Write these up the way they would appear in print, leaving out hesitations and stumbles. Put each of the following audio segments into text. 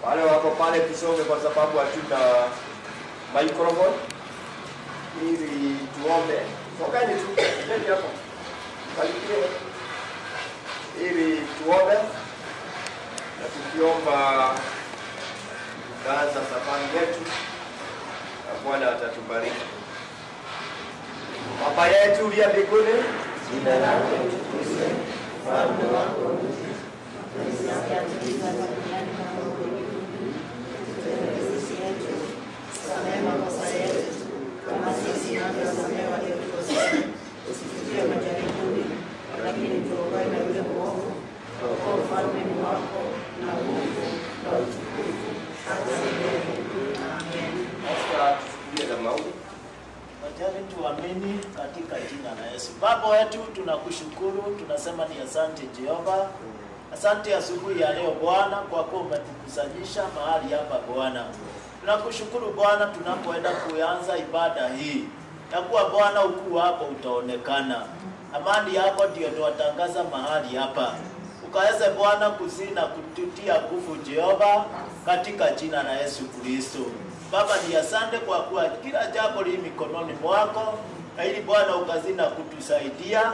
Wale wako pale tusonge kwa sababu hatuna microphone. Ili tuombe. Sokani tu ndio hapo. Kalikie. Ili tuombe. Na tukiomba kaanza safari yetu. Na Bwana atatubariki. Baba yetu uliye mbinguni, jina lako litukuzwe, ufalme wako uje, mapenzi yako yatimizwe duniani kama huko mbinguni. Utupe riziki yetu, samehe makosa yetu kama sisi tunavyosamehe waliotukosea, usitutie majaribuni, lakini tuokoe na yule mwovu. Kwa ufalme ni wako na nguvu na utukufu hata milele. Amen. Sasa tusikie na maombi. Wajali tuamini katika jina la Yesu. Baba wetu tunakushukuru, tunasema ni asante Jehova. Asante asubuhi ya leo Bwana kwa kuwa umetukusanyisha mahali hapa Bwana. Tunakushukuru Bwana tunapoenda kuanza ibada hii. Na kuwa Bwana ukuu wako utaonekana. Amani yako ndio tuwatangaza mahali hapa. Ukaweze Bwana kuzina kututia nguvu Jehova katika jina la Yesu Kristo. Baba ni asante kwa kuwa kila jambo li mikononi mwako, na ili Bwana ukazina kutusaidia,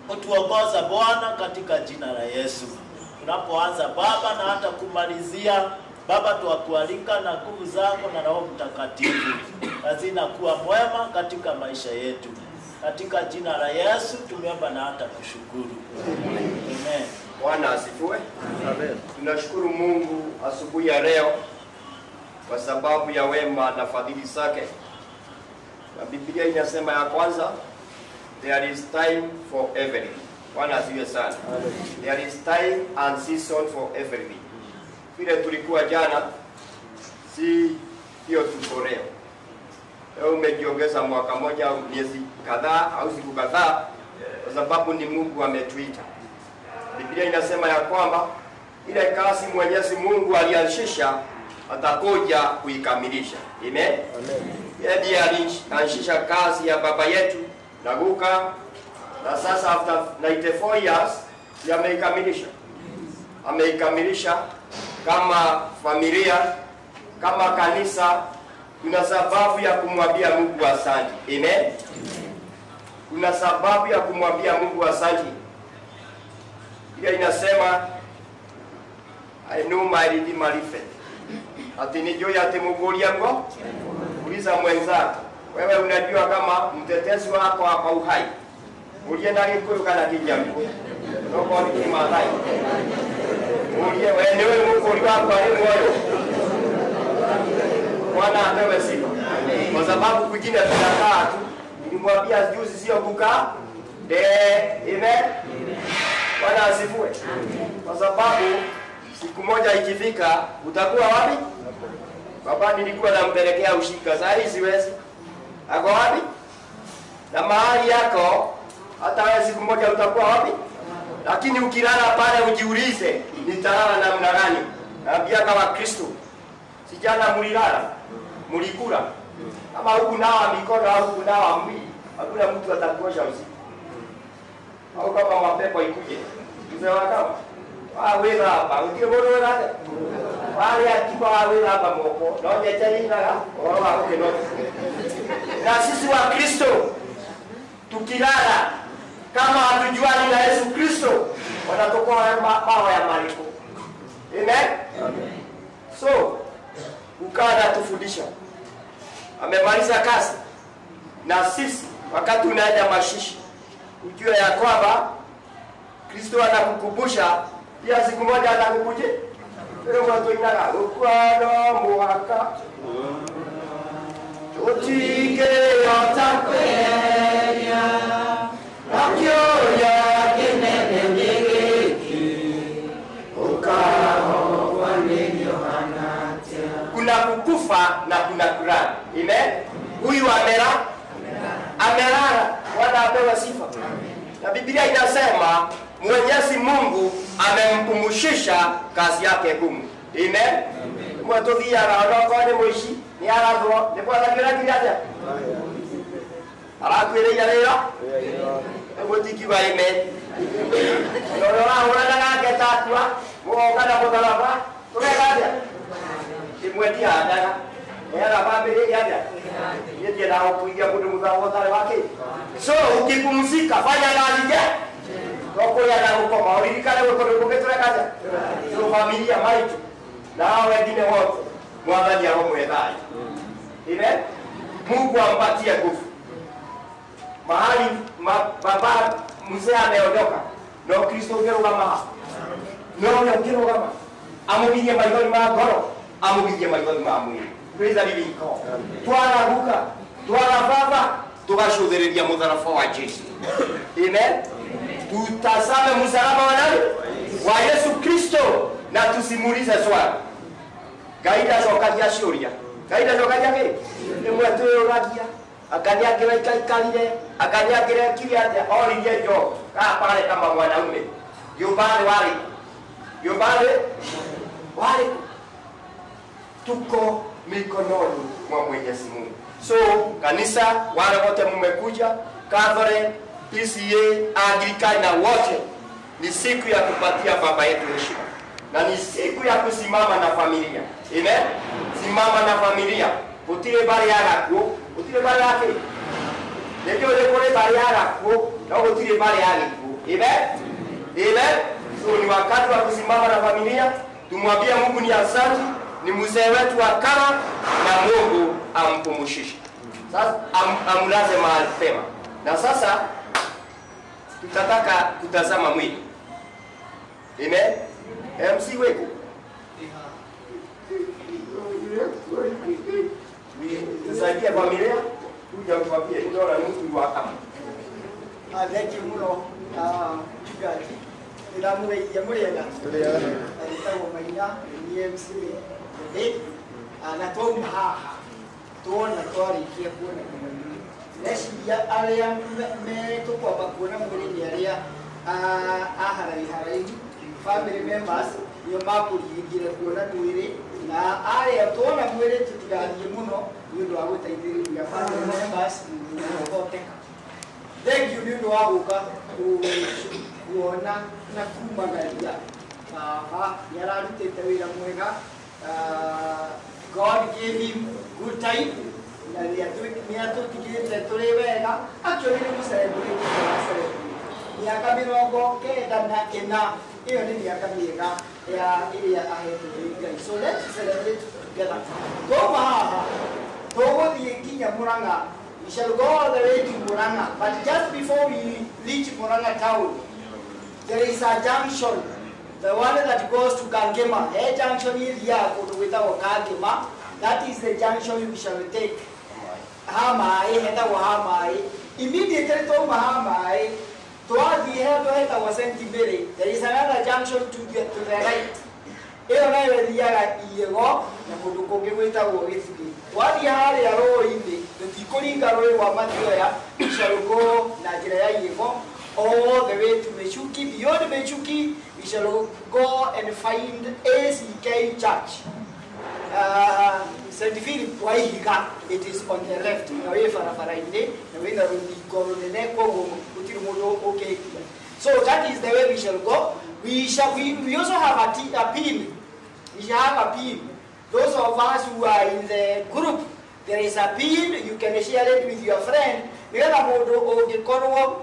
utuongoza Bwana katika jina la Yesu. Tunapoanza Baba na hata kumalizia Baba, tuwakualika na nguvu zako na Roho Mtakatifu kazina kuwa mwema katika maisha yetu. Katika jina la Yesu tumeomba na hata kushukuru. Amen. Bwana asifiwe. Amen. Tunashukuru Mungu asubuhi ya leo kwa sababu ya wema na fadhili zake. Na Biblia inasema ya kwanza, there is time for everything. Bwana asifiwe sana. Amen. There is time and season for everything. Vile tulikuwa jana, si hiyo tuko leo. Leo umejiongeza mwaka moja au miezi kadhaa au siku kadhaa, kwa sababu ni Mungu ametuita. Biblia inasema ya kwamba ile kazi Mwenyezi Mungu alianzisha atakuja kuikamilisha. Amen. Amen. Yeye ndiye alianzisha kazi ya baba yetu Naguka, na sasa after 94 years ameikamilisha. Ameikamilisha kama familia, kama kanisa. Kuna sababu ya kumwambia Mungu asante. Amen. Kuna sababu ya kumwambia Mungu asante. Ile inasema I know my Redeemer liveth. Ati nijua ati Mungu yangu. Uliza mwenzako, wewe unajua kama mtetezi wako hapa uhai. Uliye ndani kwa kana kijambo. Ndio ni kimadai. Uliye wewe Mungu uliwapa moyo. Bwana apewe sifa. Kwa sababu kwingine tunakaa tu. Nilimwambia juzi sio kukaa. Amen. Bwana asifiwe. Kwa sababu siku moja ikifika utakuwa wapi? Baba nilikuwa nampelekea ushika, sasa hivi siwezi. Ako wapi? Na mahali yako hata wewe siku moja utakuwa wapi? Lakini ukilala pale ujiulize, nitalala namna gani? Naambia kama Kristo. Sijana mulilala, mulikula. Kama huku nawa mikono au huku nawa mwili, hakuna mtu atakuosha usiku. Au kama mapepo ikuje. Tuzewa kama wewe hapa, ndio bora wewe. Wale akiwa wewe hapa moko, naomba tena wao okay no. Na sisi wa Kristo tukilala kama hatujuani na Yesu Kristo, wanatokoa mabawa ya maliko. Amen. Amen. So ukana tufundisha. Amemaliza kazi. Na sisi wakati unaenda mashishi, ujue ya kwamba Kristo anakukumbusha pia siku moja atakukuje. Pero watu inaga ukwano muhaka. Tutike yotakwenya. Nakyoya kinene nyegeki. Ukao wale Yohanatia. Kuna kukufa na kuna kulala. Amen. Huyu amelala. Bwana apewe sifa. Na Biblia inasema Mwenyezi Mungu amemkumbushisha kazi yake ngumu. Amen. Mwatovia raona ni mwishi ni arazo ni kwa sababu kiaja. Alakwele ya leo. Ebotiki wa amen. Ndio ora ora na ketatua, muongana kwa baba. Tumekaja. mwetia adaga era family yake yeye ndio kuingia mtu mzao tale wake. So ukipumzika fanya kazi je Roko ya na uko mauri kale uko kuketra kaza. So familia maitu na hao wengine wote mwangalia roho mwedai. Amen. Mungu ampatie nguvu. Mahali baba mzee ameondoka. No Kristo ngero kama. No ngero kama. Amubiye maigoni ma goro, amubiye maigoni ma mwili. Praise the living God. Twararuka, twarababa, tugashuhudia mudharafa wa Yesu. Amen. Tutazame msalaba wa nani? Wa Yesu Kristo na tusimulize swali. Gaida zokadia shuria. Gaida zokadia ke? Ni mwetu yoradia. Akania kile kaikalile, akania kile kiliaje oliye jo. Pale kama mwanaume. Yobale wale tuko mikononi mwa Mwenyezi Mungu. So kanisa wale wote mmekuja, Catholic, PCA, Anglican na wote, ni siku ya kupatia baba yetu heshima. Na ni siku ya kusimama na familia. Amen. Simama na familia. Utile bali yako, utile bali yake. Ndio ile kule bali yako, na utile bali yako. Amen. Amen. So ni wakati wa kusimama na familia, tumwambie Mungu ni asante, ni mzee wetu wa kama na Mungu ampumzishe. Sasa amlaze mahali pema. Na sasa tutataka kutazama mwili. Amen. MC weko. Tusaidia familia, kuja kuambia ndio na Mungu wa kama. Thank you muno chugaji ila mwe ya murega alitawo maina ni MC na to haha tuona twari kia kuona kumwini neshi ya area me to kwa bakuna mwini area harai family members yo makuri yigire kuona mwiri na area tuona mwiri tutigarie muno yundo agutaithiriria family members ni hoteka. Thank you ndio waguka kuona na kumagaria yararutete wira mwega. God gave him good time na niatutikirite turi wega actually ni celebrate miaka mirongo kenda na kenda hiyo ni miaka miega ya ile ahetu Ngai. So let's celebrate together. Toma haha togothie kinya Murang'a. We shall go all the way to Murang'a, but just before we reach Murang'a town, there is a junction, the one that goes to Kangema. A junction is here without Kangema. That is the junction we shall take. Hamai, heta wa Hamai. Immediately to Hamai, towards the head of heta was Sentibere. There is another junction to the right. Eo na iwe diaga iego na kuduko geweta wo githiki. Wadi hali ya roho indi tutikuringa roho wa Mathioya shall go na njira ya iego all the way to Mechuki. Beyond Mechuki we shall go and find ACK Church. St. Philip Waihiga, it is on the left. Na we farafara inde na we na rundi goro ne ko utiru modo okay. So that is the way we shall go. We also have a pin. We shall have a pin. Those of us who are in the group, there is a pin. You can share it with your friend. We have a modo ogekono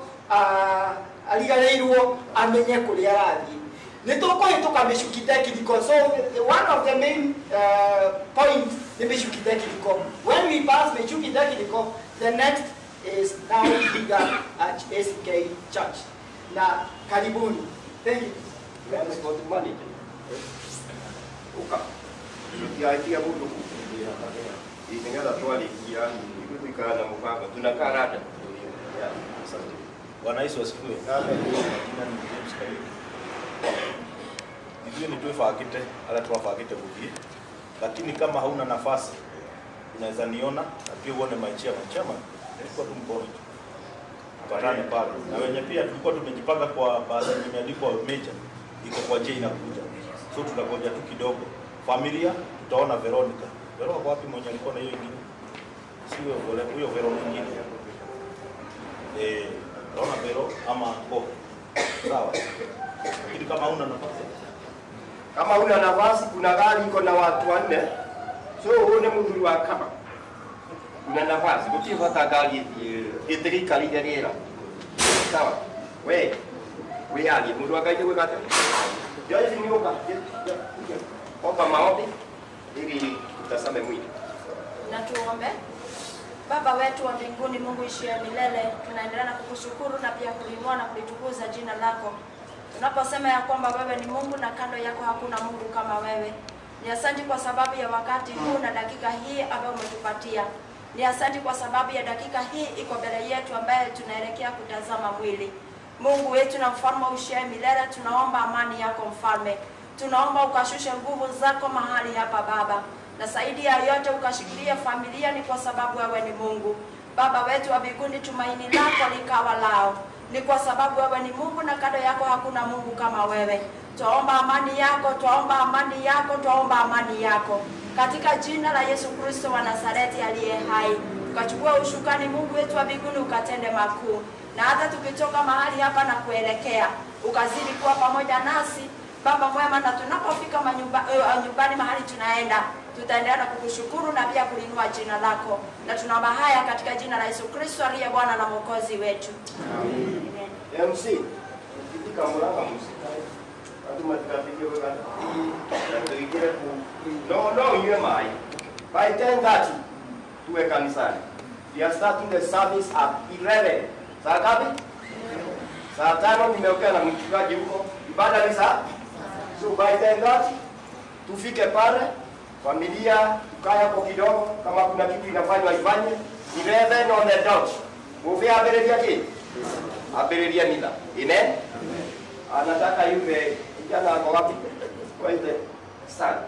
aligaleiruo amenye kuliarathi. Nitoko itoka meshukiteki diko. So one of the main points the meshukiteki diko. When we pass meshukiteki diko, the next is now bigger at SK Church. Na karibuni. Thank you. Let's go to money. Uka. Kiaitia budu. Inengeza twali ya kuikana na mupaka. Tunakaa rada. Asante. Bwana Yesu asifiwe. Amen. Jina ni James Kariuki. Ndio ni tuifakite, ala tuwafakite bugi. Lakini kama hauna nafasi, unaweza niona na pia uone maichia machama. Tulikuwa tumkono. Patane pale. Na wenye pia tulikuwa tumejipanga kwa baadhi imeandikwa major iko kwa je inakuja. So tutakoja tu kidogo. Familia tutaona Veronica. Veronica wapi mwenye alikuwa na hiyo ingine? Sio huyo Veronica nyingine. Naona Vero ama Ngo. Sawa. Lakini kama huna nafasi. Kama huna nafasi kuna gari iko na watu wanne. So une mudhuri wa kama una nafasi kutifata gari itrika liderera sawa we ali mudhuri wa gaje wekata yote ni yoka opa maombi ili tutasame mwili. Na tuombe. Baba wetu wa mbinguni, Mungu ishie milele, tunaendelea na kukushukuru na pia kuliinua na kulitukuza jina lako. Tunaposema ya kwamba wewe ni Mungu na kando yako hakuna Mungu kama wewe. Ni asante kwa sababu ya wakati huu na dakika hii ambayo umetupatia. Ni asante kwa sababu ya dakika hii iko mbele yetu ambaye tunaelekea kutazama mwili. Mungu wetu na mfalme ushie milele, tunaomba amani yako mfalme. Tunaomba ukashushe nguvu zako mahali hapa Baba. Na zaidi ya yote ukashikilia familia, ni kwa sababu wewe ni Mungu. Baba wetu wa mbinguni, tumaini lako likawa lao. Ni kwa sababu wewe ni Mungu na kando yako hakuna Mungu kama wewe. Twaomba amani yako, twaomba amani yako, twaomba amani yako. Katika jina la Yesu Kristo wa Nazareti aliye hai. Ukachukua ushukani Mungu wetu wa mbinguni, ukatende makuu. Na hata tukitoka mahali hapa na kuelekea, ukazidi kuwa pamoja nasi Baba mwema, na tunapofika nyumbani mahali tunaenda, tutaendelea na kukushukuru na pia kulinua jina lako. Na tunaomba haya katika jina la Yesu Kristo aliye Bwana na Mwokozi wetu. Amen. MC, ukifika mlanga msikae. Watu mtakapige wewe no yeye mai. By 10:30 tuwe kanisani. We are starting the service at 11. Saa ngapi? Saa 5 nimeongea na mchungaji huko. Ibada ni saa. So by 10:30 tufike pale, familia tukae hapo kidogo, kama kuna kitu inafanywa ifanye. 11 on the dot. Move abeleria kitu. Abeleria mila. Amen. Anataka yule kijana ako wapi? Kwa ile stand.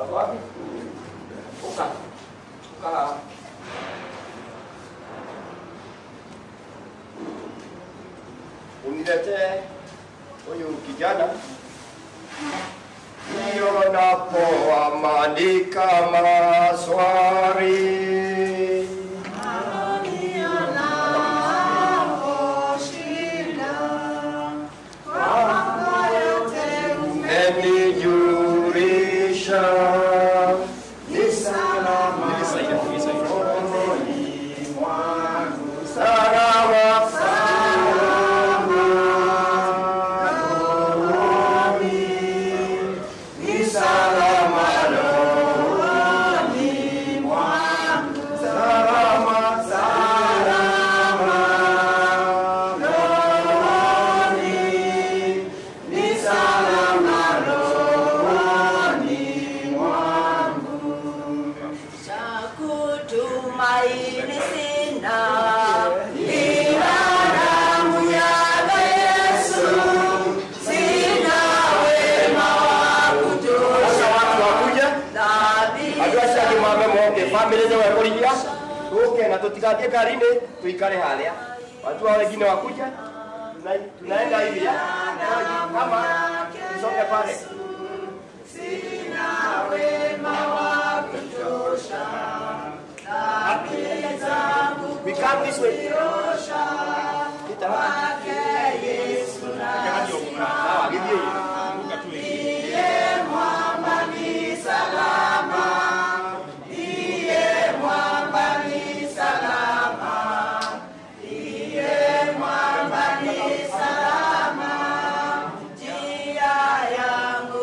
Ako wapi? Uka. Uniletee huyu kijana. Ndio napoandika maswali. Na tutikatie karine tuikale halia. Watu wao wengine wakuja. Tunaenda hivi ya. Kama tusonge pale. Sina wema wa kutosha. We come this way. Yesu Njia yangu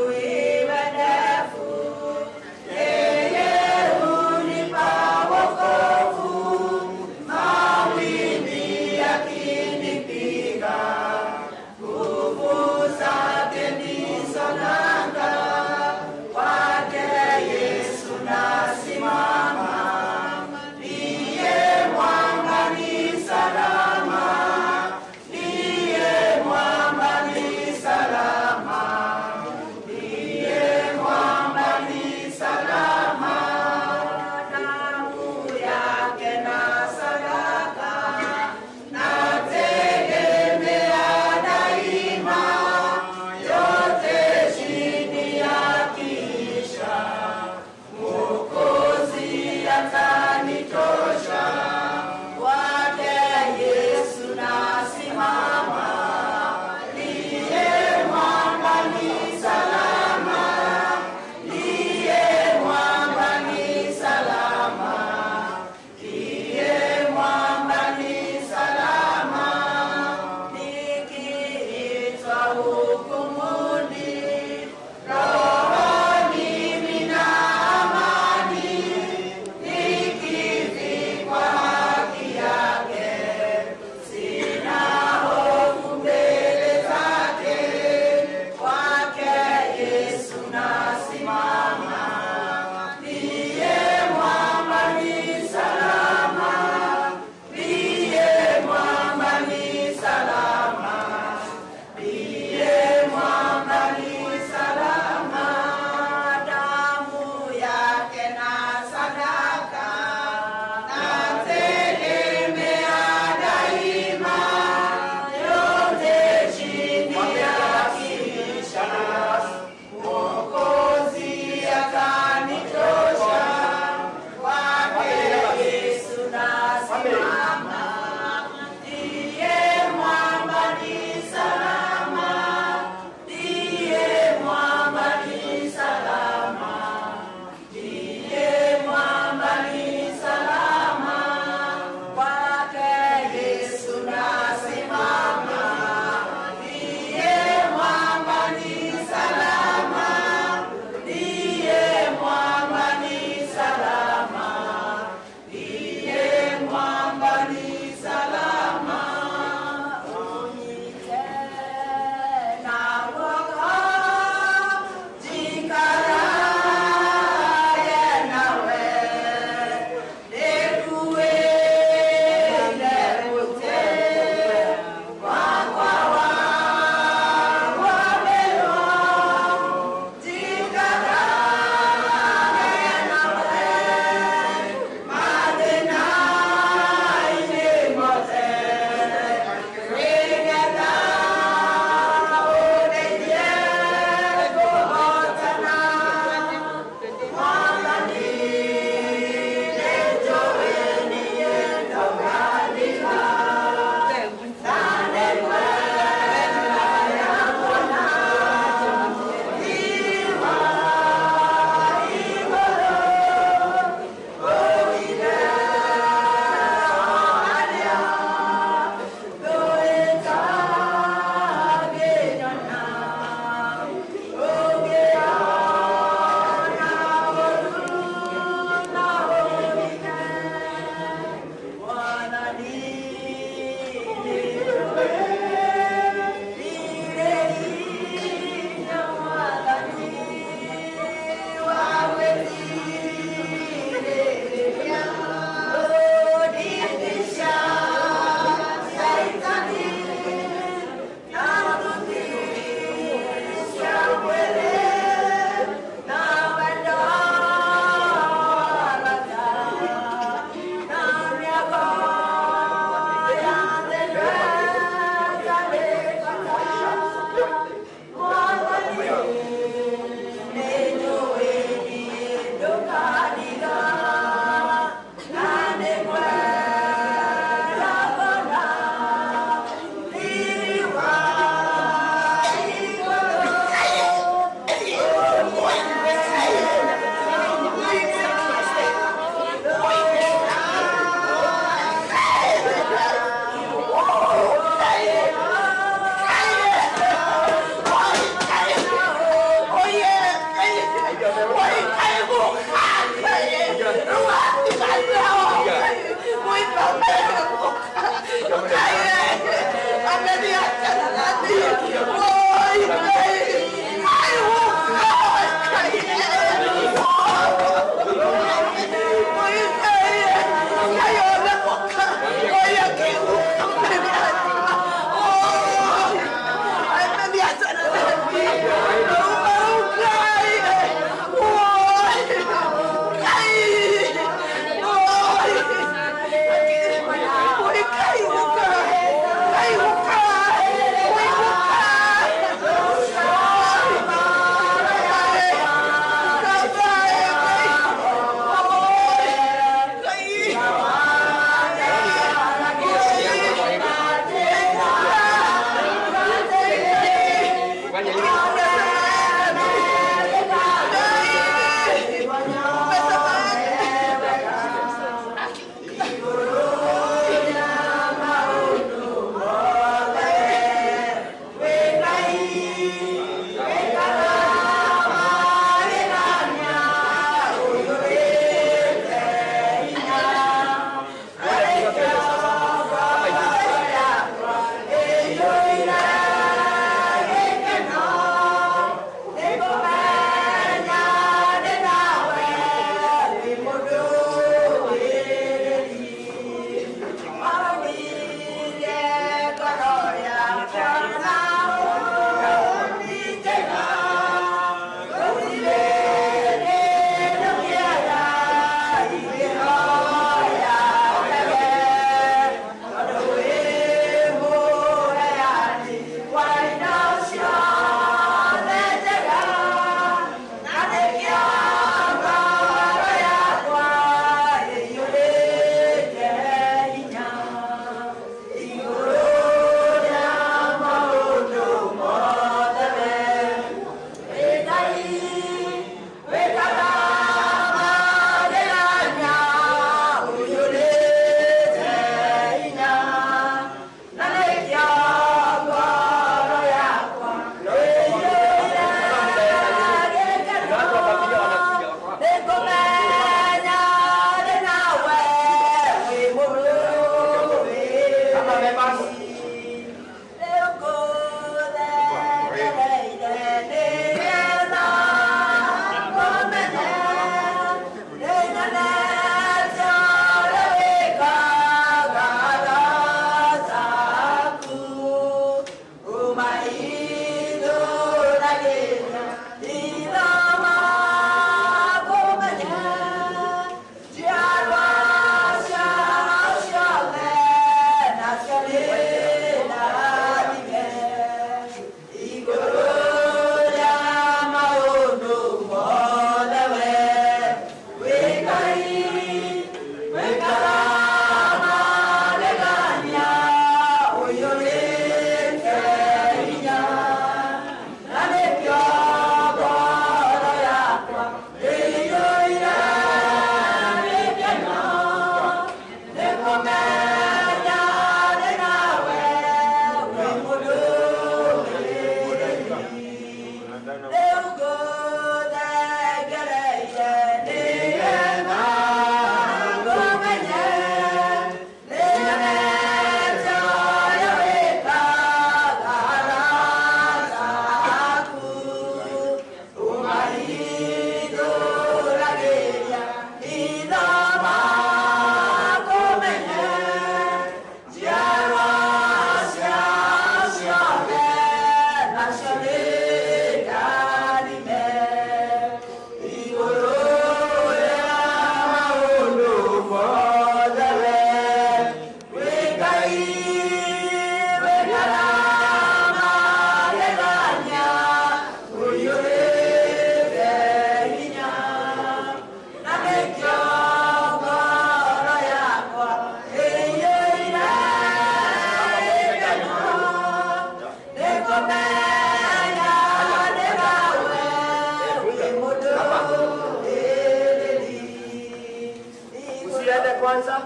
kwanza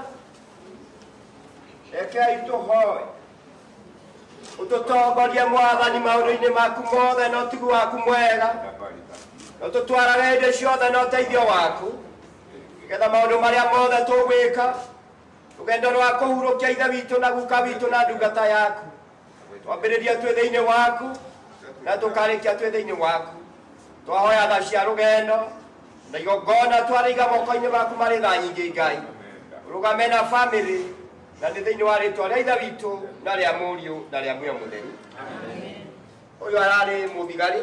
rekei tuhoe ututongorie mwathani maundu-ini maku mothe na utugu waku mwega no tũtwarage indo ciothe na ũteithio waku getha maũndũ marĩa mothe tũgwĩka rũgendo rwa kũhurũkia ithe witũ na guka witũ na ndungata yaku twambĩrĩria twĩ thĩinĩ waku na tũkarĩkia twĩ thĩinĩ waku twahoya tha cia rũgendo na igongona twarĩiga moko-inĩ maku marĩ tha nyingĩ Ngai rũgame na bamĩrĩ na nĩ thĩinĩ wa rĩtwa rĩa ithe witũ na rĩa mũriũ na rĩa muoyo mũtheru ũyũ ararĩ mũthigari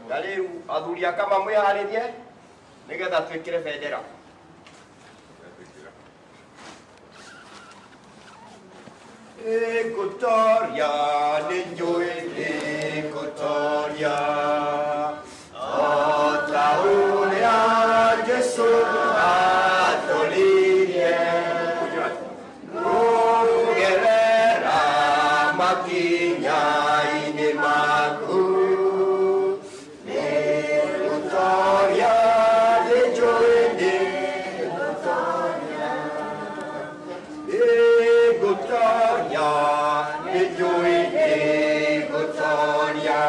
na rĩu athuri aka mamwĩharĩrie nĩgetha twĩkĩre bendera Ekutoria ninjui ekutoria Otauria Jesu atolirie Ugerera makinya ini maku Ekutoria ninjui Ekutoria Ekutoria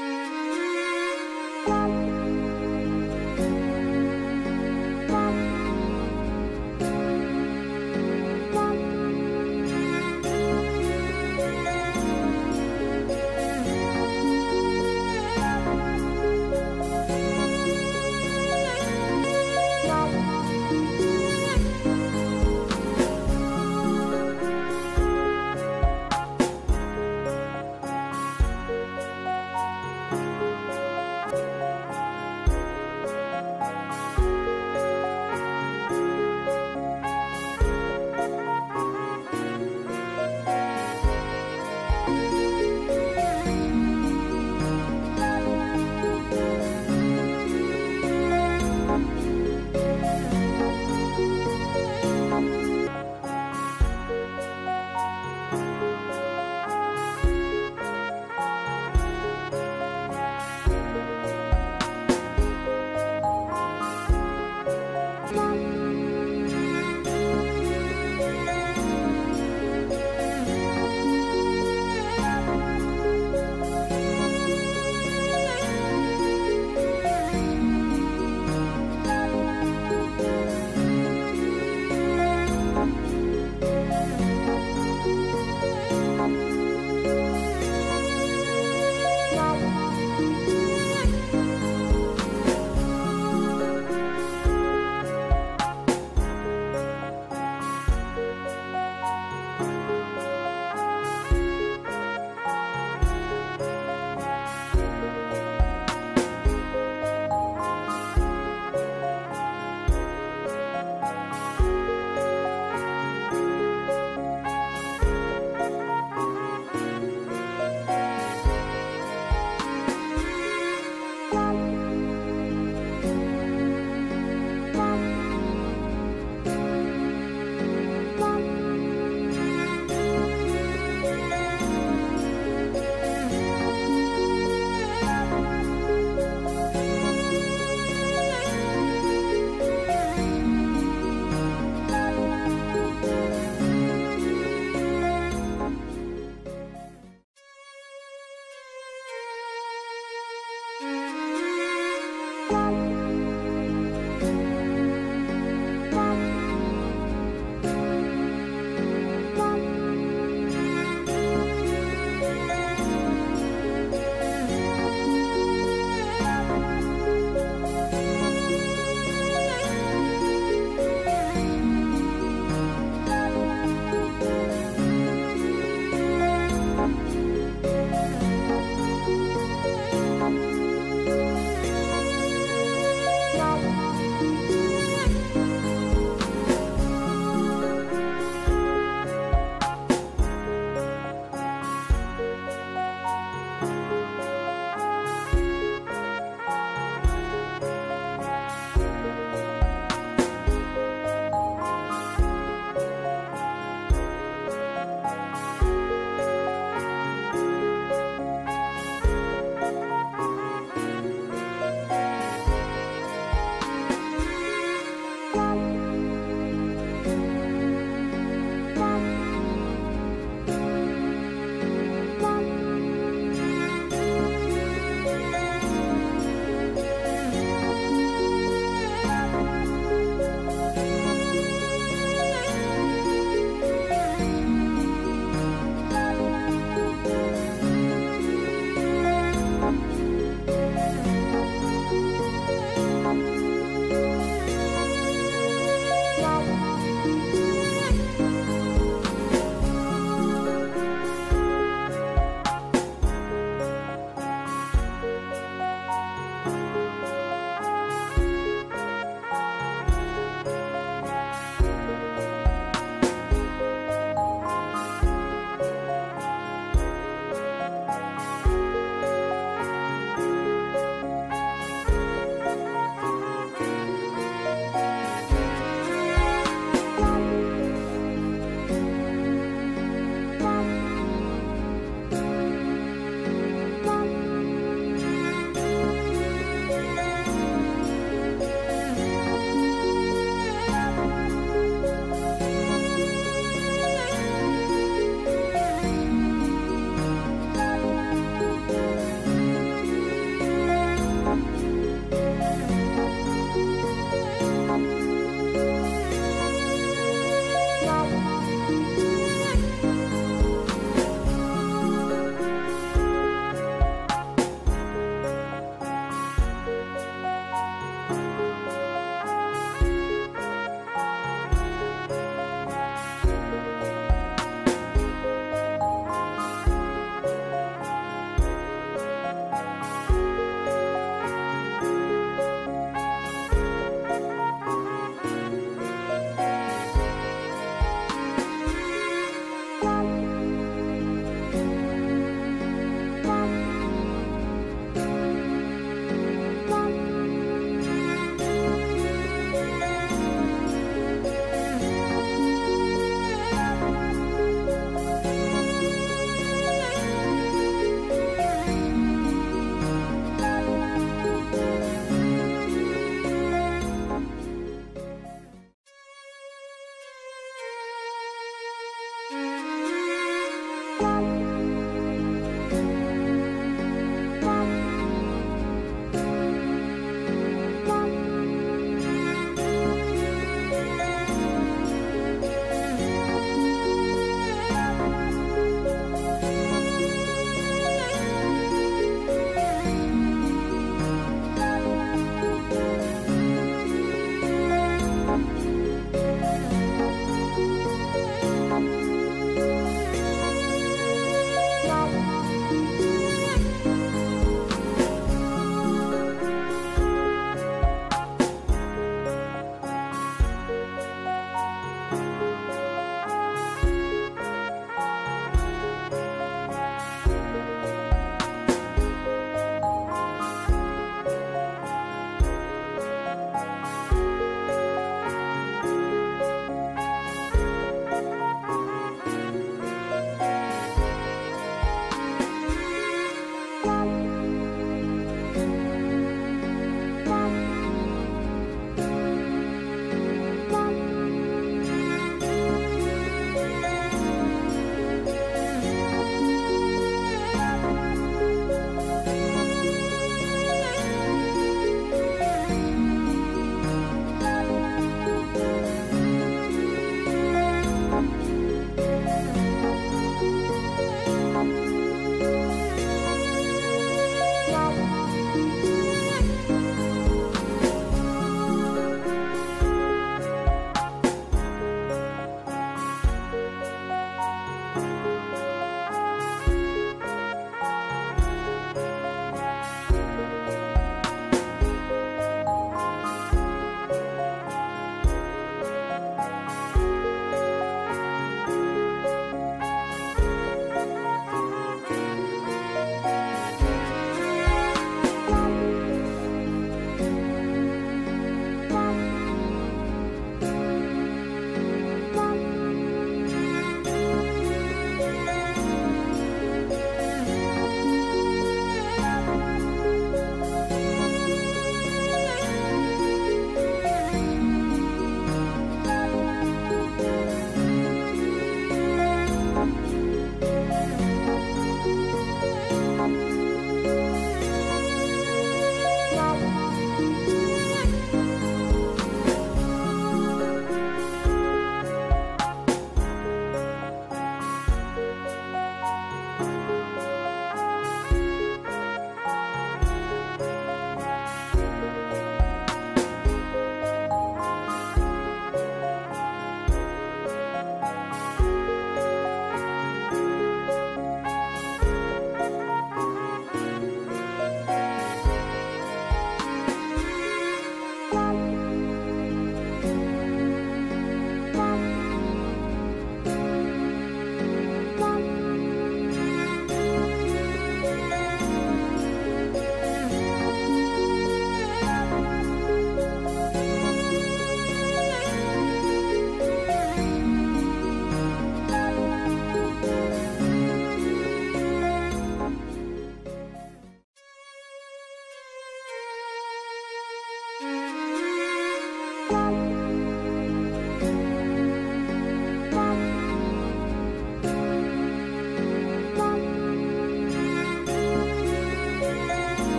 you.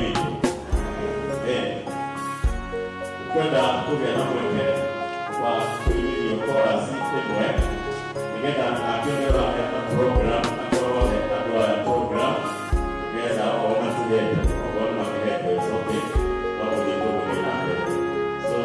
witũ. Kwenda kũgĩa na mweke wa kũigithio korasi ĩmwe nĩgetha akĩone ũraheana program akorwo andũ aya program nĩgetha o matugete okorwo makĩhete coke no gũthiĩ tũgũthiĩ na mbere. So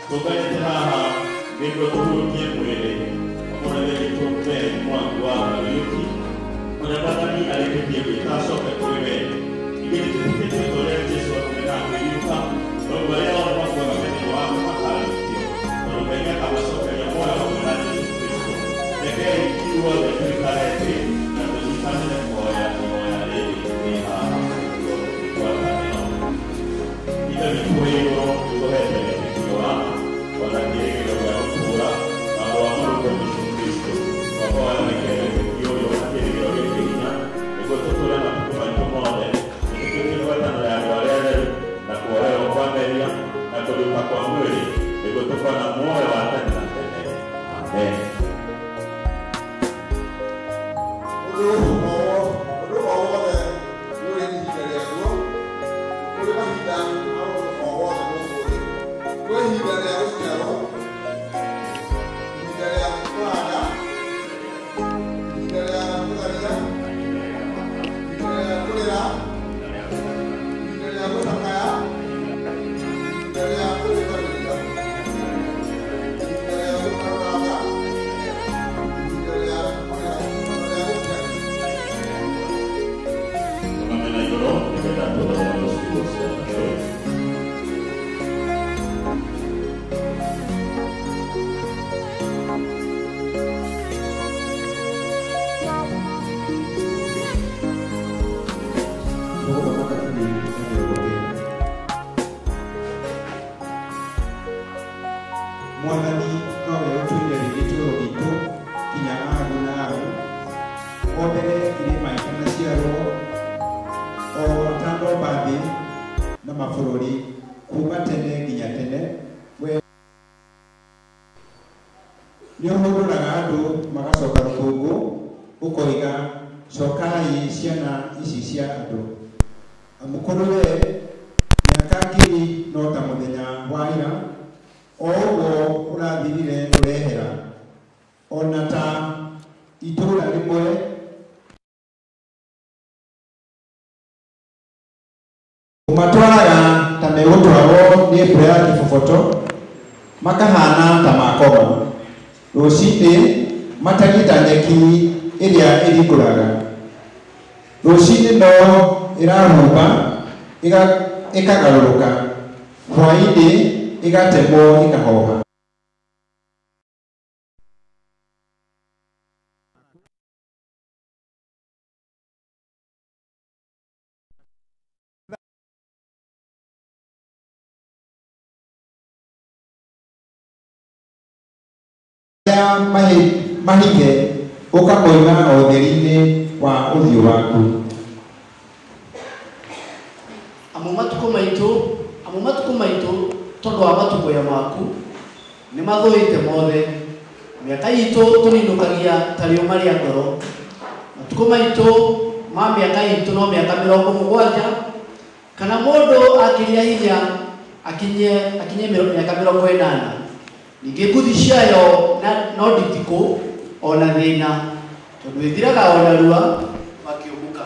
Tukaete haha nĩguo tũhutie mwĩrĩ ũmũrĩre gĩtũmbe mwangu wa Kariuki ũrĩa Mwathani arĩkĩtie gwĩka acoke kũrĩ we. Ningĩ nĩtũhutĩtie ũrĩa Jesũ akomena kwĩruka noguo arĩa othe makuaga mĩthenya wa makarĩkio tondũ Ngai akamacokeria muoyo hamwe na Jesũ Kristo. Rekei ithuothe tũikare thĩ na tũnyitanĩre kuoya ihoya rĩrĩ rĩ haha gwatanĩro. Ithe witũ wĩ igũrũ nĩtũhete wĩtĩkio haha ona kĩrĩgĩrĩro gĩa gũtũũra watho wa Mũrungu Jesũ Kristo wahoya rekere wĩtĩkio ũyũ na kĩrĩgĩrĩro gĩkĩ hinya nĩguo tũtũũre matukũ maitũ mothe nĩtũtuĩke ngwatanĩro ya andũ arĩa erũ na kuoherwo kwa meria na kũriũka kwa mwĩrĩ nĩguo tũkona muoyo wa tene na tene. Amen. Mwathani nowe ũtũire gĩtũũro gitũ kinya agũ na agũ ombere irĩma ikanaciarwo o ta ngomba thĩ na mabũrũri kuma tene nginya tene we nĩ ũhũndũraga andũ magacoka rũkũngũ ũkoiga cokai ciana ici cia andũ. Mũkũrũ we mĩaka ngiri no ta mũthenya wa ira, o ũguo ũrathirire ũrehera, ona ta itũũra rĩmwe ũmatwaraga ta megũtwarwo nĩ mbura ya kĩboboto, makahana ta makoma. Rũcinĩ matariĩ ta nyeki ĩrĩa ĩringũraga. Rũcinĩ no ĩrahumba ĩkagarũrũka, hwaĩ-inĩ ĩgatemwo ĩkahoha. Mahige ũkamoiga o ũtheri-inĩ wa ũthiũ waku. Amo matuko maitũ tondũ wa matukũ maku nĩ mathũĩte mothe. Mĩaka itũ tũninũkagia ta rĩũma rĩa ngoro. Matukũ maitũ ma mĩaka itũ no mĩaka 70, kana mũndũ akĩria hinya akinye mĩaka 80. Ningĩ nguthi ciayo no nditikũ ona thĩna, tondũ ĩthiraga ona rua makĩũmbũka.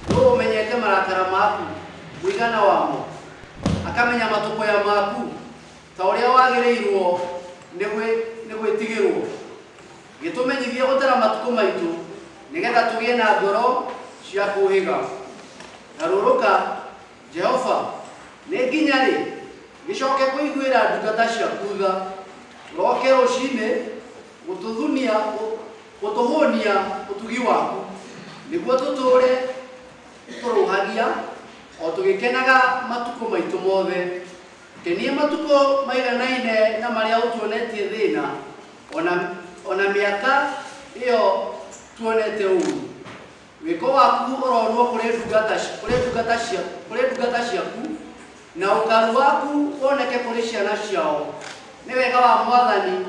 Nũ ũmenyete marakara maku mũigana wamo, akamenya matũkũya maku ta ũrĩa wagĩrĩirwo nĩ gwĩtigĩrwo. Gĩtũmenyithie gũtara matukũ maitũ nĩgetha tũgĩe na ngoro cia kũũhĩga. Garũrũka Jehova, nĩ nginya rĩ gĩcoke kũiguĩra ndungata ciaku tha? Roke rũcinĩ gũtũhũnia ũtugi waku, nĩguo tũtũũre tũrũhagia o tũgĩkenaga matukũ maitũ mothe. Kenie matukũ maiganaine na marĩa ũtuonetie thĩna, ona mĩaka ĩyo tuonete ũru. Wĩko waku ũronwo kũrĩ ndungata ciaku, na ũkaru waku woneke kũrĩ ciana ciao. Nĩ wega wa Mwathani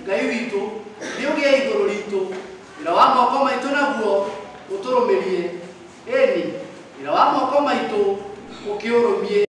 Ngai witũ nĩ ũgĩe igũrũ ritũ. Wĩra wa moko maitũ naguo ũtũrũmĩrie, ĩni wĩra wa moko maitũ ũkĩũrũmie.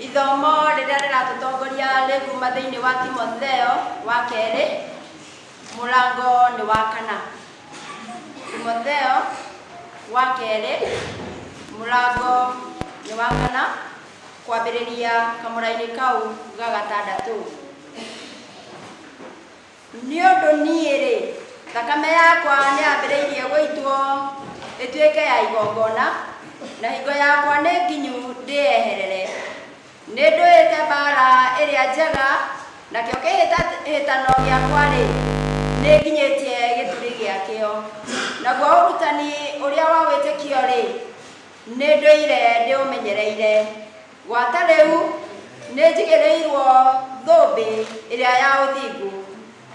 Ithomo rĩrĩa rĩratũtongoria rĩ kuma thĩinĩ wa Timotheo wa kerĩ mũrango nĩ wa 4. Timotheo wa kerĩ mũrango nĩ wa 4 kwambĩrĩria kamũra-inĩ kau ga 6. Nĩ ũndũ niĩ rĩ thakame yakwa nĩ yambĩrĩirie gũitwo ĩtuĩke ya igongona, na hingo yakwa nĩ nginyu ndĩeherere. Nĩ ndũĩte mbara ĩrĩa njega, nakĩo kĩhĩtano gĩakwa rĩ nĩ nginyĩtie gĩturi gĩakĩo. Naguo ũrutani ũrĩa wa wĩtĩkio rĩ nĩ ndũire ndĩũmenyereire. Gwata rĩu nĩ njigĩrĩirwo thũmbĩ ĩrĩa ya ũthingu,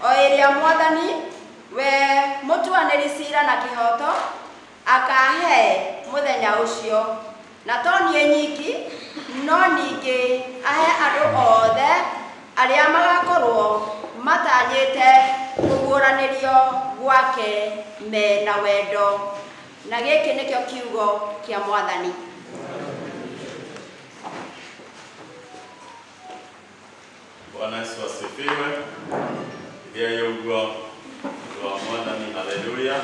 o ĩrĩa Mwathani we mũtuanĩri cira na kĩhoto akahe mũthenya ũcio, na to niĩ nyiki no ningĩ ahe andũ othe arĩa magakorwo matanyĩte kũguũranĩrio gwake mena wendo. Na gĩkĩ nĩkĩo kiugo kĩa Mwathani. Bwana Yesu asifiwe. Ndiye yugo wa Mwathani, haleluya.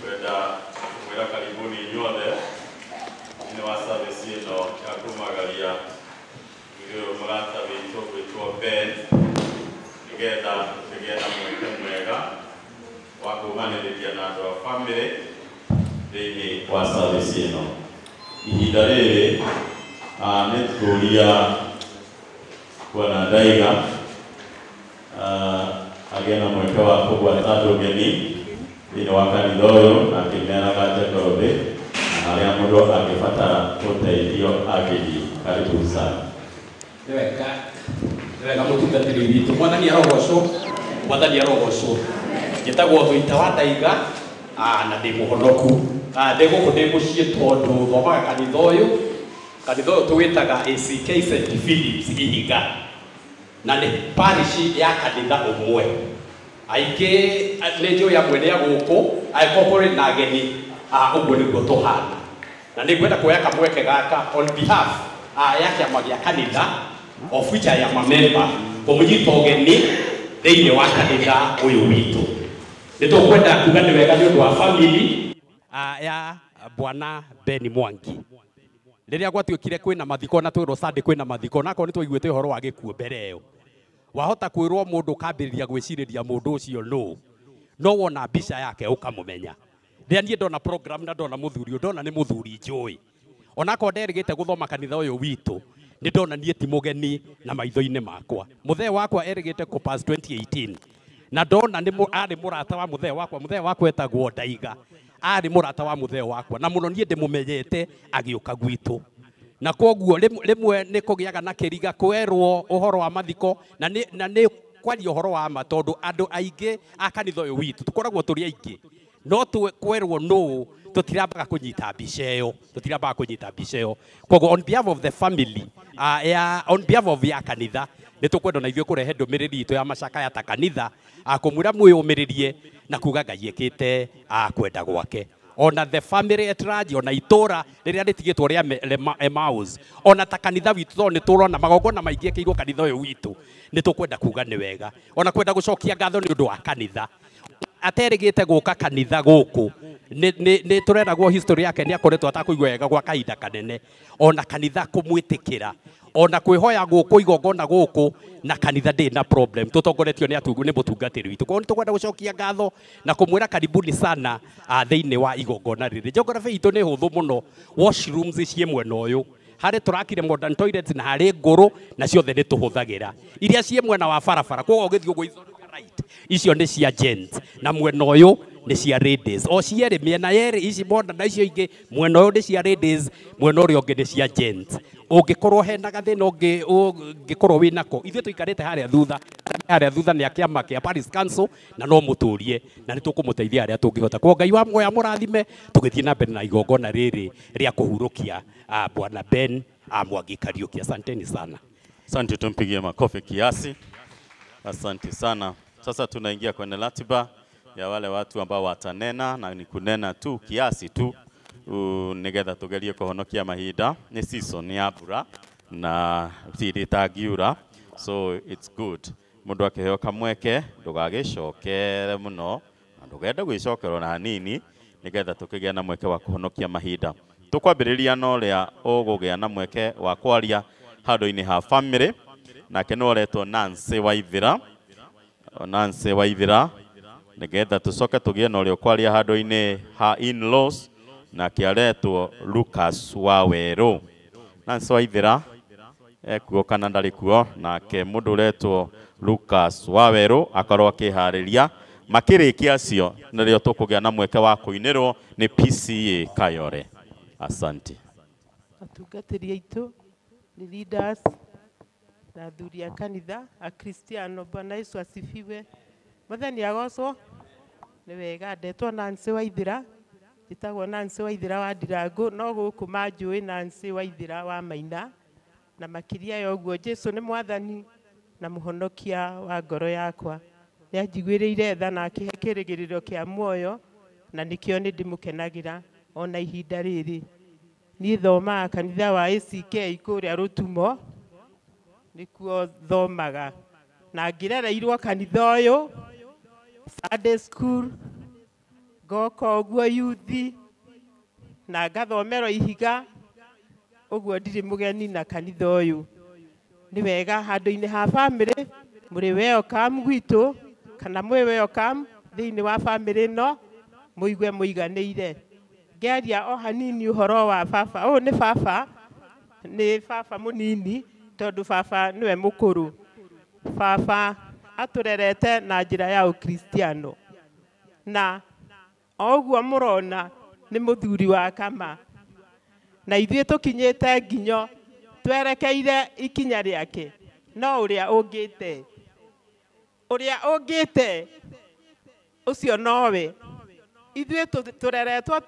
Kwenda kumwĩra karibuni inyuothe thĩinĩ wa service ĩno ya kumagaria ũyũ mũrata witũ gwĩtwo Ben, nĩgetha tũgĩe na mweke mwega wa kumanĩrĩria na andũ a family thĩinĩ wa service ĩno. Ihinda rĩrĩ nĩ tũria Bwana Ndaiga agĩa na mweke wa kũgwata andũ ũgeni thĩinĩ wa kanitha ũyũ na akĩneanaga ndeto thĩ na harĩa mũndũ angĩbatara ũteithio angĩthiĩ. Karibu sana. Wega mũtungatĩri witũ, Mwathani arogocwo, Mwathani arogocwo. Njĩtagwo Thũita wa Ndaiga na ndĩ mũhonoku. Ndĩ gũkũ ndĩ mũciĩ tondũ thomaga kanitha ũyũ tũwĩtaga ACK St. Philips Ihiga, na nĩ parish ya kanitha ũmwe. Aingĩ nĩ njũĩ amwe nĩ agũkũ, angĩkorwo kũrĩ na ageni ũguo nĩguo tũhana. Na nĩ ngwenda kuoya kamweke gaka on behalf ya kĩama gĩa kanitha of which I am a member, kũmũnyita ũgeni thĩinĩ wa kanitha ũyũ witũ. Nĩ tũkwenda kuga nĩ wega nĩ ũndũ wa family ya Bwana Ben Mwangi. Rĩrĩa gwatuĩkire kwĩna mathiko na twĩrwo Sunday kwĩna mathiko, na akorwo nĩ twaiguĩte ũhoro wa gĩkuũ mbere ĩyo, wahota kwĩrwo mũndũ kambĩrĩria gwĩcirĩria mũndũ ũcio no wona mbica yake ũkamũmenya. Rĩrĩa niĩ ndona program na ndona mũthuri ndona nĩ mũthuri njũĩ, onakorwo nderĩgĩte gũthoma kanitha ũyũ witũ, nĩ ndona niĩ ti mũgeni na maitho-inĩ makwa. Mũthee wakwa erĩgĩte Copas 2018 na ndona arĩ mũrata wa mũthee wakwa etagwo Ndaiga, arĩ mũrata wa mũthee wakwa, na mũno niĩ ndĩmũmenyete agĩũka gwitũ. Na koguo rĩmwe nĩ kũgĩaga na kĩriga kwerwo ũhoro wa mathiko na nĩ kwaria ũhoro wa ma, tondũ andũ aingĩ a kanitha ũyũ witũ tũkoragwo tũrĩ aingĩ, no kwerwo no tũtirambaga kũnyita mbica ĩyo. Koguo on behalf of the family on behalf of ya kanitha nĩ tũkwenda na ithuĩ kũrehe ndũmĩrĩri itũ ya macakaya ta kanitha kũmwĩra mwĩyũmĩrĩrie na kuga Ngai ĩkĩte kwenda gwake. Ona the family at large, ona itũra rĩrĩa rĩtigĩtwo rĩa Emmaus, ona ta kanitha witũ tondũ nĩ tũrona magongona maingĩ ĩkĩirwo kanitha ũyũ witũ, nĩ tũkwenda kuga nĩ wega, ona kwenda gũcokia ngatho nĩ ũndũ wa kanitha. Aterĩgĩte gũka kanitha gũkũ, nĩ tũreragwo history yake nĩ akoretwo atakũigua wega gwa kahinda kanene, ona kanitha kũmwĩtĩkĩra, ona kwĩhoya gũkũ igongona gũkũ na kanitha ndĩ na problem, tũtongoretio nĩ mũtungatĩri witũ. Koguo nĩ tũkwenda gũcokia ngatho na kũmwĩra karibuni sana thĩinĩ wa igongona rĩrĩ. Geography itũ nĩ hũthũ mũno, washrooms ciĩ mwena ũyũ, harĩ tũrakire modern toilets na harĩ ngũrũ na ciothe nĩ tũhũthagĩra. Iria ciĩ mwena wa barabara, koguo ũgĩthiĩ ũguo right, icio nĩ cia gents na mwena ũyũ nĩ cia ladies. O cierĩ mĩena yerĩ ici modern na icio ingĩ, mwena ũyũ nĩ cia ladies, mwena ũrĩa ũngĩ nĩ cia gents. Ũngĩkorwo hena gathĩna ũngĩkorwo wĩnako, ithuĩ tũikarĩte harĩa thutha nĩ kĩama kĩa Parish Council na no mũtũrie na nĩ tũkũmũteithia harĩa tũngĩhota. Kwa Ngai wa muoya mũrathime, tũgĩthiĩ na mbere na igongona rĩrĩ rĩa kũhurũkia Bwana Ben Mwangi Kariuki. Asanteni sana. Asante, tumpigie makofi kiasi. Asante sana. Sasa tunaingia kwenye ratiba ya wale watu ambao watanena, na ni kunena tu kiasi tu nigetha tugerie kuhonokia mahinda. Ni season ya mbura na tirĩtangiura, so it's good mundu akiheo kamweke ndugagicokere muno na ndugende gwicokerwo na hanini nigetha tukigĩa na mweke wa kuhonokia mahinda. Tukwambĩrĩria na ũrĩa ũgũgĩa na mweke wa kwaria handũ-inĩ ha family, nake nĩ oretwo Nancy Waithira nigetha tucoke tũgĩe na ũrĩa ũkwaria handũ-inĩ ha in-laws, na kĩaretwo Lucas Waweru. Nancy Waithira ekuo kana ndarĩ kuo, nake mũndũ ũretwo Lucas Waweru akorwo akĩharĩria. Makĩrĩkia acio nĩrĩo tũkũgĩa na mweke wa kũinĩrwo nĩ PCA Kayore. Asante. Atungatĩri aitũ, leaders na athuri a kanitha, Akristiano, Bwana Yesu asifiwe. Mwathani agocwo. Nĩ wega ndetwo Nancy Waithira, njĩtagwo Nancy Waithira wa Ndirangu, no gũkũ manjũĩ Nancy Waithira wa Maina, na makĩria ya ũguo Jesũ nĩ mwathani na mũhonokia wa ngoro yakwa. Nĩ anjiguĩrĩire tha na akĩhe kĩrĩgĩrĩro kĩa muoyo, na nĩkĩo nĩ ndĩmũkenagĩra ona ihinda rĩrĩ. Niĩ thomaga kanitha wa ACK kũrĩa Rũtumo, nĩkuo thomaga, na ngĩrereirwo kanitha ũyũ Sunday school, ngoka ũguo youth na ngathomerwo Ihiga, ũguo ndirĩ mũgeni na kanitha ũyũ. Nĩ wega handũ-inĩ ha family mũrĩ welcome gwitũ, kana mwĩ welcome thĩinĩ wa family ĩno, mũigue mũiganĩire. ngeria o hanini uhoro wa baba. O ni baba munini tondu baba niwe mukuru. Baba aturerete na njira ya ukristiano, na oguo murona ni muthuri wa kama, na ithuĩ tukinyĩte nginyo twerekeire ikinya rĩake. No ũrĩa ũngĩte ũcio nowe. Ithuĩ tũreretwo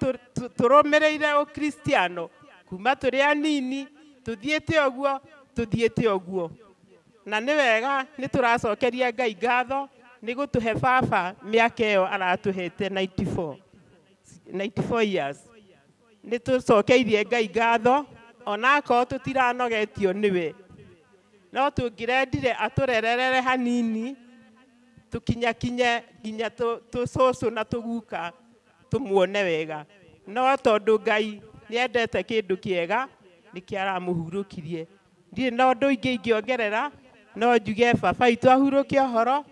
tũrũmĩrĩire ũkristiano kuma tũrĩ anini, tuthiĩte ũguo. Na nĩ wega nĩ tũracokeria Ngai ngatho nĩ gũtũhe baba mĩaka ĩyo aratũhete 94 years. Nĩ tũcokeirie Ngai ngatho ona akorwo tũtiranogetio nĩwe. No tũngĩrendire atũrerere hanini tũkinyakinye nginya tũcũcũ na tũguka tũmuone wega. No tondũ Ngai nĩendete kĩndũ kĩega nĩkĩo aramũhurũkirie. Ndirĩ na ũndũ ingĩongerera, no njuge baba witũ ahurũke ũhoro,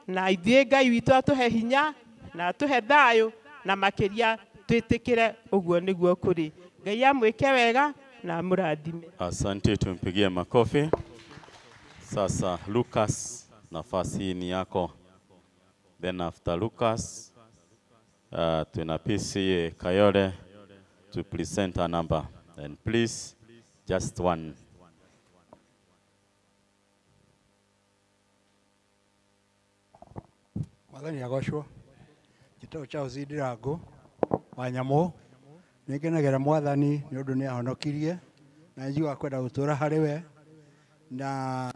na ithuĩ Ngai witũ atũhe hinya na atũhe thayũ, na makĩria twĩtĩkĩre ũguo nĩguo kũrĩ. Ngai amwĩke wega na mũrathime. Asante, tumpigie makofi. Sasa Lucas, nafasi ni yako. Then after Lucas, tuna PCA Kayole to present a number. And please, just one. Mwathani agoshwo. Gitau cha Uzidirango wa Nyamũ. Nĩngenagĩra Mwathani nĩ ũndũ nĩ ahonokirie na njiguaga kwenda gũtũũra harĩ we, na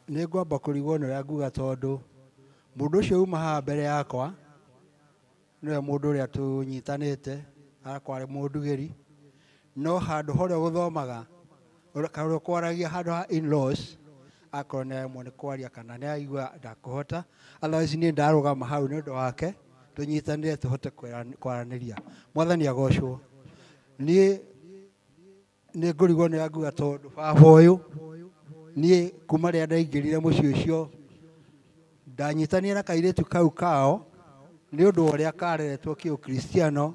nĩ ngwamba kũrigwo nĩ ũrĩa nguga tondũ mũndũ ũcio uma haha mbere yakwa nĩwe mũndũ ũrĩa tũnyitanĩte arĩ mũndugĩri, no handũ harĩa gũthomaga karĩa kwaragia handũ ha in-laws akorwo nĩ nĩ kwaria kana nĩ aigua ndakũhota, otherwise niĩ ndarũgama hau nĩ ũndũ wake tũnyitanĩre tũhote kwaranĩria. Mwathani agocwo. Niĩ nĩ ngũrigwo nĩ nguga tondũ baba ũyũ niĩ kuma rĩrĩa ndaingĩrire mũciĩ ũcio ndanyitanire na kairĩtu kau kao nĩ ũndũ ũrĩa kareretwo kĩũkristiano,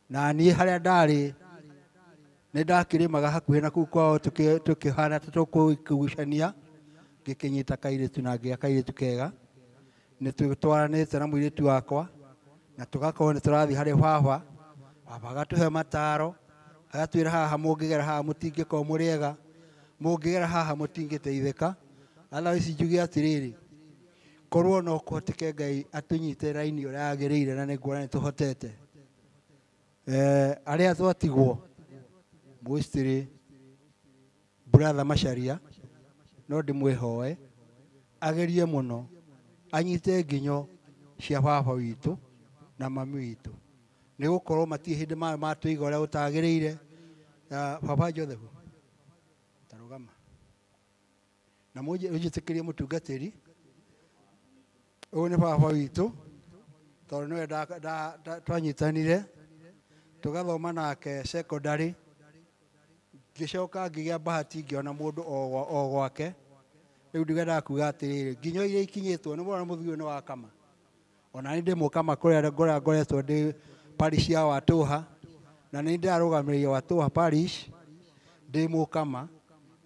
na niĩ harĩa ndarĩ nĩ ndakĩrĩmaga hakuhĩ na kũu kwao tũkĩhana ta tũkũgucania, ngĩkĩnyita kairĩtu na ngĩa kairĩtu kega. Nĩ tũtwaranĩte na mũirĩtu wakwa na tũgakorwo nĩ tũrathiĩ harĩ baba, baba agatũhe mataro, agatwĩra haha mũngĩgera haha mũtingĩkorwo mũrĩ ega, mũngĩgera haha mũtingĩteithĩka. Otherwise njuge atĩrĩrĩ, korwo no kũhoteke Ngai atũnyite raini ũrĩa yagĩrĩire, na nĩguo nĩ tũhotete. Arĩa twatigwo Mũistiri brother Macharia no ndĩmwĩhoe agerie mũno anyite nginyo cia baba witũ na mami witũ, nĩ gũkorwo matirĩ hĩndĩ matũiga ũrĩa gũtagĩrĩire. Baba Joseph tarũgama na mũnjĩtĩkĩrie mũtungatĩri ũyũ nĩ baba witũ, tondũ nĩwe twanyitanire tũgathoma nake secondary, ngĩcoka ngĩgĩa bahati ngĩona mũndũ o gwake. Rĩu ndigendaga kuga atĩrĩrĩ, nginyo iria ikinyĩtwo nĩ mwana mũthuri nĩ wa kama, ona nĩ ndĩ mũkama kũrĩa ngoretwo ndĩ parish ya Watũha, na nĩ ndarũgamĩrĩire Watũha parish ndĩ mũkama,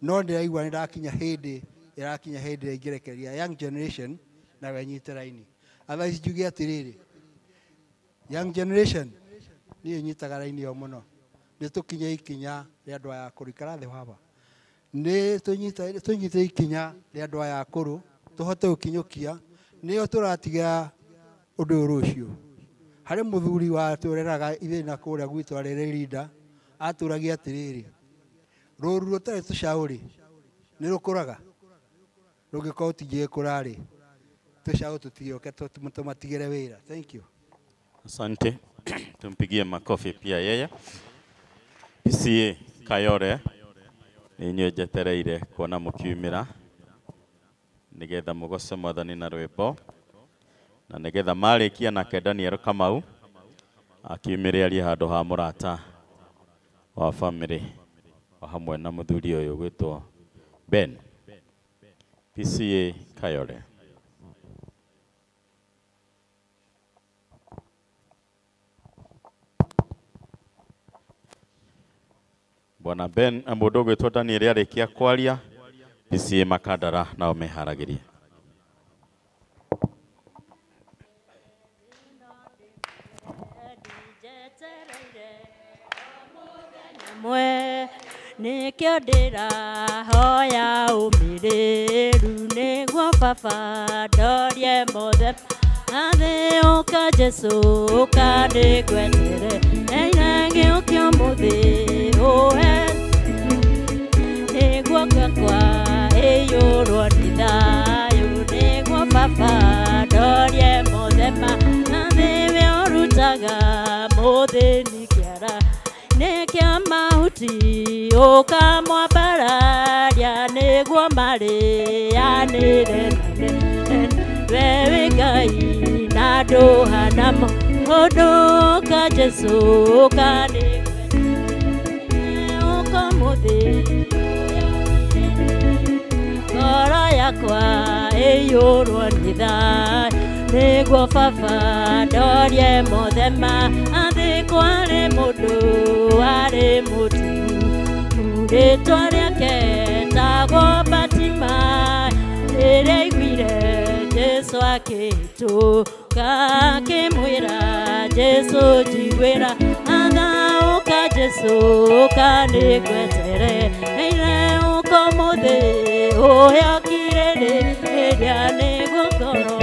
no ndĩraigua nĩ ndakinya hĩndĩ ĩrĩa ingĩrekeria young generation na wenyite raini. Otherwise njuge atĩrĩrĩ, young generation niĩ nyitaga raini ĩyo mũno, nĩ tũkinye ikinya rĩa andũ aya akũrũ. Ikara thĩ baba, nĩ tũnyite ikinya rĩa andũ aya akũrũ tũhote gũkinyũkia, nĩo tũratiga ũndũ ũyũ rũciũ. Harĩ mũthuri watũreraga ithuĩ na kũrĩa gwitũ arĩ leader atũragia atĩrĩrĩ, rũru rũtarĩ tũcaũ-rĩ nĩ rũkũraga, rũngĩkorwo tũtingĩgĩkũra-rĩ tũcaũ tũtigĩũke tũmatigĩre wĩra. Thank you. Asante. Tumpigie makofi pia yeye. PCA Kayole inyuĩ njetereire kuona mũkiumĩra nĩgetha mũgoce Mwathani na rwĩmbo, na nĩgetha marĩkia nake Daniel Kamau akiumĩre arie handũ ha mũrata wa family o hamwe na mũthuri ũyũ gwĩtwo Ben. PCA Kayole. Bwana Ben Amudogo etwo Daniel arikia kwaria PCA Makandara nao meharagirie. Mwe nikyo ndĩrahoya ũmĩrĩru nĩguo baba ndorie mothe athĩũka Jesu ũkandĩgwetere gĩũkio mũthĩ ũhe nĩguo ngakwa ĩyũrwo nĩ thayũ nĩguo baba ndorie mothe athĩwe ũrutaga mũthĩni kĩara Nekia mahuti ukamwambararia nĩguo marĩanĩre wewe Ngai na ndũhana mũndũ ka Jesu ũkamũthĩ ngoro yakwa ĩyũrwo nĩ thayũ nĩguo baba ndorie mothe athĩkwo arĩ mũndũ arĩ mũtugu rĩtwa rĩake tagwo Batima rĩrĩa aiguire Jesu akĩhĩtũka akĩmwĩra Jesu njiguĩra athaũka Jesu ũkanĩgwetere ũkomũthĩ ũyokire rĩrĩa nĩguo ngoro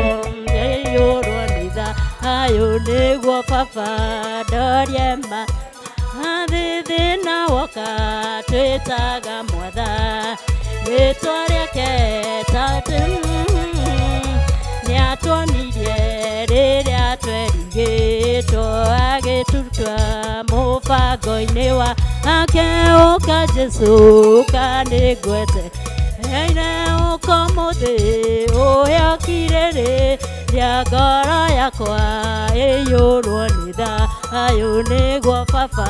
ĩyũrwo nĩ thayũ nĩguo baba ndorie thĩna woka twĩtaga mwatha rĩtwa rĩake nĩatwonirie rĩrĩa twerigĩtwo agĩtutwa mũbango-inĩ wake ũka Jesu ũkanĩgwete ũkomũthĩ ũyokire rĩrĩa ngoro yakwa ĩyũrwo nĩ thayũ nĩguo baba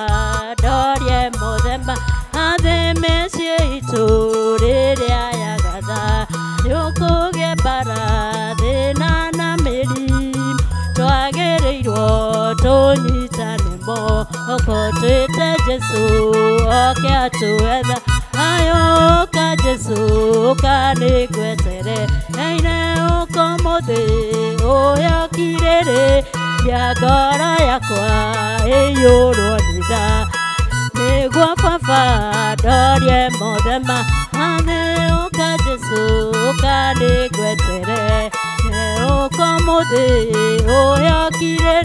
ndorie mothe athĩ mĩciĩ itũ rĩrĩa yagatha nĩũkũgĩa mbara thĩna na mĩrimũ twagĩrĩirwo tũnyitane moko twĩte Jesu oke atwetha ũka Jesu ũkanĩgwetere ũkomũthĩ ũyokire rĩrĩa ngoro yakwa ĩyũrwo nĩ nĩguo baba ndorie mothe athĩ ũka Jesu ũkanĩgwetere ũkomũthĩ ũyokire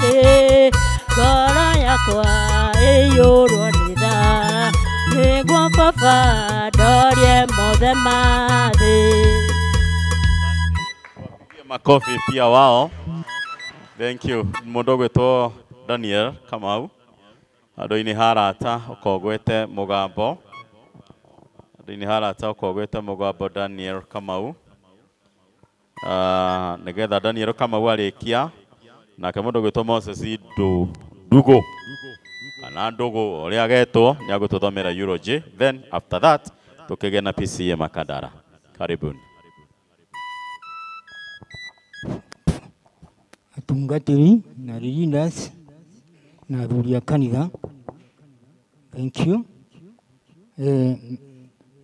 ngoro yakwa ĩyũrwo nĩ nĩguo baba ndorie mothe thĩ. Makofi pia wao. Thank you. Mũndũ gwĩtwo Daniel Kamau. Andũ-inĩ harata ũkogwete mũgambo. Andũ-inĩ harata ũkogwete mũgambo Daniel Kamau. Nĩgetha Daniel Kamau arĩkia nake mũndũ gwĩtwo Moses Ndugu kana Ndugu ũrĩa agetwo nĩ agũtũthomera eulogy. Then after that tũkĩgĩa na PCA Makandara. Karibuni. Atungatĩri na leaders na athuri a kanitha, thank you.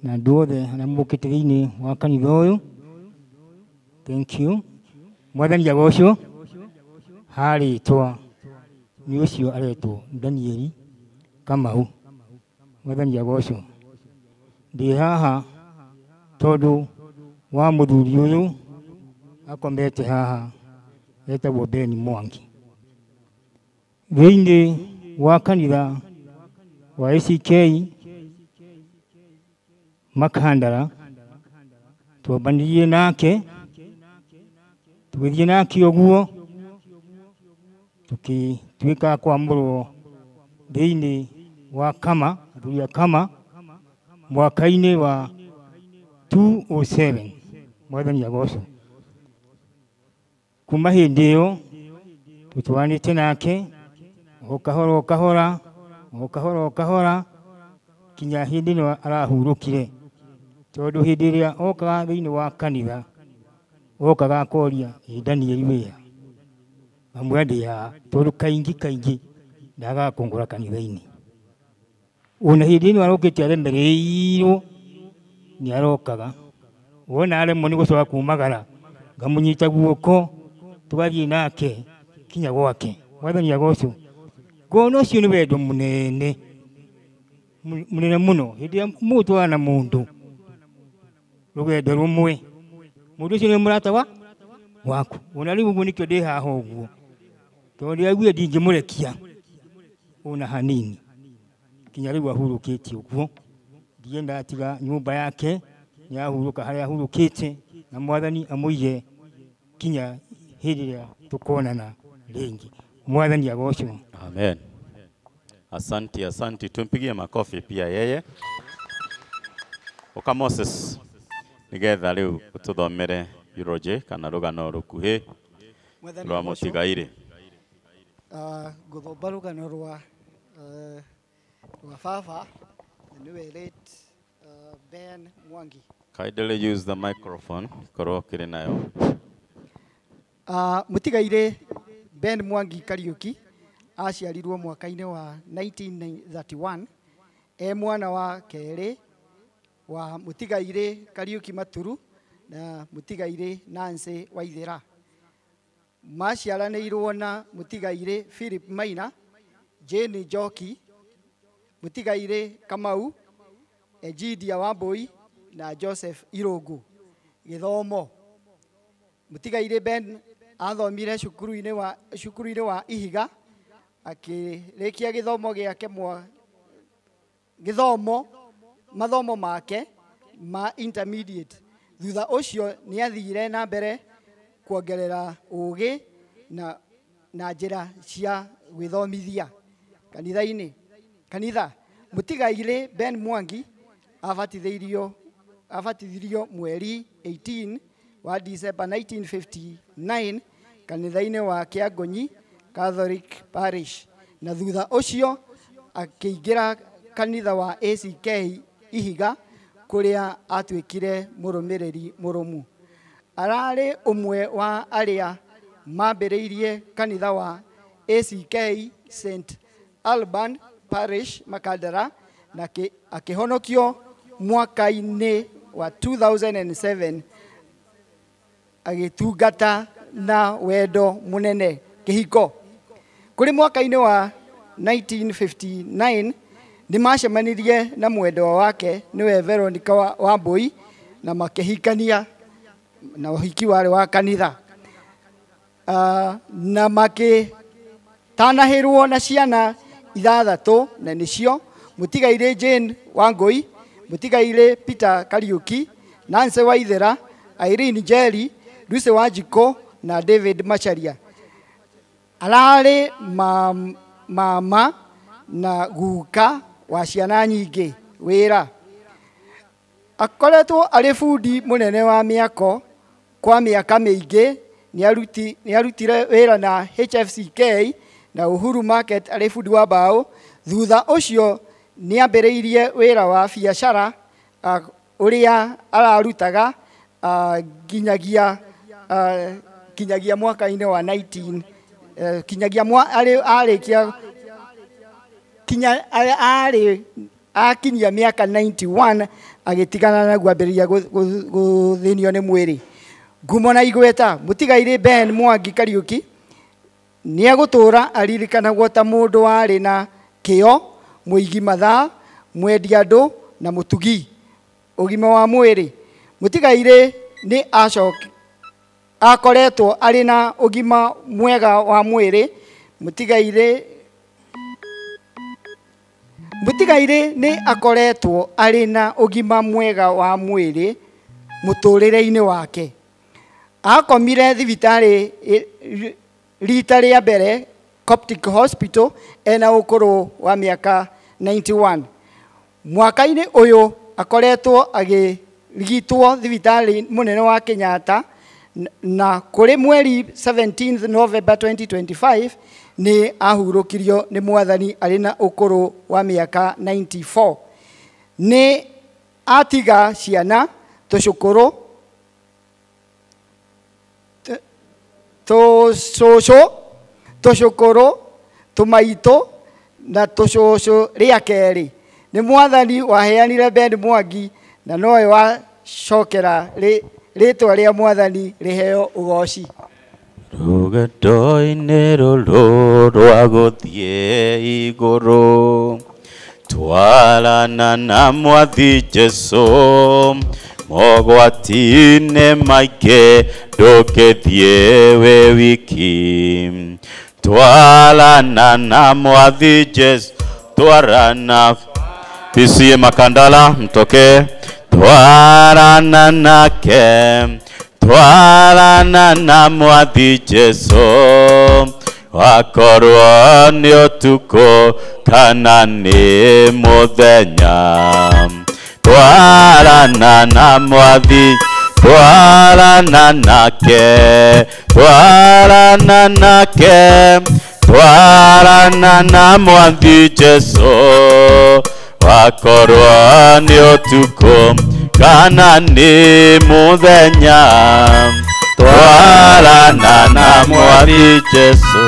Na andũ othe arĩa mũkĩte thĩinĩ wa kanitha ũyũ, thank you. Mwathani agocwo. Harĩtwa nĩ ũcio aretwo Daniel Kamau. Mwathani agocwo. Ndĩ haha tondũ wa mũthuri ũyũ akomete haha etagwo Ben Mwangi. Thĩinĩ wa kanitha wa ACK Makandara twambanĩrie nake tũgĩthiĩ nake ũguo tũgĩtuĩka kwamũrwo thĩinĩ wa Kama, athuri a Kama mwaka-inĩ wa 207. Mwathani agocwo. Kuma hĩndĩ ĩyo tũtwaranĩte nake o kahora o kahora o kahora o kahora kinya hĩndĩ ĩno arahurũkire, tondũ hĩndĩ ĩrĩa okaga thĩinĩ wa kanitha okaga akoria Daniel wĩra amwe ndĩ haha, tondũ kaingĩ ndagaga kũngora kanitha-inĩ. Una hindi no arokite aremereirwo ni arokaga. Wona aremwo ni gucoka kumagara. Ngamunyita guoko tubathie nake kinya gwake. Mwathani agocwo. Ngono ucio ni wendo munene. Munene muno. Hindi mutwara na mundu. Rugendo rumwe. Mundu ucio ni murata waku. Ona riu uguo nikio ndi haha uguo. Tondu aiguire ndingimurekia. Ona hanini. Kinya riu ahurukite uguo. Ndienda atiga nyumba yake. Ni ahuruka haria ahurukite. Na Mwathani amuige kinya hindi ria tukonana ringi. Mwathani agocwo. Amen. Asante, asante. Tumpigie makofi pia yeye. Oka Moses. Nigetha riu ututhomere Yuroje kana rugano rukuhi rwa mutigaire. Guthomba rugano rwa baba niwe late Ben Mwangi. Kindly use the microphone korwo kiri nayo. Mutigaire Ben Mwangi Kariuki aciarirwo mwaka-inĩ wa 1931 mwana wa kerĩ wa Mutigaire Kariuki Maturu na Mutigaire Nancy Waithera. Maciaranĩirwo na Mutigaire Philip Maina, Jane Njoki, Mutigaire Kamau, Egidia Wambui na Joseph Irungu. Gĩthomo. Mutigaire Ben athomire cukuru-inĩ wa Ihiga, akĩrĩkia gĩthomo gĩake mathomo make ma intermediate. Thutha ũcio nĩ athire na mbere kuongerera ũgĩ na njĩra cia gwĩthomithia kanitha. Mutigaire Ben Mwangi abatithirio mweri 18 wa December 1959 kanitha-inĩ wa Kĩangonyi Catholic Parish, na thutha ũcio akĩingĩra kanitha wa ACK Ihiga kuria atuĩkire mũrũmĩrĩri mũrũmu. Ararĩ ũmwe wa arĩa mambĩrĩirie kanitha wa ACK St Alban Parish Makadara na akĩhonokio mwaka-inĩ wa 2007 agĩtungata na wendo mũnene kĩhiko. Kũrĩ mwaka-inĩ wa 1959 nĩ macemanirie na mwendwa wake nĩwe Veronica Wambui na makĩhikania na ũhiki warĩ wa kanitha. Na makĩtanahĩrwo na ciana 6 na nĩcio Mutigaire Jane Wangui, Mutigaire Peter Kariuki, Nancy Waithera, Irene Njeri, Lucy Wanjiko na David Macharia. Ararĩ mama na guka wa ciana nyingĩ wĩra. Akoretwo arĩ bundi mũnene wa mĩako kwa mĩaka mĩingĩ. Nĩ arutire wĩra na HFCK na Uhuru Market arĩ bundi wa mbaũ. Thutha ũcio nĩ ambĩrĩirie wĩra wa biacara ũrĩa ararutaga kinyagia mwaka-inĩ wa 19 kinyagia arĩkia akinyia miaka 91 agĩtigana na gwambĩrĩria gũthĩnio nĩ mwĩrĩ. Ngumo na igweta. Mutigaire Ben Mwangi Kariuki nĩ egũtũũra aririkanagwo ta mũndũ warĩ na kĩyo, mũigi mathaa, mwendia andũ na mũtugi. Ũgima wa mwĩrĩ. Mutigaire nĩ akoretwo arĩ na ũgima mwega wa mwĩrĩ. Mutigaire nĩ akoretwo arĩ na ũgima mwega wa mwĩrĩ mũtũrĩre-inĩ wake. Akomire thibitarĩ rita rĩa mbere Coptic Hospital ena ũkũrũ wa mĩaka 91. Mwaka-inĩ ũyũ akoretwo agĩrigitwo thibitarĩ mũnene wa Kenyatta, na kũrĩ mweri 17 November 2025 nĩ ahurũkirio nĩ Mwathani arĩ na ũkũrũ wa mĩaka 94. Nĩ atiga ciana, tũcũkũrũ, tũcũkũrũ, tũmaitũ na tũcũcũ rĩa kerĩ. nĩ mwathani waheanire Ben Mwangi na nowe wacokera rĩtwa rĩa mwathani rĩheo ũgoci. Rũgendo-inĩ rũrũ rwa gũthiĩ igũrũ twarana na mwathi Jesũ mogwati-inĩ maingĩ ndũngĩthiĩ wĩ wiki. Twarana na mwathi Jesũ, twarana PCA Makandala mtoke. Twarana nake, twarana na mwathi Jesũ wakorwo nĩ ũtukũ kana nĩ mũthenya. Twarana na mwathi, twarana nake, twarana nake, twarana na mwathi Jesũ wakorwo nĩ ũtukũ kana nĩ mũthenya. Twarana na mwathi Jesũ.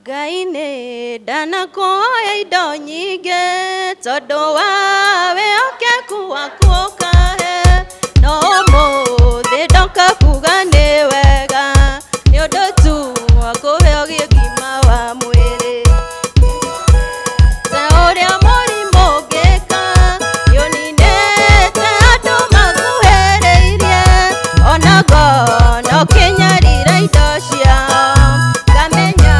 Ngai nĩ ndanakuoya indo nyingĩ tondũ wa wĩhokeku waku ũkahe, no ũmũthĩ ndoka kuga nĩ wega nĩ ũndũ tu wa kũheo ũgima wa mwĩrĩ. Ta ũrĩa mũrimũ ũngĩka nĩũninĩte andũ makuhĩrĩirie, ona ngono ũkĩnyarira indo ciao ngamenya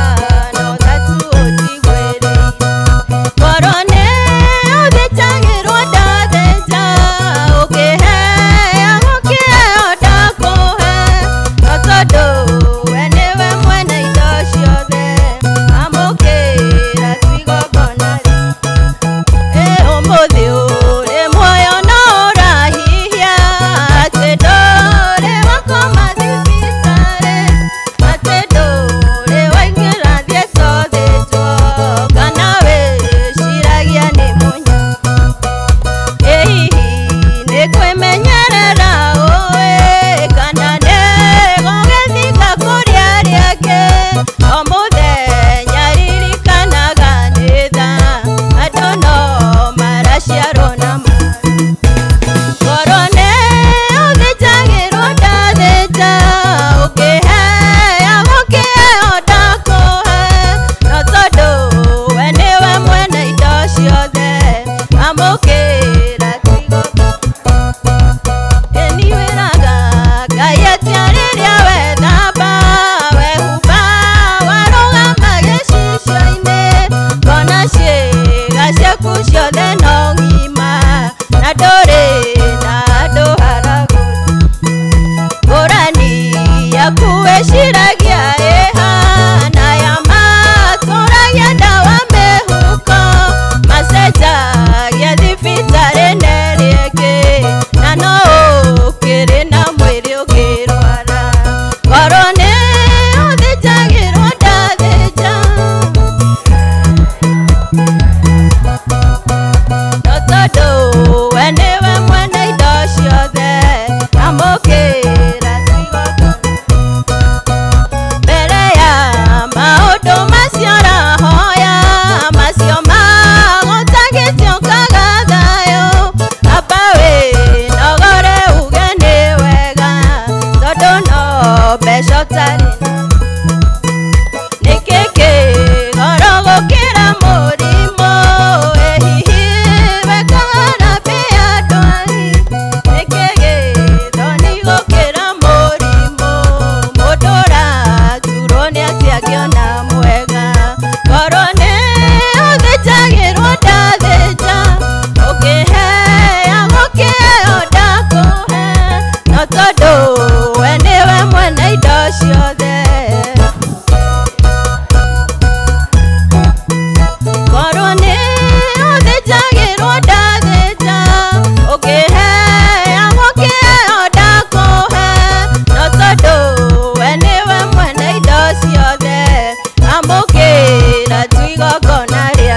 amũkĩra tu igongona rĩa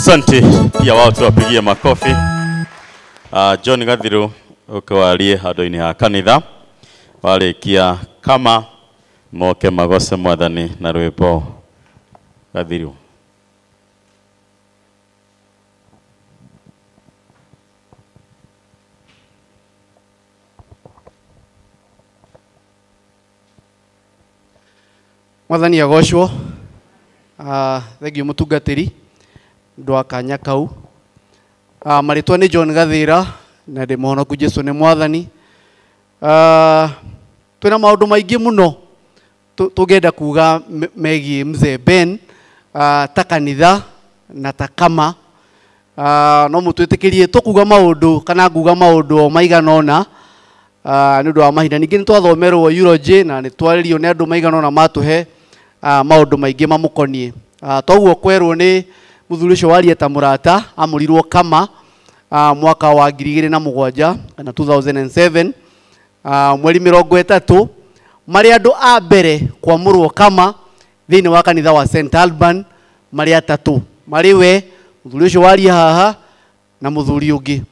Asante. Pia wao tuwapigie makofi. John Gathiru ukawalie hado-ini ha kanitha warikia kama moke magose mwathani na rwimbo. Gathiru. Mwathani agocwo. Thengio mutungatiri ndwa kanya kau. Maritwa ni John Gathira na ndi muhonoku Jesu ni mwathani. Twina maundu maingi muno tugenda kuga megie mzee Ben ta kanitha na ta kama no mutwitikirie tukuga maundu kana nguga maundu o maiganona ni ndu wa mahinda ningi nitwathomerwo eulogy na ni twaririo ni andu maiganona matuhe maundu maingi mamukonie. Toguo kwerwo ni muthuri ucio warie ta murata amurirwo kama mwaka wa 2007 kana 2007 mweri 30 mari andu a mbere kwamurwo kama thiini wa kanitha wa St Alban mari atatu mari we muthuri ucio warie haha na muthuri ungi.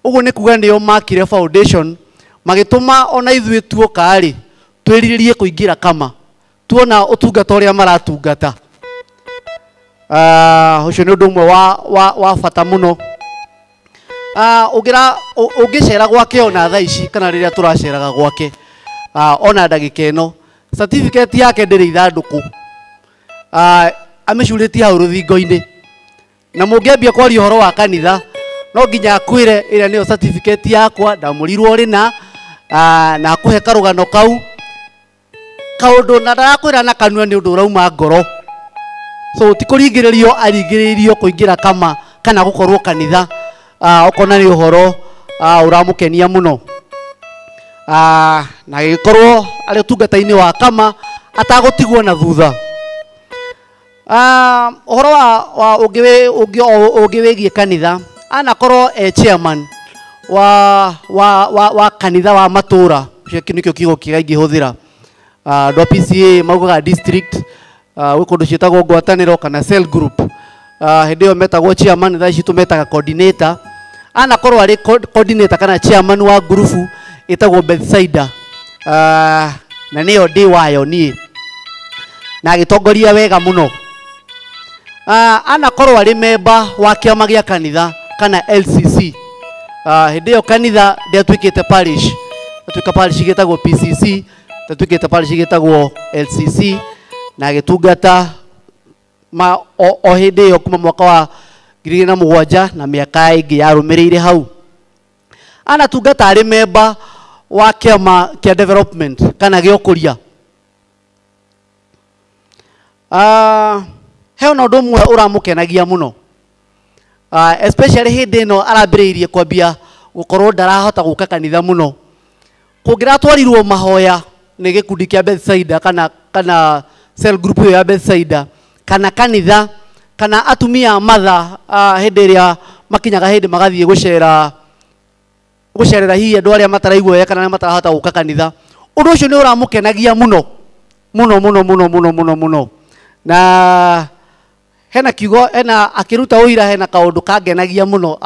Uguo ni kuga ndio makire foundation magituma ona ithuĩ tuoka ri twiriririe kuingira kama tuona utungata uria maratungata. Ucio ni undu umwe wa bata muno. Ungicera gwake ona thaa ici kana riria turaceraga gwake ona ndagika ino certificate yake ndiri ithanduku amicuritie hau ruthingo-ini na mungiambia kwaria horo wa kanitha no nginya akwire ira niyo certificate yakwa ndamurirwo rina na akuhe karugano kau kaundu na ndarakwira na kanua ni undu urauma ngoro. So tikuringiririo aringiririo kuingira kama kana gukorwo kanitha okona ni uhoro uramukenia muno na gikorwo ari tungata-ini wa kama atagutigwo na thutha. Uhoro wa ungi wigie kanitha anakorwo chairman wa kanitha wa matura nikio kigo kigaingi huthira ndo PCA maugaga district wikundu cietagwo ngwataniro kana cell group hindi yo metagwo chairman thaa ici tumetaga coordinator anakorwo ari coordinator kana chairman wa group itagwo Bethsaida na niyo ndi wayo nie na agitongoria wega muno. Anakorwo ari member wa kiama gia kanitha kana LCC hindi yo kanitha ndiatwikite parish atuika parish gitagwo PCC tatwikite parish gitagwo LCC na agitungata o hindi yo kuma mwaka wa 2007 na miaka ingi yarumirire hau. Anatungata ari member wa kiama kia development kana giokuria. He ona undu umwe uramukenagia muno especially hindi ino arambiriirie kwambia gukorwo ndarahota guka kanitha muno kungiratwarirwo mahoya ni gikundi kia Bethsaida kana cell group ya Bethsaida kana kanitha kana atumia matha hindi iria makinyaga hindi magathie gucerera hihi andu aria mataraigua kana matarahota guka kanitha. Undu ucio ni uramukenagia muno muno muno muno muno muno muno na hena kiugo hena akiruta uira hena kaundu kangenagia muno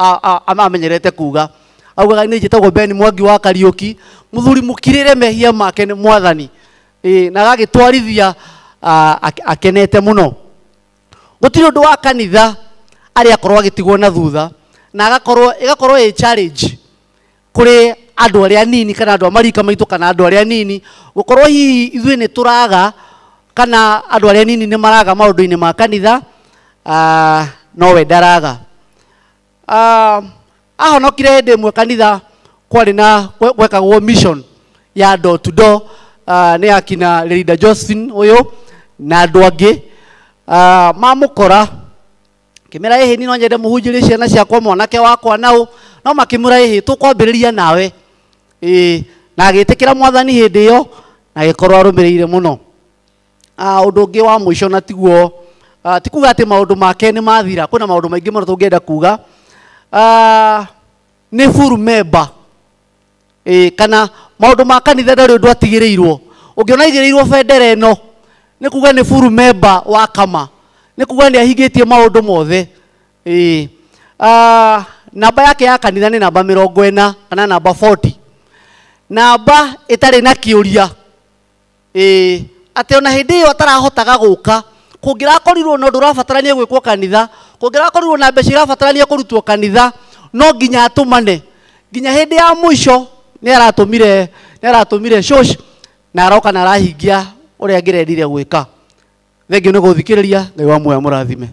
amenyerete kuga augaga ni njitagwo Ben Mwangi wa Kariuki muthuri mukirire mehia make ni mwathani na gagitwarithia akenete muno. Gutiri undu wa kanitha ari akorwo agitigwo na thutha na igakorwo e challenge kuri andu aria nini kana andu amarika maitu kana andu aria nini gukorwo hihi ithui ni turaga kana andu aria nini ni maraga maundu-ini ma kanitha no we ndaraga. Ahonokire hindi imwe kanitha kwari na gwekagwo mission ya door to door ni akina Leader Josephine uyu na andu angi mamukora kimera hihi ni no nyende muhunjire ciana ciakwa mwanake wakwa nau no makimura hihi tukwambiriria nawe na agitikira mwathani hindi yo na gikorwo arumirire muno. Undu ungi wa mwisho na tiguo tikuga ati maundu make ni mathira kuna maundu maingi muno tungenda kuga ni full member kana maundu ma kanitha ndari undu atigirirwo ungiona igirirwo bendera ino ni kuga ni full member wa kama ni kuga ni ahingitie maundu mothe Namba yake ya kanitha ni namba 40 kana namba 40. Namba itari na kiuria. Ate ona hindi iyo atarahotaga guka kungirakorirwo no ndurabatarania gwikwo kanitha, kungirakorirwo na mbeca irabatarania kurutwo kanitha, no nginya atumane. Nginya hindi ya mwisho ni aratumire shosh na aroka na arahingia uria angirendire gwika. Thengio ni guthikiriria, Ngai wa muoyo murathime.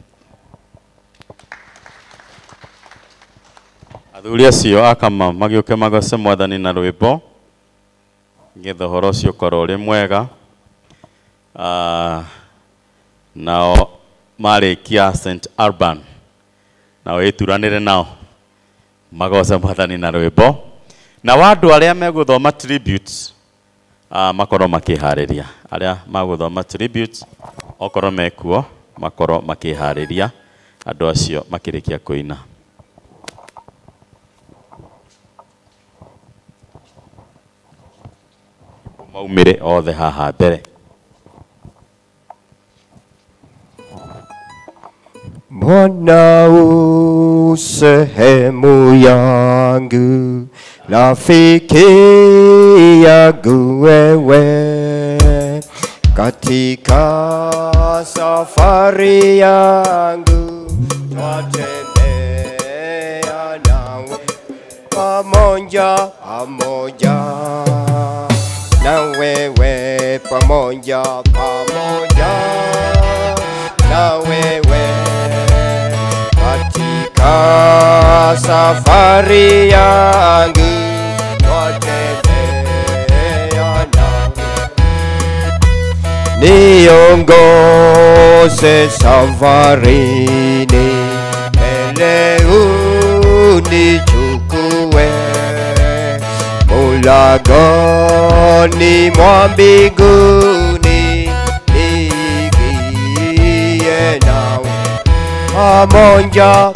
Athuri acio akama magiuke magoce Mwathani na rwimbo ngetha horo cio korwo ri mwega. Nao marikia St Alban nao ituranire nao magoce Mwathani na rwimbo, na wandu aria meguthoma tribute makorwo makihariria, aria maguthoma tribute okorwo mekuo makorwo makihariria, andu acio makirikia kuina. Maumire othe haha mbere. Bwana u sehemu yangu, rafiki yangu wewe, katika safari yangu twatembea nawe pamoja na wewe, pamoja na wewe, katika safari yangu twatembea nawe. Niongoze safarini, mbele unichukue mulangoni mwa mbinguni, niingie nawe pamoja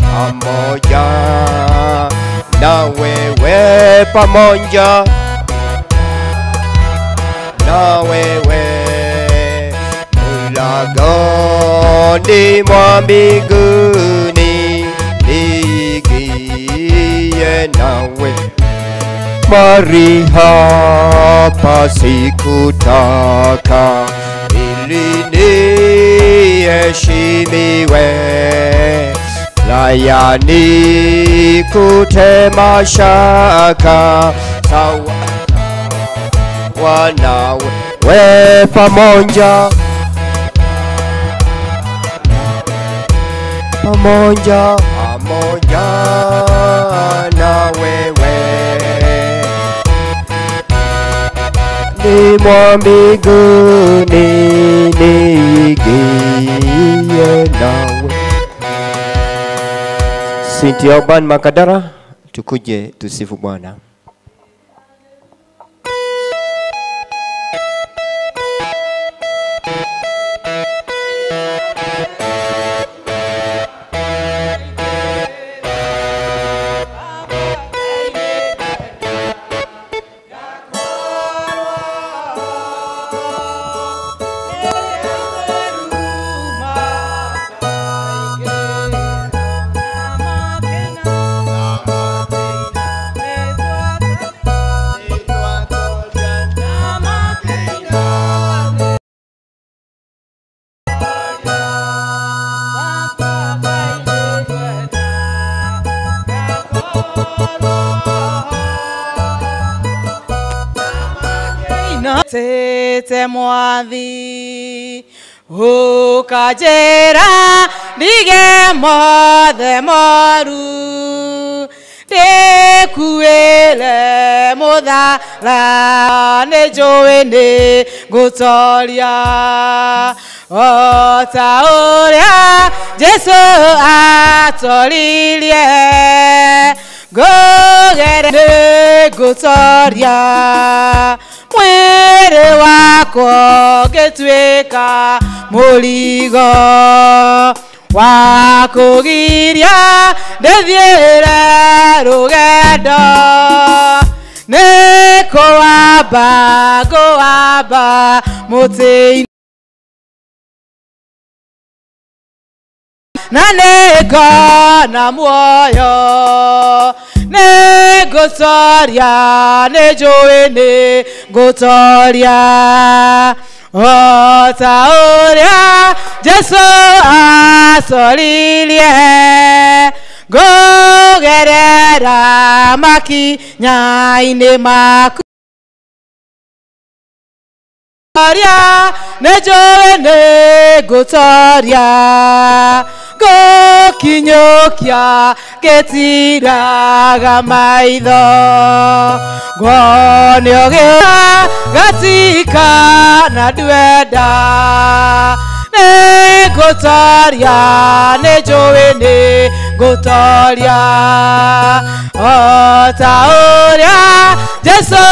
na wewe, pamoja na wewe, mulangoni mwa mbinguni, niingie nawe. Mari hapa sikutaka ili niheshimiwe, layani kutema shaka sawa nawe, pamoja na wewe, ni mwa mbinguni, niingie nawe. St Alban Makadara, tukuje tusifu Bwana. Tete mwathi ukajera ndige mothe moru ndikuile muthala nijuwi ni ngutoria ota uria Jesu atoririe ngugere ni ngutoria mwere wako gĩtuĩka mũrigo wa kũgiria ndĩthiĩre rũgendo nĩ kũwamba mũtĩ-inĩ na nĩngona muoyo nĩngũcoria nĩnjũĩ nĩngũcoria o ta ũrĩa Jesũ acoririe ngũgerera makinya-inĩ maku nĩnjũĩ nĩngũtoria ngũkinyũkia gĩtiraga maitho nguonio gĩgatika na ndwenda nĩngũtoria nĩnjũĩ nĩngũtoria o ta ũrĩa Jesũ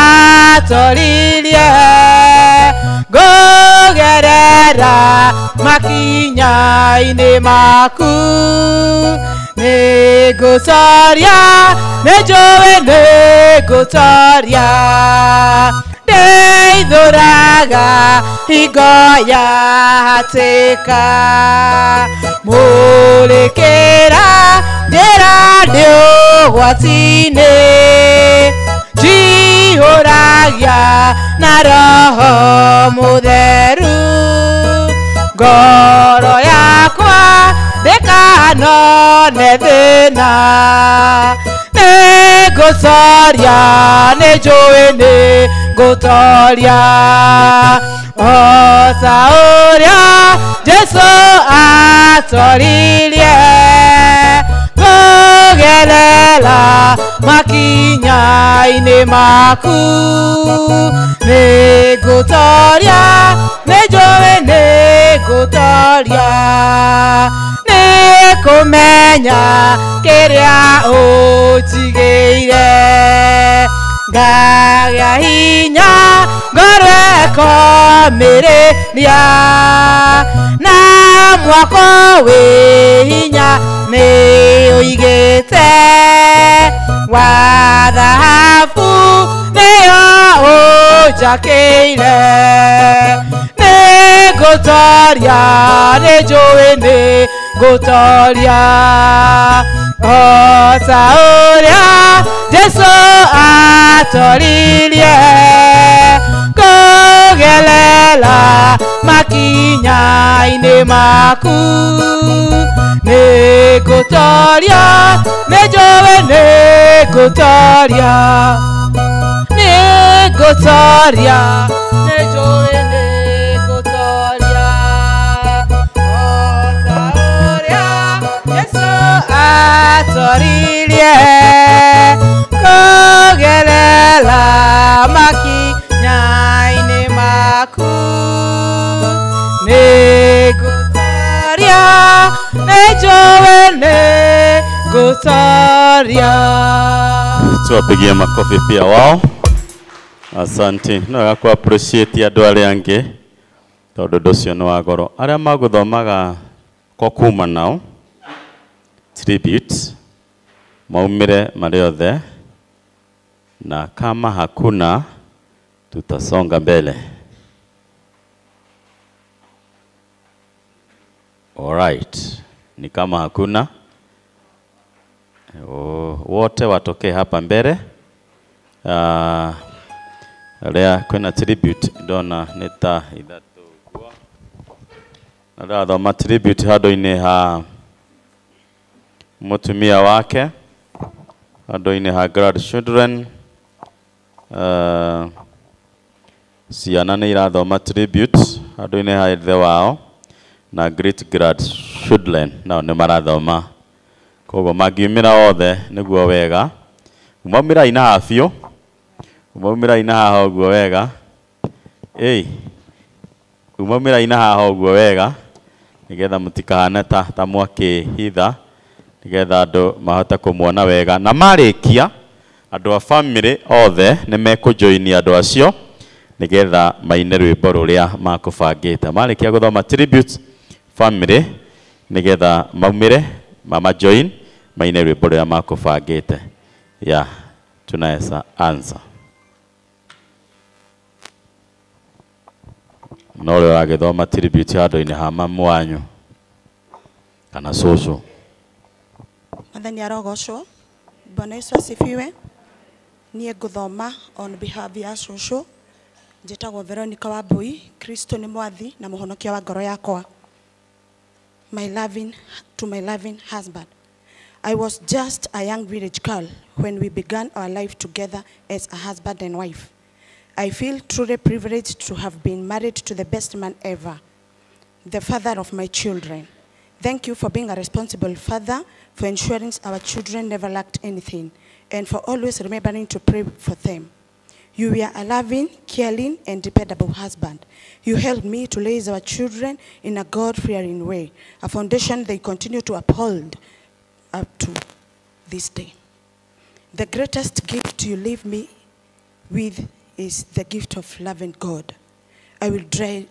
atoririe ngũgerera makinya-inĩ maku nĩngũcoria nĩnjũĩ nĩngũcoria ndeithũraga hingo ya hatĩka mũrĩkĩra njĩra ndĩ ũgwati-inĩ njihũragia na Roho Mũtheru ngoro yakwa ndĩkanone thĩna nĩngũcoria nĩnjũĩ nĩngũtoria o ta ũrĩa Jesũ atoririe ngũgerera makinya-inĩ maku nĩngũtoria nĩnjũĩ nĩngũtoria nĩkũmenya kĩrĩa ũnjigĩire ngagĩa hinya ngoro ĩkomĩrĩria na mwako wĩ hinya nĩ ũigĩte wa thahabu nĩyo ũnjakĩire nĩngũtoria nĩnjũĩ nĩngũtoria o ta ũrĩa Jesũ atoririe ngũgerera makinya-inĩ maku nĩngũtoria nĩnjũĩ nĩngũtoria nĩngũtoria nĩnjũĩ nĩngũtoria o ta ũrĩa Jesũ atoririe ngũgerera makinya-inĩ maku nĩngũtoria nĩnjũĩ nĩngũtoria. Tuwapigie makofi pia wao. Asante. No ku appreciate andũ arĩa angĩ tondũ ũndũ ũcio nĩ wa goro. Arĩa magũthomaga kwa kuma nao tribute maumire marĩ othe na kama hakuna tutasonga mbele. Alright. Ni kama hakuna wote watokee hapa mbele. Lea kwena tribute ndona nita ithatu kwa na thoma tribute hado-inĩ ha mutumia wake hado-inĩ ha grandchildren ciana nĩ irathoma tribute hado-inĩ ha ithe wao na great grandchildren nao nĩ marathoma koguo mangiumĩra othe nĩguo wega umaumĩra ina hafio umaumĩra ina haha ũguo wega umaumĩra ina haha ũguo wega nigetha mũtikahane ta mwakĩhitha nigetha andũ mahote kũmuona wega na marĩkia andũ a family othe nĩ mekũjoini andũ acio nigetha maine rwĩmbo rũrĩa makũbangĩte marĩkia gũthoma tribute family nigetha maumĩre mama join maine rwĩmbo rũrĩa makũbangĩte tunaweza anza no rĩo agĩthoma tribute handũ-inĩ ha mamu wanyu kana cũcũ. Mwathani arogocwo. Bwana Yesu asifiwe. Niĩ ngũthoma on behalf ya cũcũ. Njĩtagwo Veronica Wambui. Kristo nĩ mwathi na mũhonokia wa ngoro yakwa. To my loving husband. I was just a young village girl when we began our life together as a husband and wife. I feel truly privileged to have been married to the best man ever, the father of my children. Thank you for being a responsible father, for ensuring our children never lacked anything, and for always remembering to pray for them. You were a loving, caring, and dependable husband. You helped me to raise our children in a God-fearing way, a foundation they continue to uphold up to this day. The greatest gift you leave me with is the gift of loving God. I will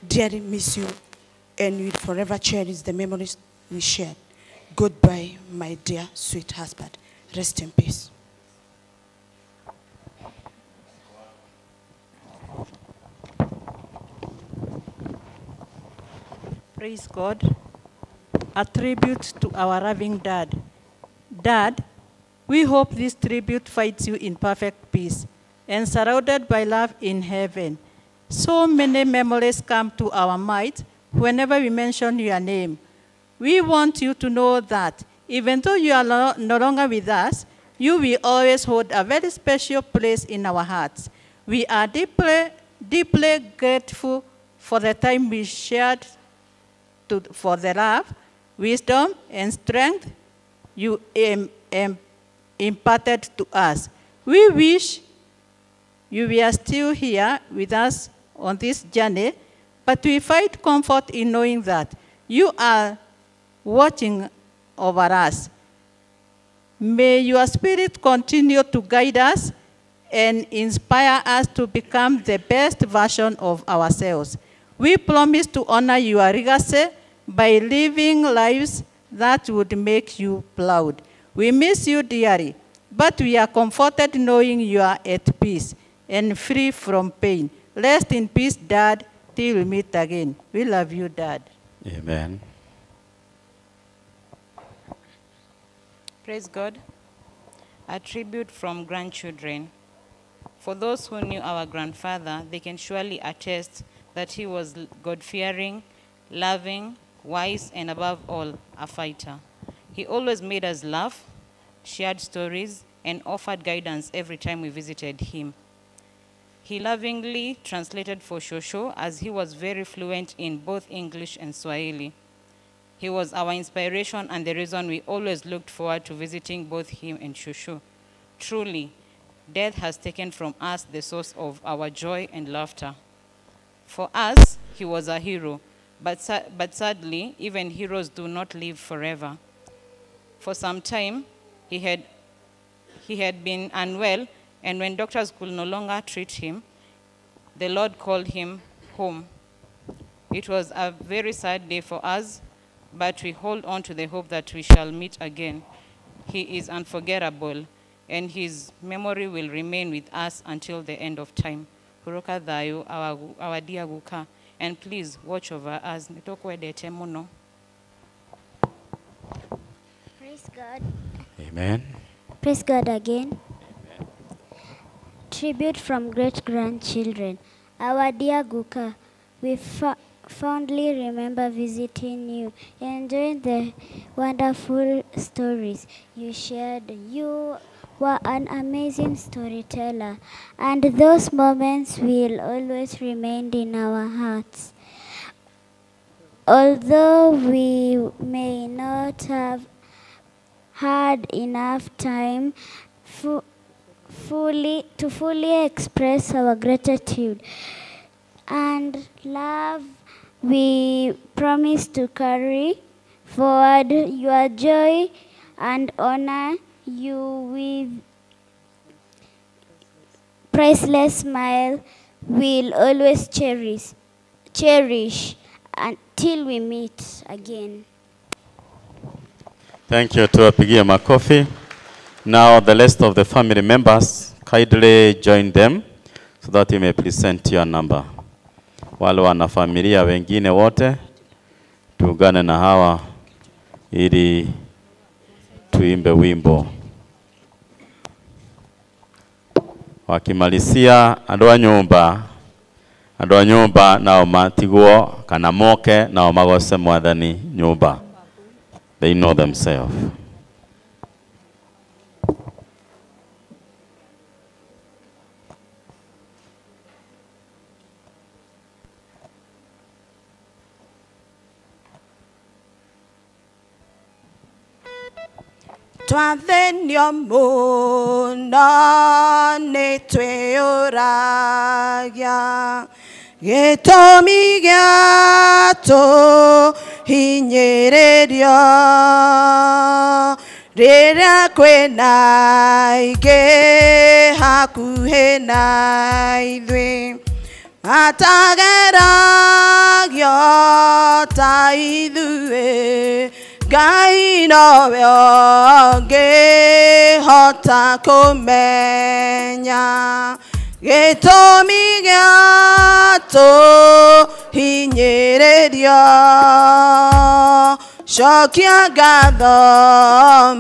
dearly miss you and will forever cherish the memories we shared. Goodbye, my dear, sweet husband. Rest in peace. Praise God. A tribute to our loving dad. Dad, we hope this tribute finds you in perfect peace and surrounded by love in heaven. So many memories come to our mind whenever we mention your name. We want you to know that even though you are no longer with us, you will always hold a very special place in our hearts. We are deeply grateful for the time we shared for the love, wisdom, and strength you imparted to us. We wish you were still here with us on this journey, but we find comfort in knowing that you are watching over us. May your spirit continue to guide us and inspire us to become the best version of ourselves. We promise to honor your legacy by living lives that would make you proud. We miss you dearly, but we are comforted knowing you are at peace and free from pain. Rest in peace, Dad, till we meet again. We love you, Dad. Amen. Praise God. A tribute from grandchildren. For those who knew our grandfather, they can surely attest that he was God-fearing, loving, wise, and above all, a fighter. He always made us laugh, shared stories, and offered guidance every time we visited him. He lovingly translated for Shosho as he was very fluent in both English and Swahili. He was our inspiration and the reason we always looked forward to visiting both him and Shosho. Truly, death has taken from us the source of our joy and laughter. For us, he was a hero, but sadly, even heroes do not live forever. For some time, he had been unwell, and when doctors could no longer treat him, the Lord called him home. It was a very sad day for us, but we hold on to the hope that we shall meet again. He is unforgettable, and his memory will remain with us until the end of time. Kuroka thayo our dear Guka, and please watch over us. Nitokwendete muno. Praise God. Amen. Praise God again. Tribute from great-grandchildren. Our dear Guka, we fondly remember visiting you, enjoying the wonderful stories you shared. You were an amazing storyteller, and those moments will always remain in our hearts. Although we may not have had enough time to fully express our gratitude and love, we promise to carry forward your joy and honor you with priceless smile we'll always cherish until we meet again. Thank you. Tuwapigie makofi. Now the rest of the family members, kindly join them so that you may present your number. Wale wana familia wengine wote tuungane na hawa ili tuimbe wimbo. Wakimalizia andũ a nyũmba nao matigwo kana moke nao magoce Mwathani nyũmba. They know themselves. Twathenio mũno nĩ twĩyũragia gĩtũmi gĩa tũhinyĩrĩrio rĩrĩa kwĩna aingĩ hakuhĩ na ithuĩ matageragio ta ithuĩ. Ngai nowe ũngĩhota kũmenya gĩtũmi gĩa tũhinyĩrĩrio. Cokia ngatho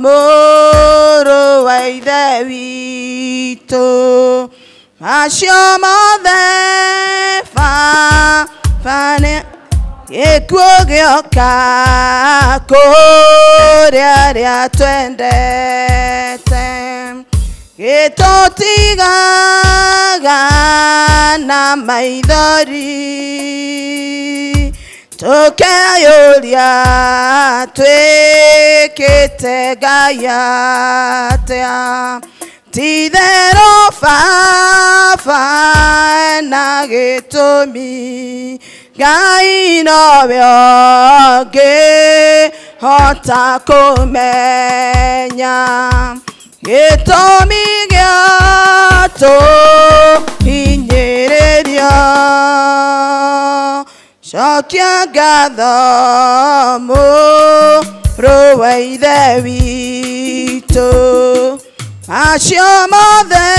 mũrũ wa Ithe witũ, acio mothe bane gĩkuũ gĩoka kũrĩa arĩa twendete, gĩtũtigaga na maithori, tũkeyũria twĩkĩte Ngai atĩa. Ti-itherũ Baba ena gĩtũmi, Ngai nowe ũngĩhota kũmenya gĩtũmi gĩa tũhinyĩrĩrio. Cokia ngatho mũrũ wa Ithe witũ, acio mothe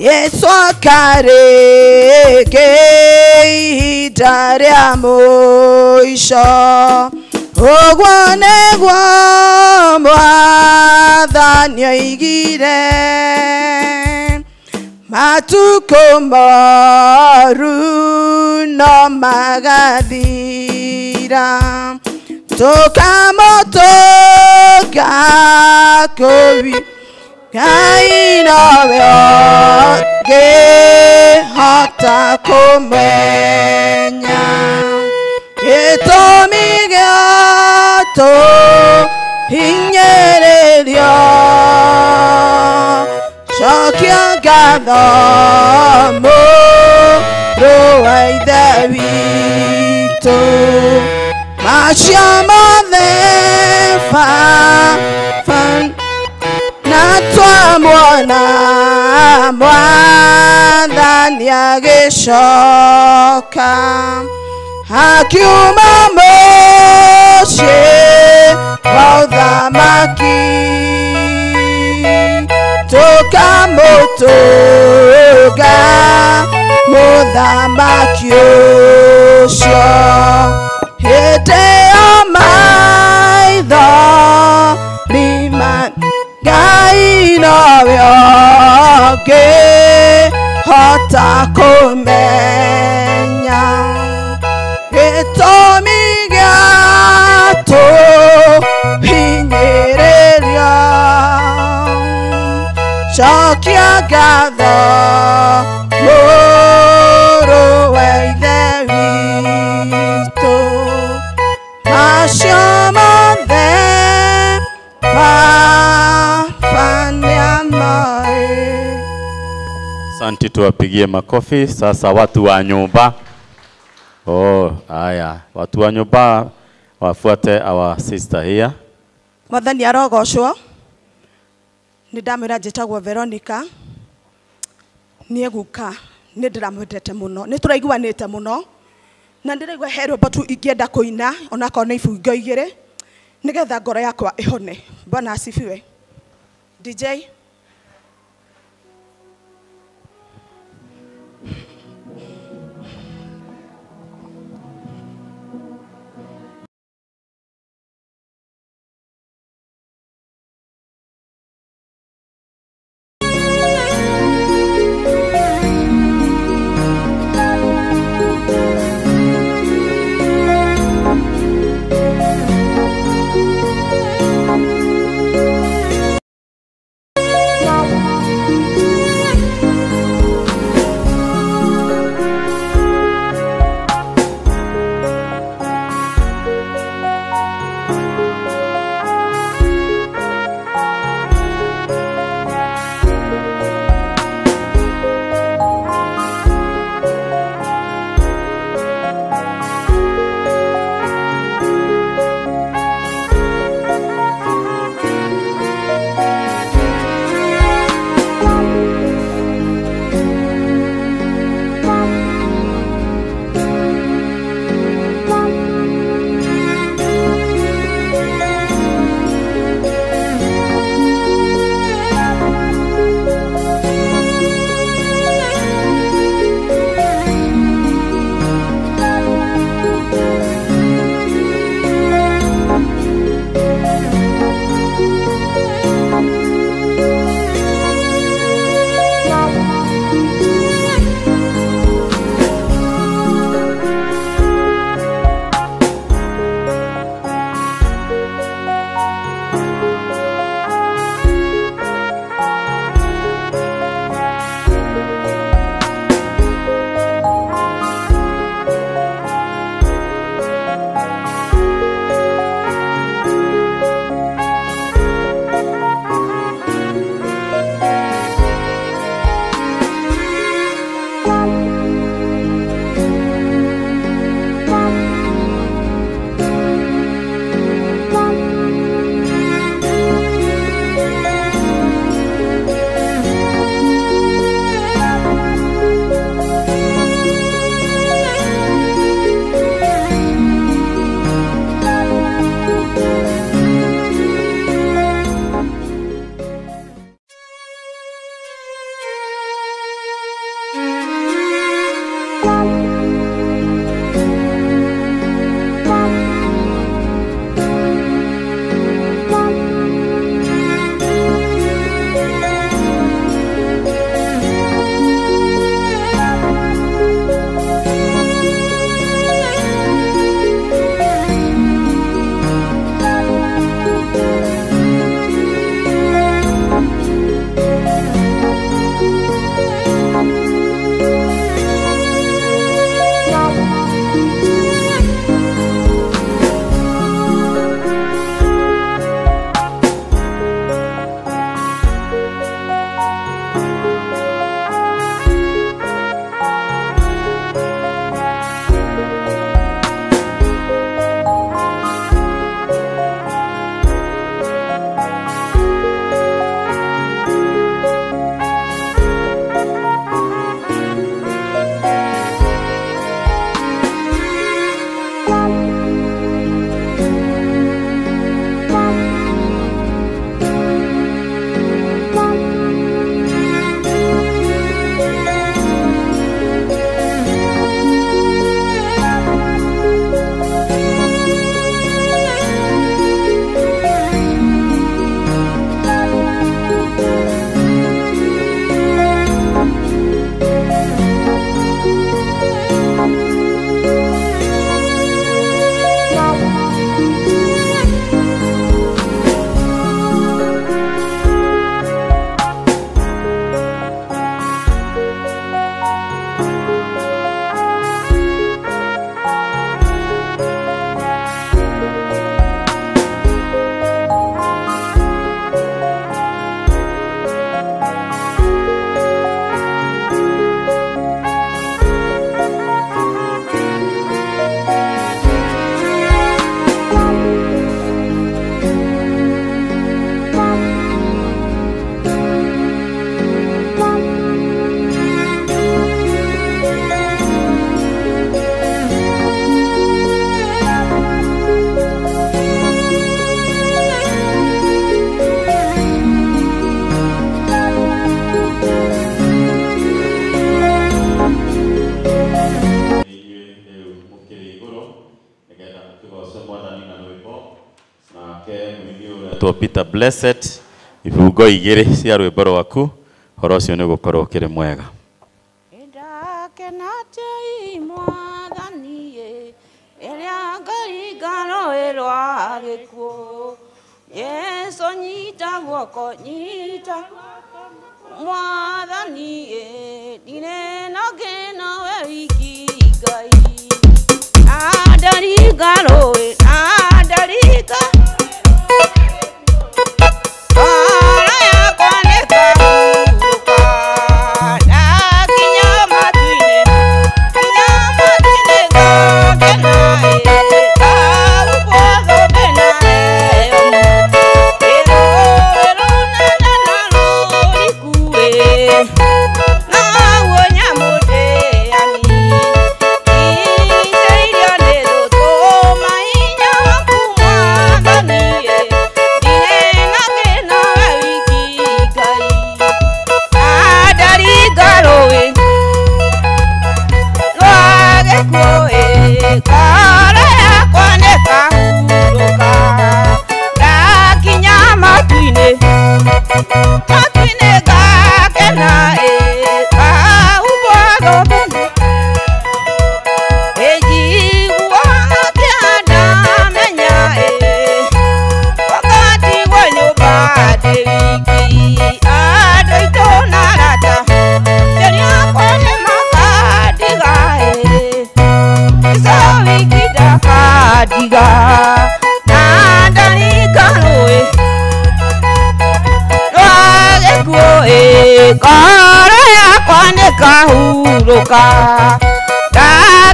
Yesu akarĩkia ihinda rĩa mũico, ũguo nĩguo Mwathani oigire. Matukũ moru no magathira, tũkamũtũnga kũri. Ngai nowe ũngĩhota kũmenya gĩtũmi gĩa tũhinyĩrĩrio. Cokia ngatho mũrũ wa Ithe witũ, macio mothe na twamwona Mwathani agĩcoka akiuma mũciĩ wa ũthamaki, tũkamũtũnga mũthamaki ũcio. Hĩndĩ ya maithori Ngai nowe ũngĩhota kũmenya gĩtũmi gĩa tũhinyĩrĩrio. Cokia ngatho mũrũ wa Ithe witũ, acio mothe Asante, tuwapigie makofi. Sasa watu wa nyumba. Haya, watu wa nyumba wafuate our sister here. Mwathani arogocwo. Nĩndamwĩra njĩtagwo Veronica. Niĩ guka nĩndĩramwendete mũno. Nĩtũraiguanĩte mũno. Na ndĩraigua he rwĩmbo tu ingĩenda kũina onakorwo nĩ ibungo igĩrĩ nĩgetha ngoro yakwa ĩhone. Bwana asifiwe. DJ to Peter Blessed ibugo igiri cia rwimbo rwaku horo ucio ni gukorwo kiri mwega Yesu nyita guoko nyita mwathani ndinena geno we wiki Ngai adariga roe adariga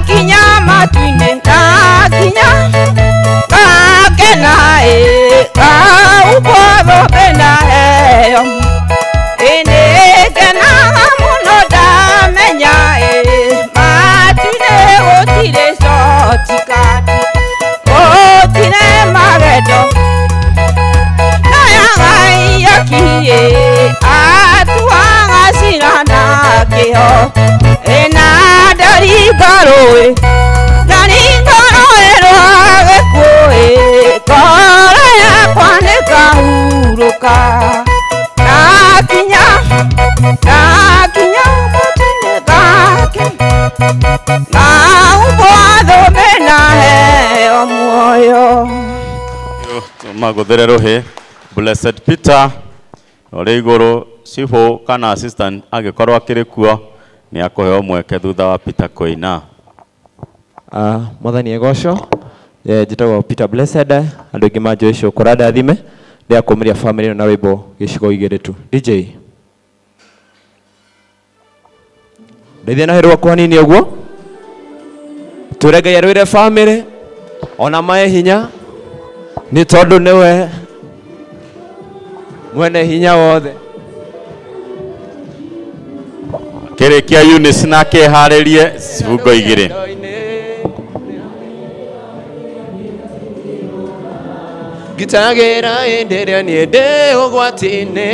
Dakinya matuine dakinya kakena ka uboro bena ene kena muno da menya matuine otire sotikati otire maredo naya gai yakie atuanga sinana keho Garoe, Dani Garoe, Roagekoe, Korea, Kwaneka, Uroka, Nakinya, Nakinya, Matinegake, Nauboado Benahe, Omoyo. Magothere rohe, Blessed Peter, Oreigoro, Sifo, kana assistant, agekorwo akiri kuo ni akoheo mweke thutha wa Peter koina Mwathani egocwo njĩtagwo Peter Blessed andũ aingĩ manjũĩ Cũkũra Ndathime ndĩakũmĩria family ĩno na rwĩmbo gĩcigo 2 tu. DJ ndeithia na rwĩmbo kwa nini ũguo twĩre Ngai arwĩre family ona mae hinya nĩ tondũ nĩwe mwene hinya wothe. Kĩrĩkia Eunice na kĩharĩrie cibungo 2. Ngitagĩra hĩndĩ ĩrĩa niĩ ndĩ ũgwati-inĩ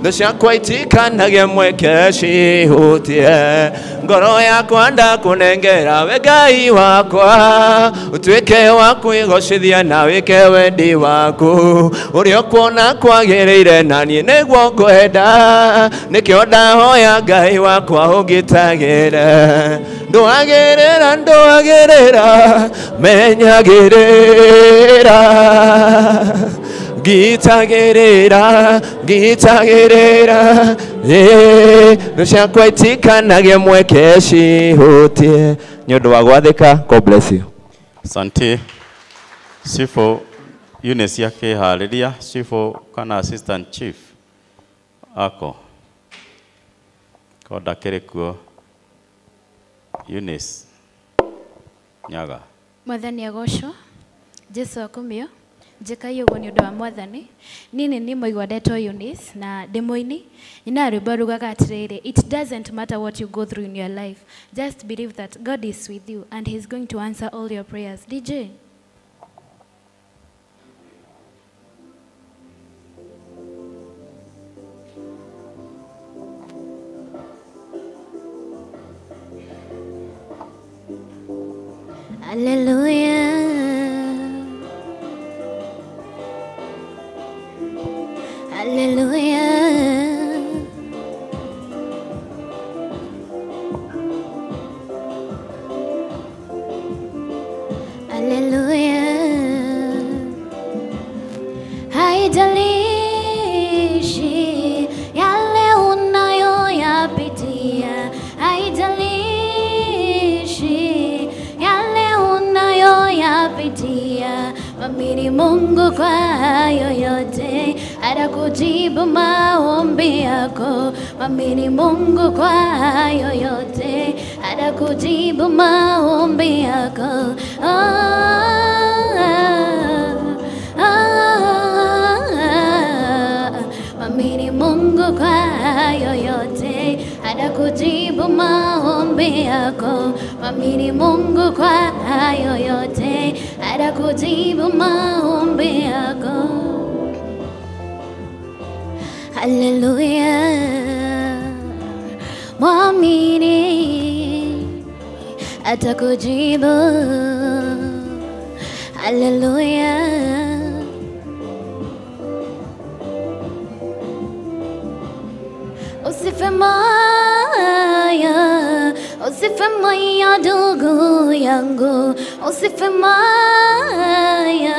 thũ ciakwa itikanagia mweke cihutie ngoro yakwa ndakũnengera we Ngai wakwa ũtuĩke wa kwĩgocithia na wĩke wendi waku ũrĩa ũkuona kwagĩrĩire na niĩ nĩguo ngwenda nĩkĩo ndahoya Ngai wakwa ũngĩtagĩre ndwagĩrĩra menyagĩrĩra ngitagĩrĩra thũ ciakwa itikanagia mweke cihutie nĩ ũndũ wa gwathĩka. God bless you. Asante. Sifo Eunice akĩharĩria. Sifo kana assistant chief ako koda kĩrĩ kuo. Eunice Nyaga. Mwathani agocwo Jesu akumio njĩkai ũguo nĩ ũndũ wa Mwathani. Nini nĩ mũigua ndetwo Eunice na ndĩmũini ina rwĩmbo rugaga atĩrĩrĩ, it doesn't matter what you go through in your life, just believe that God is with you and he's going to answer all your prayers. DJ Hallelujah. Hallelujah. Hallelujah. Haijalishi yale unayoyapitia, haijalishi yale unayoyapitia, mwamini Mungu kwa hayo yote, atakujibu maombi yako. Mwamini Mungu kwa hayo yote, atakujibu maombi yako. Mwamini Mungu kwa hayo yote, atakujibu maombi yako. Mwamini Mungu kwa hayo yote, atakujibu maombi yako. Hallelujah. Mwamini atakujibu. Hallelujah. Usife moyo, usife moyo ndugu yangu, usife moyo,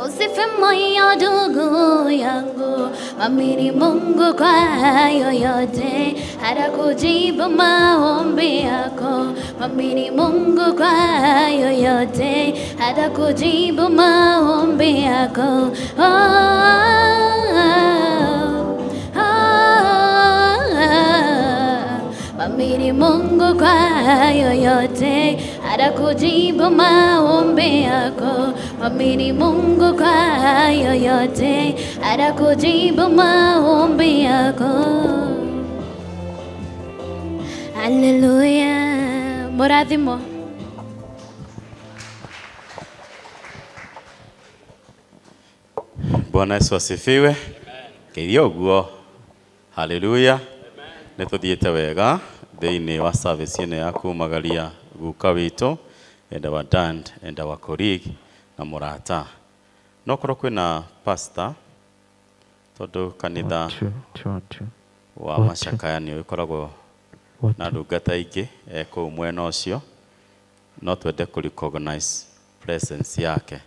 usife moyo ndugu yangu. Mwamini Mungu kwa hayo yote, atakujibu maombi yako. Mwamini Mungu kwa hayo yote, atakujibu maombi yako. Mwamini Mungu kwa hayo yote, atakujibu maombi yako. Mwamini Mungu kwa hayo yote, atakujibu maombi yako. Hallelujah. Mũrathimo. Bwana Yesu asifiwe. Kĩrio guo. Hallelujah. Nĩ tũthiĩte wega thĩinĩ wa service ĩno ya kumagaria guka witũ enda wa dad enda wa colleague na mũrata. No korwo kwĩna pastor tondũ kanitha wa macakaya ũkoragwo na ndungata ingĩ kũu mwena ũcio, no twende kũ recognize presence yake.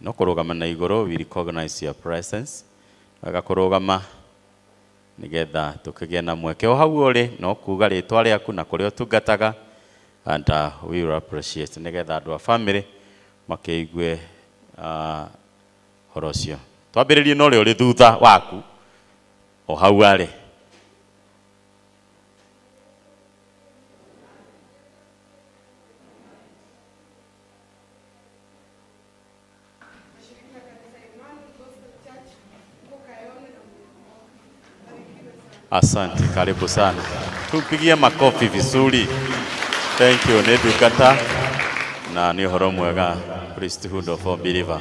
No kũrũgama na igũrũ, we recognize your presence. Wega kũrũgama nigetha tukĩgĩa na mweke o hau ũrĩ, no kuga rĩtwa rĩaku na kũrĩa ũtungataga, and we will appreciate nigetha andu a family makeigue horo cio. Twambiririe no uri thutha waku o hau ari. Asante, karibu sana. Tupigie makofi vizuri. Thank you, nĩ ndungata na nĩ ũhoro mwega, Priesthood of a Believer.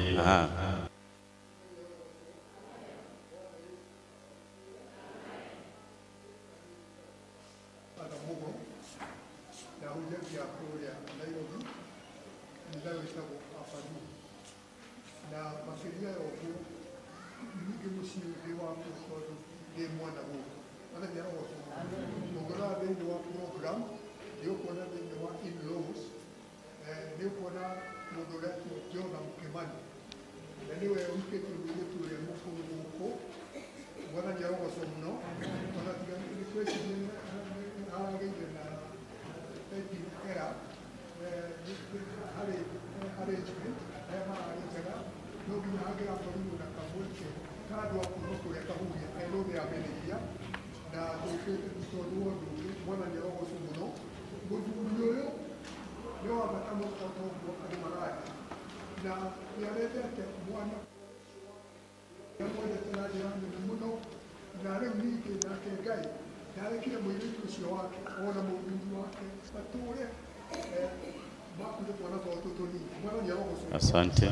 Asante.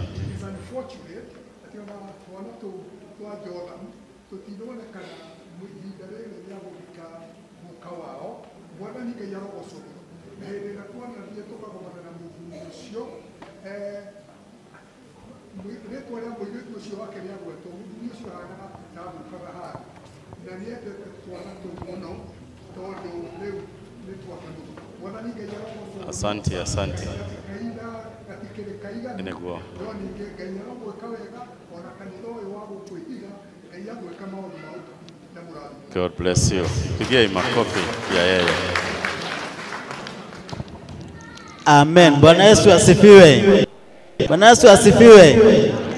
Asante, asante. Niguo. God bless you. Pigia makofi ya yeye. Amen. Bwana Yesu asifiwe. Bwana Yesu asifiwe.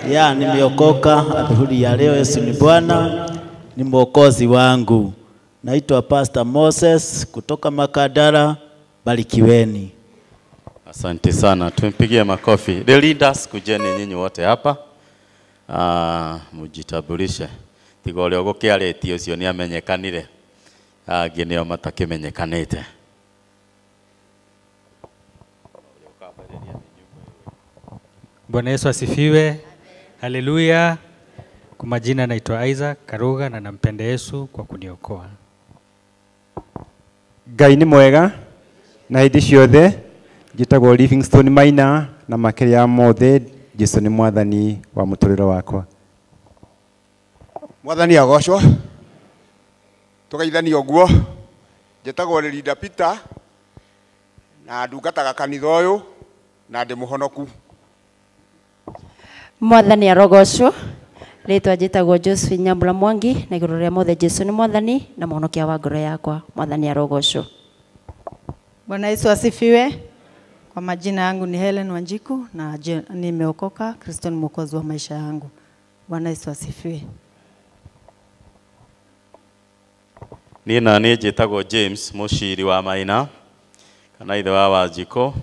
Ya, nimeokoka adhuhuri ya leo. Yesu ni Bwana, ni mwokozi wangu. Naitwa Pastor Moses kutoka Makadara. Barikiweni. Asante sana. Tumpigie makofi. The leaders, kujeni nyinyi wote hapa. Mujitambulishe. Tiga ũrĩa ũgũkĩarĩtie ũcio nĩ amenyekanire. Angĩ nĩo matakĩmenyekanĩte. Bwana Yesu asifiwe. Haleluya. Kwa majina naitwa Isaac Karuga na nampenda Yesu kwa kuniokoa. Ngai nĩ mwega na hĩndĩ ciothe. Njĩtagwo Livingstone Maina na makĩria mothe Jesũ nĩ mwathani wa mũtũrĩre wakwa. Mwathani agocwo. Tũgeithanie ũguo. Njĩtagwo Linda Peter na ndungataga kanitha ũyũ na ndĩ mũhonoku. Mwathani arogocwo. Rĩtwa njĩtagwo Josephine Nyambura Mwangi na igũrũ rĩa mothe Jesũ nĩ mwathani na mũhonokia wa ngoro yakwa. Mwathani arogocwo. Bwana Yesu asifiwe. Kwa majina yangu ni Helen Wanjiku na nimeokoka. Kristo ni mwokozi wa maisha yangu. Bwana Yesu asifiwe. Niĩ na niĩ njĩtagwo James Mũciri wa Maina kana ithe wa Wanjiko.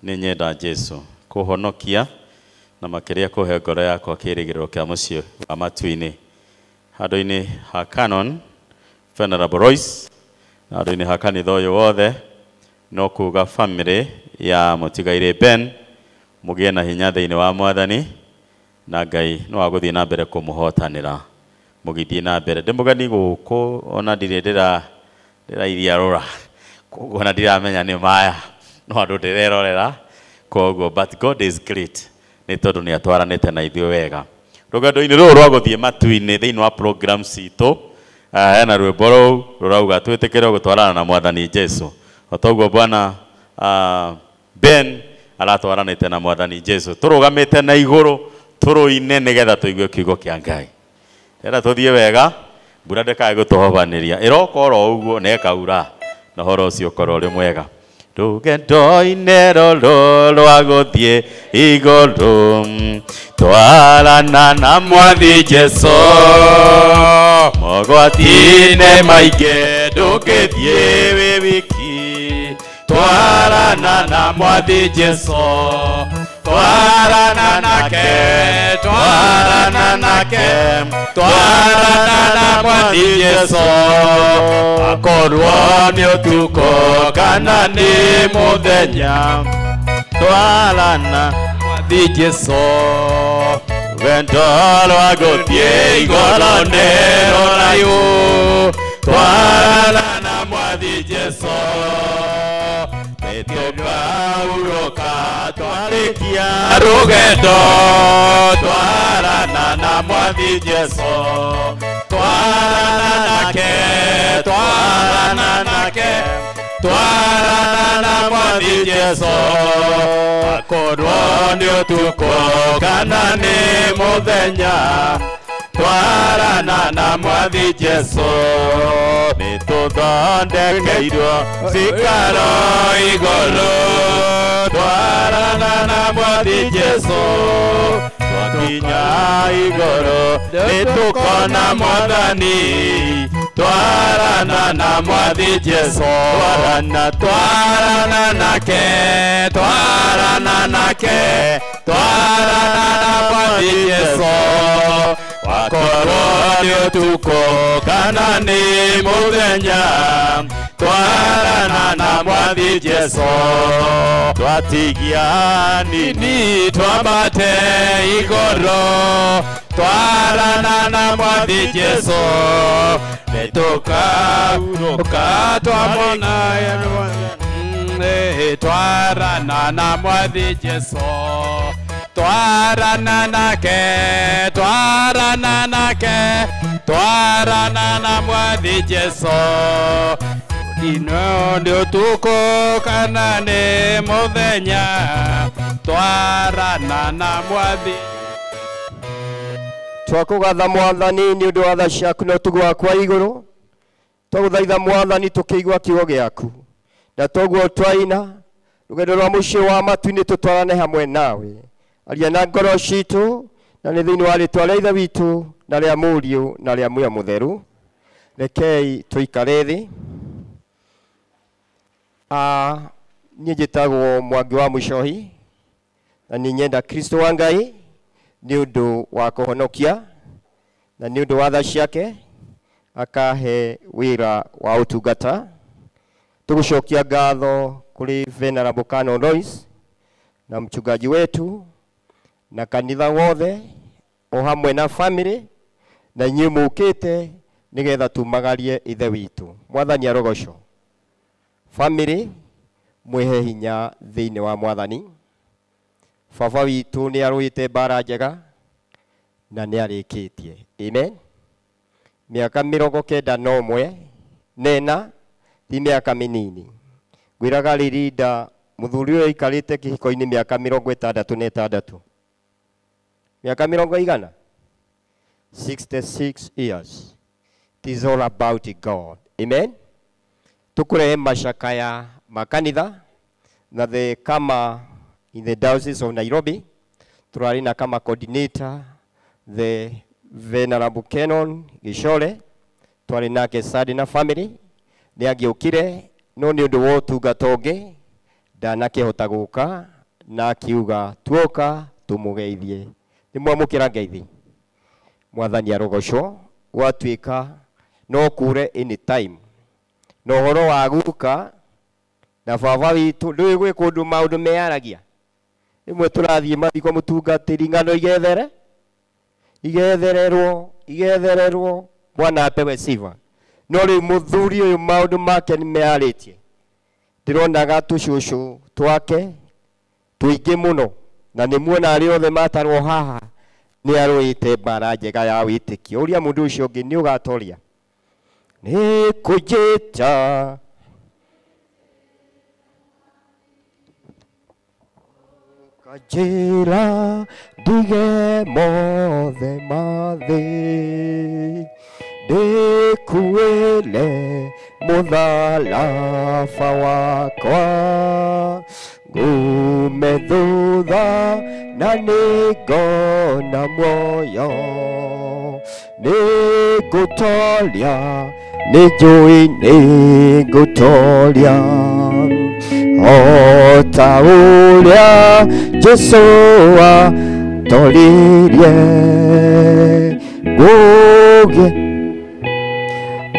Nĩ nyenda Jesũ kũhonokia na makĩria kũhe ngoro yakwa kĩĩrĩgĩrĩro kĩa mũciĩ wa matu-inĩ. Handũ-inĩ ha Canon Venerable Royce na handũ-inĩ ha kanitha ũyũ wothe no kuga family ya mũtigairĩ Ben mũgĩe na hinya thĩinĩ wa Mwathani na Ngai no agũthiĩ na mbere kũmũhotanĩra mũgĩthiĩ na mbere. Ndĩ mũgeni gũkũ ona ndirĩ ndĩrairia rũra koguo ona ndiramenya nĩ maya no andũ ndĩrerorera koguo but God is great nĩ tondũ nĩ atwaranĩte na ithuĩ wega. Rũgendo-inĩ rũrũ rwa gũthiĩ matu-inĩ thĩinĩ wa program citũ hena rwĩmbo rũu rũrauga twĩtĩkĩre gũtwarana na Mwathani Jesũ. Otoguo Bwana Ben aratwaranĩte na Mwathani Jesũ. Tũrũgamĩte na igũrũ tũrũine nĩgetha tũigue kiugo kĩa Ngai. Rĩrĩa tũthiĩ wega mbura ndĩkae gũtũhobanĩria. Ĩroka oro ũguo na ĩkaura na horo ucio ukorwo uri mwega rugendo-inĩ rũrũ rwa gũthiĩ igũrũ twarana na mwathi Jesũ mogwati-inĩ maingĩ ndũngĩthiĩ wĩ wiki twarana na mwathi Jesũ twarana nake twarana na mwathi Jesũ akorwo nĩ ũtukũ kana nĩ mũthenya twarana mwathi Jesũ rũgendo rwa gũthiĩ igũrũ nĩ rũraihu twarana na mwathi Jesũ nĩtũkaurũka twarĩkia rũgendo twarana na mwathi Jesũ twarana nake twarana na mwathi Jesũ akorwo nĩ ũtukũ kana nĩ mũthenya twarana na mwathi Jesũ nĩtũthondekeirwo cikaro igũrũ twarana na mwathi Jesũ twakinya igũrũ nĩtũkona mwathani twarana na mwathi Jesũ twarana nake twarana na mwathi Jesũ wakorwo nĩ ũtukũ kana nĩ mũthenya twarana na mwathi Jesũ twatigia nini twambate igũrũ twarana na mwathi Jesũ nĩtũkaurũka twamona twarana na mwathi Jesũ twarana na mwathi Jesũ ino nĩ ũtukũ kana nĩ mũthenya twarana na mwathi twakũgatha mwathani nĩ ũndũ wa tha ciaku na ũtugi waku wa igũrũ twagũthaitha mwathani tũkĩigua kiugo gĩaku na toguo twaina rũgendo rwa mũciĩ wa matu-inĩ tũtwarane hamwe nawe aria na ngoro citũ na nĩ thĩinĩ wa rĩtwa rĩa ithe witũ na rĩa mũriũ na rĩa muoyo mũtheru rekei tũikare thĩ niĩ njĩtagwo Mwangi wa Mũcohi na nĩ nyenda Kristo wa Ngai nĩ ũndũ wa kũhonokia na nĩ ũndũ wa tha ciake akahe wĩra wa ũtungata tũgũcokia ngatho kũrĩ Venerable Canon Lois na mchungaji wetu na kanitha wothe o hamwe na family na inyuĩ mũkĩte nĩgetha tumagarie ithe witũ mwathani arogocwo family mwĩhe hinya thĩinĩ wa mwathani baba witũ nĩ arũĩte mbara njega na nĩ arĩkĩtie amen mĩaka 91 nena ti mĩaka mĩnini ngwĩraga Linda mũthuri ũyũ aikarĩte kĩhiko-inĩ mĩaka 66 miaka mirongo igana 66 years. It is all about God. Amen. Tukure mashakaya makanitha na the kama in the diocese of Nairobi turari na kama coordinator the Venerable Canon Gishore twari nake Sadi na family ni agiukire no ni undu wo tungatoge ndanakihota guka na akiuga tuoka tumugeithie ni mwamukira ngeithi mwathani arogocwo gwatuika no kure any time no horo wa guka na baba witu ndui gwe kundu maundu meyaragia imwe turathie mathiko mutungatiri ngano igethererwo Bwana apewe sifa no ri muthuri uyu maundu make ni meyaritie ndironaga tucucu twake tuingi muno na ni muona ari othe matarwo haha ni arwite mbara njega ya witikio uria mundu ucio ungi ni ugatoria ni kujita kajira dige mothe mathe de kuele mũtharaba wakwa ngume thutha na nĩngona muoyo nĩngũtoria nĩnjũĩ nĩngũtoria o ta ũrĩa Jesũ atoririe ngũgĩ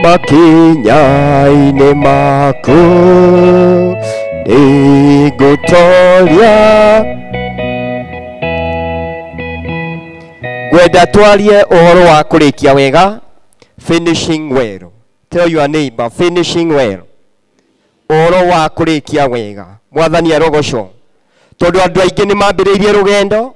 makinya-inĩ maku nĩngũtoria. Ngwenda twarie ũhoro wa kũrĩkia wega, finishing well. Tell your neighbor, finishing well. Ũhoro wa kũrĩkia wega. Mwathani arogocwo. Tondũ andũ aingĩ nĩ mambĩrĩirie rũgendo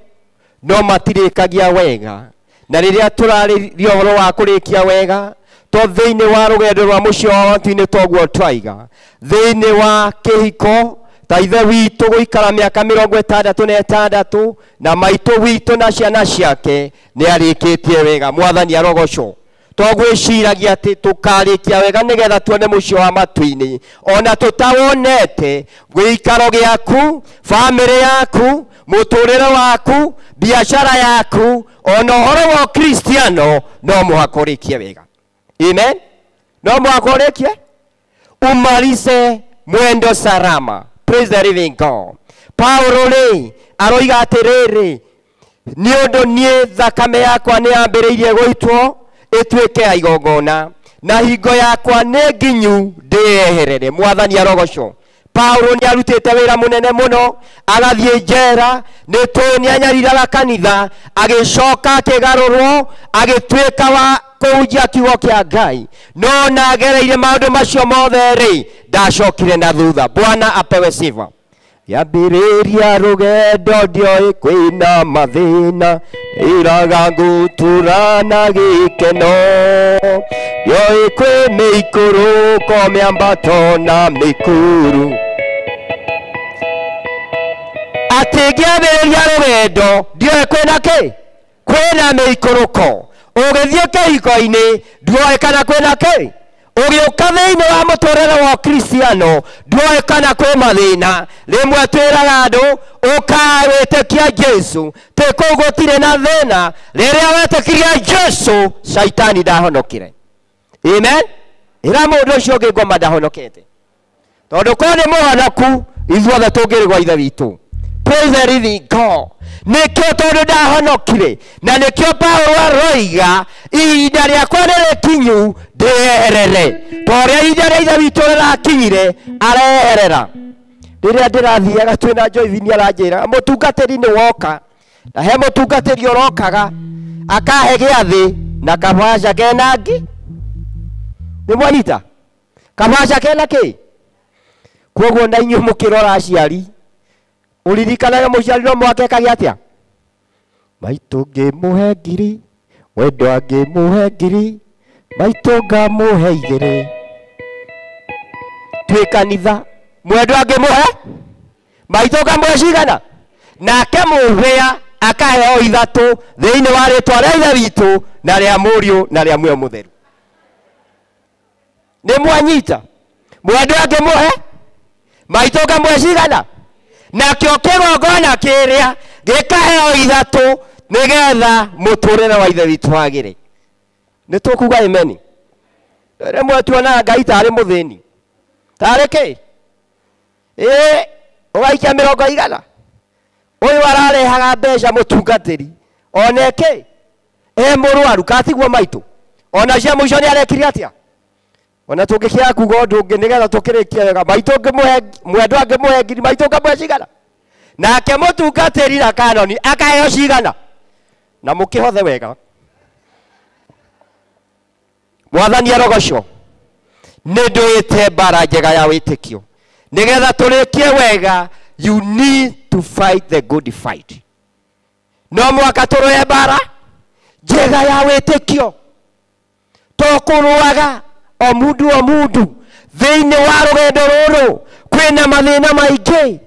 no matirĩkagia wega. Na rĩrĩa tũrarĩria ũhoro wa kũrĩkia wega, to thĩinĩ wa rũgendo rwa mũciĩ wa watu-inĩ toguo twaiga. Thĩinĩ wa kĩhiko ta ithe witũ gũikara mĩaka 66 na maitũ witũ na ciana ciake nĩ arĩkĩtie wega. Mwathani arogocwo. Togwĩciragia atĩ tũkarĩkia wega nĩgetha tuone mũciĩ wa matu-inĩ. Ona tũtawonete gĩikaro gĩaku, bamĩrĩ yaku, mũtũrĩre waku, biacara yaku, ona ũhoro wa Kristiano no mũhaka ũrĩkie wega. Amen. No mũhaka ũrĩkie umalize mwendo salama. Praise the living God. Paulo rĩ aroiga atĩrĩrĩ, nĩ ũndũ niĩ thakame yakwa nĩ yambĩrĩirie gũitwo ĩtuĩke ya igongona na hingo yakwa nĩ nginyu ndĩeherere. Mwathani arogocwo. Paulo nĩ arutĩte wĩra mũnene mũno, agathiĩ njera, nĩ anyariraga kanitha, agĩcoka akĩgarũrwo, agĩtuĩka wa kũhunjia kiugo kĩa Ngai. No na agereire maũndũ macio mothe rĩ ndacokire na thutha. Bwana apewe sifa. Yambĩrĩria rũgendo ndioĩ kwĩna mathĩna, iraga ngũtura na gĩkeno, ndioĩ kwĩ mĩikũrũko mĩambato na mĩkuru. Atĩ ngĩambĩrĩria rũgendo ndioĩ kwĩna kĩ? Kwĩna mĩikũrũko. Ũgĩthiĩ kĩhiko-inĩ ndioĩ kana kwĩna kĩ? Ũgĩũka thĩinĩ wa mũtũrĩre wa Kristiano ndioĩ kana kwĩ mathĩna. Rĩmwe twĩraga andũ ũkawĩtĩkia Jesu, tĩ kũu gũtirĩ na thĩna. Rĩrĩa wetĩkirie Jesu Saitani ndahonokire. Amen. Ĩra mũndũ ũcio ũngĩ ngoma ndahonokete. Tondũ korwo nĩ mũhonoku ithuothe tũngĩrĩgwo ithe witũ. Praise the living God. Nĩkĩo tondũ ndahonokire na nĩkĩo Paulo aroiga ihinda rĩakwa nĩrĩkinyu ndĩeherere. Torĩa ihinda rĩa ithe witũ rĩrakinyire areherera. Rĩrĩa ndĩrathiaga twĩna Joyce nĩ aranjĩra mũtungatĩri nĩ woka, na he mũtungatĩri ũrokaga akahe gĩathĩ na kabaca kena ngi. Nĩ mwanyita? Kabaca kena kĩ? Koguo na inyuĩ mũkĩrora aciari uririkanaga mũciari no mwakekagia atĩa? Maitũ ngĩmũhe ngiri, wendo ngĩmũhe ngiri, maitũ ngamũhe igĩrĩ. Twĩ kanitha mwendo ngĩmũhe, maitũ ngamũhe cigana? Nake mũhĩa akaheo ithatũ thĩinĩ wa rĩtwa rĩa ithe witũ na rĩa mũriũ na rĩa muoyo mũtheru. Nĩ mwanyita? Mwendo ngĩmũhe, maitũ ngamũhe cigana? Nakĩo kĩgongona kĩrĩa gĩkaheo ithatũ nĩgetha mũtũrĩre wa ithe witũ wagĩre. Nĩ tũkuga amen? Rĩmwe tuonaga Ngai tarĩ mũthĩni. Tarĩ kĩ? Ũgaikia 100. Ũyũ ararehaga mbeca mũtungatĩri. One kĩ? Mũrwaru katiguo maitũ. Ona cia mũico nĩ arekire atĩa? Ona tũngĩkĩra kuga ũndũ ũngĩ nĩgetha tũkĩrĩkie wega. Maitũ ngĩmũhe mwendo ngĩmũhe ngiri, maitũ ngamũhe cigana? Nake mũtungatĩri na kanoni akaheo cigana? Na mũkĩhothe wega. Mwathani arogocwo. Nĩ ndũĩte mbara njega ya wĩtĩkio. Nĩgetha tũrĩkie wega, you need to fight the good fight. No mũhaka tũrũe mbara njega ya wĩtĩkio. Tũkũrũaga o mundu thĩinĩ wa rũgendo rũrũ kwĩna mathĩna maingĩ,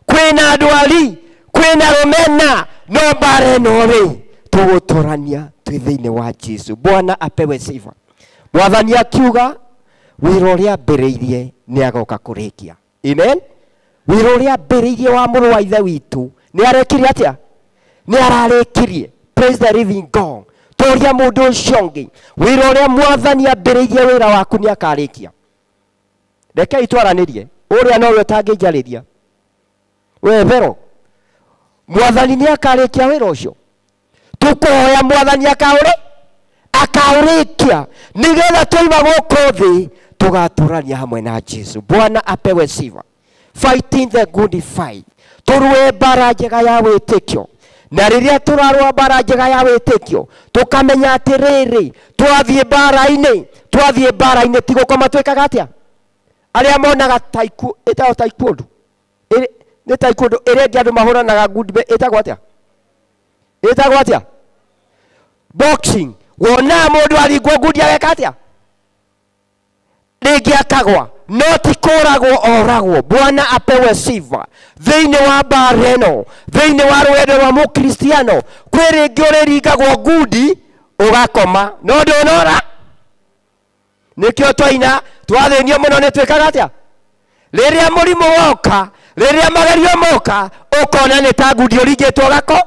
kwĩna ndwari, kwĩna rũmena, no mbara ĩno rĩ tũgũtũrania twĩ thĩinĩ wa Jesu. Bwana apewe sifa. Mwathani akiuga wĩra ũrĩa ambĩrĩirie nĩ agoka kũrĩkia. Amen. Wĩra ũrĩa ambĩrĩirie wa mũrũ wa ithe witũ nĩ arekire atĩa? Nĩ ararĩkirie. Praise the living God. Toria mũndũ ũcio ũngĩ, wĩra ũrĩa Mwathani ambĩrĩirie wĩra waku nĩ akarĩkia. Rekei twaranĩrie, ũrĩa nowe ũtangĩnjarĩria. We Vero, Mwathani nĩ akarĩkia wĩra ũcio. Tũkũhoya Mwathani akaũrĩkia nĩgetha tũima gũkũ thĩ tũgatũrania hamwe na Jesu. Bwana apewe sifa. Fighting the good fight. Tũrũe mbara njega ya wĩtĩkio. Na rĩrĩa tũrarũa mbara njega ya wĩtĩkio tũkamenya atĩrĩrĩ, twathiĩ mbara-inĩ ti gũkoma twĩkaga atĩa? Arĩa monaga ĩtagwo taekwondo, nĩ taekwondo ĩrĩa ĩngĩ andũ mahũranaga ngundi ĩtagwo atĩa? Ĩtagwo atĩa? Boxing. Wona mũndũ aringwo ngundi ageka atĩa? Rĩngĩ akagwa, no ti kũragwo oragwo. Bwana apewe sifa. Thĩinĩ wa mbara ĩno, thĩinĩ wa rũgendo rwa mũkristiano, kwĩ rĩngĩ ũrĩringagwo ngundi ũgakoma, no ndũnora. Nĩkĩo twaina twathĩnio mũno nĩ twĩkaga atĩa? Rĩrĩa mũrimũ woka, rĩrĩa magerio moka, ũkona nĩ ta ngundi ũringĩtwo gako,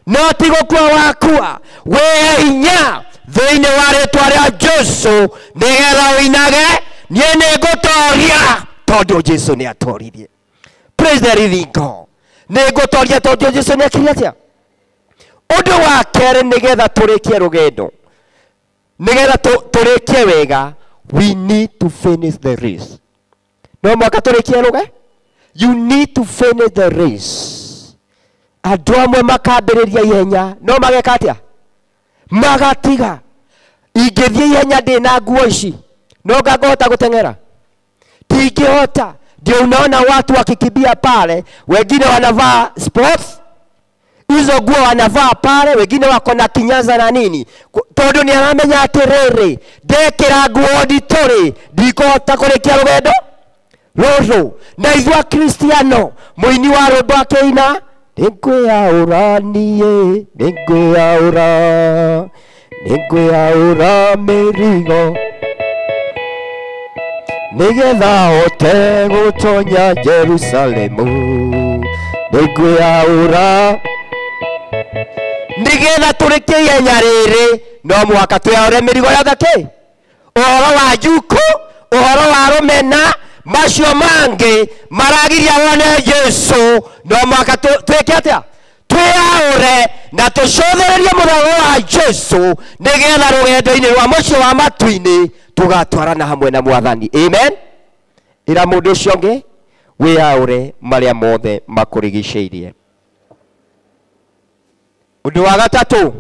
no ti gũkua wakua. Wĩ hinya thĩinĩ wa rĩtwa rĩa Jesũ nĩgetha ũinage, niĩ nĩngũtoria tondũ Jesũ nĩ atoririe. Praise the living God. Nĩngũtoria tondũ Jesũ nĩ akire atĩa? Ũndũ wa kerĩ nĩgetha tũrĩkie rũgendo, nĩgetha tũrĩkie wega, we need to finish the race. No mwaka tũrĩkie rũge? You need to finish the race. Andũ amwe makambĩrĩria ihenya, no mageka atĩa? Magatiga. Ingĩthiĩ ihenya ndĩna nguo ici, no ngahota gũteng'era? Tingĩhota. Ndio unaona watu wakikimbia pale, wengine wanavaa sports, hizo nguo wanavaa pale, wengine wako na kinyaza na nini, tondũ nĩ aramenya atĩrĩrĩ, ndekĩra nguo nditũrĩ ndikũhota kũrĩkia rũgendo rũrũ. Na ithuĩ Akristiano, mũini wa rwĩmbo akĩina, nĩngwĩyaũra niĩ, nĩngwĩyaũra mĩrigo, nĩgetha hote gũtonya Jerusalemu, nĩngwĩyaũra. Nĩgetha tũrĩkie ihenya rĩrĩ, no mũhaka twĩyaũre mĩrigo yothe kĩ? Ũhoro wa njuku, ũhoro wa rũmena, macio mangĩ maragiria wone Jesũ, no mũhaka twĩke atĩa? Twĩyaũre na tũcũthĩrĩrie mũthenya wa Jesũ, nĩgetha rũgendo-inĩ rwa mũciĩ wa matu-inĩ tugatwarana hamwe na Mwathani. Amen. Ĩra mũndũ ũcio ũngĩ, wĩyaũre marĩa mothe makũrigicĩirie. Ũndũ wa gatatũ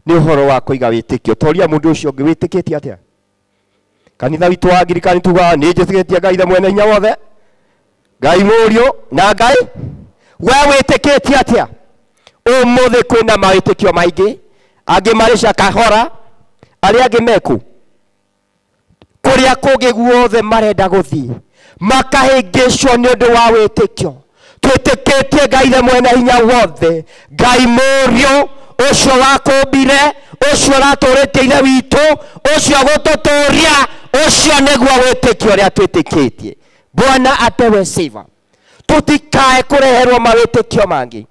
nĩ ũhoro wa kũiga wĩtĩkio. Toria mũndũ ũcio ũngĩ, wĩtĩkĩtie atĩa? Kanitha witũ wa Anglikani tugaga nĩ njĩtĩkĩtie Ngai mwene hinya wothe, Ngai mũriũ na Ngai. We wĩtĩkĩtie atĩa? Ũmũthĩ kwĩna mawĩtĩkio maingĩ, angĩ marĩ kahora, arĩa angĩ meku kũrĩa kũngĩ guothe marenda gũthiĩ, makahĩngĩcwo nĩ ũndũ wa wĩtĩkio. Twĩtĩkĩtie Ngai mwene hinya wothe, Ngai mũriũ, ũcio wakũmbire, ũcio ũratũrĩtie ithe witũ, ũcio gũtũtũria, ũcio nĩguo wĩtĩkio ũrĩa twĩtĩkĩtie. Bwana apewe sifa. Tũtikae kũreherwo mawĩtĩkio mangĩ.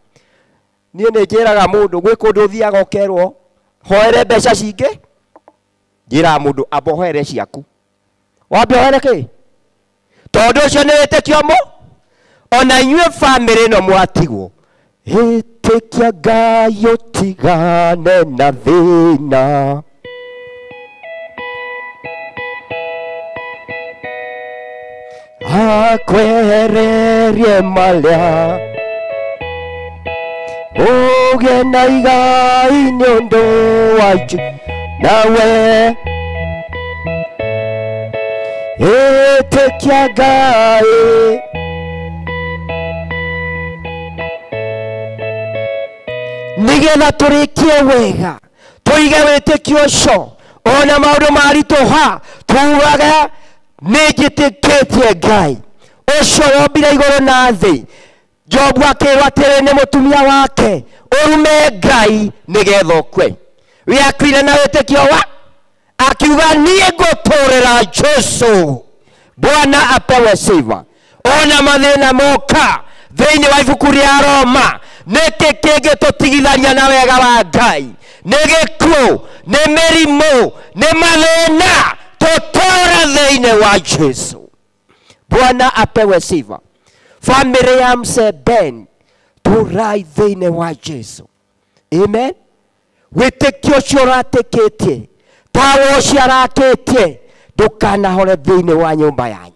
Niĩ nĩ njĩraga mũndũ, gwĩ kũndũ ũthiaga ũkerwo hoere mbeca cingĩ, njĩraga mũndũ amba ũhoere ciaku. Wambe ũhoere kĩ? Tondũ ũcio nĩ wĩtĩkio mo. Ona inyuĩ bamĩrĩ ĩno mwatigwo, ĩtĩkia Ngai ũtigane na thĩna. Akwehererie marĩa, ũgĩe na igai nĩ ũndũ wa nawe, ĩtĩkia Ngai. Nĩgetha tũrĩkie wega, tũige wĩtĩkio ũcio, ona maũndũ maritũha, tugaga nĩ njĩtĩkĩtie Ngai ũcio wombire igũrũ na thĩ. Jobu akĩrwo atĩrĩ nĩ mũtumia wake, ũrume Ngai nĩgetha ũkue. We akuire na wĩtĩkio wa akiuga niĩ ngũtũũrĩra Jesu. Bwana apewe sifa. Ona mathĩna moka thĩinĩ wa ibuku rĩa Roma, nĩkĩ kĩngĩtũtigithania na wega wa Ngai? Nĩ gĩkuũ, nĩ mĩrimũ, nĩ mathĩna, tũtũũre thĩinĩ wa Jesu. Bwana apewe sifa. Family ya Mzee Ben, tũrai thĩinĩ wa Jesu. Amen. Wĩtĩkio ũcio ũratĩkĩtie, tawa ũcio arakĩtie, ndũkanahore thĩinĩ wa nyũmba yanyu.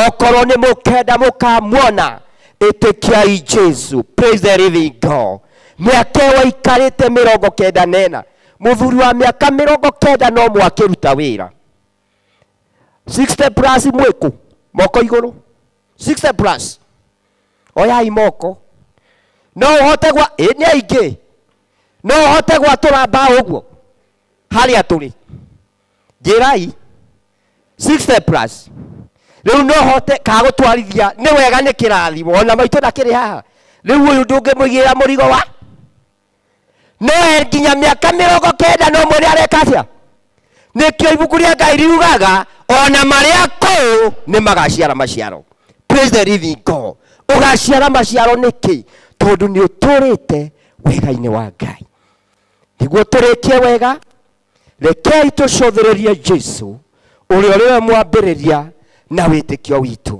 Okorwo nĩ mũkenda mũkamuona, ĩtĩkiai Jesu. Praise the living God. Mĩaka ĩyo waikarĩte 94, mũthuri wa mĩaka 90 no mwakĩruta wĩra. 60 plus mwĩku, moko igũrũ. 60 plus. Oyai moko. No ũhote gwa nĩ aingĩ. No ũhote gwatũra mbaũ ũguo. Harĩa tũrĩ. Njĩrai 60 plus. Rĩu no hote kagũtwarithia nĩ wega nĩ kĩrathimo. Ona maitũ ndakĩrĩ haha. Rĩu ũyũ ndũngĩmũigĩra mũrigo wa no nginya mĩaka 90 no mwene areka atĩa? Nĩkĩo ibuku rĩa Ngai riugaga ona marĩa kũu nĩ magaciara maciaro. Praise the living God. Ũgaciara maciaro nĩkĩ? Tondũ nĩ ũtũrĩte wega-inĩ wa Ngai. Nĩguo tũrĩkie wega, rekei tũcũthĩrĩrie Jesu ũrĩa ũrĩwe mwambĩrĩria na wĩtĩkio witũ.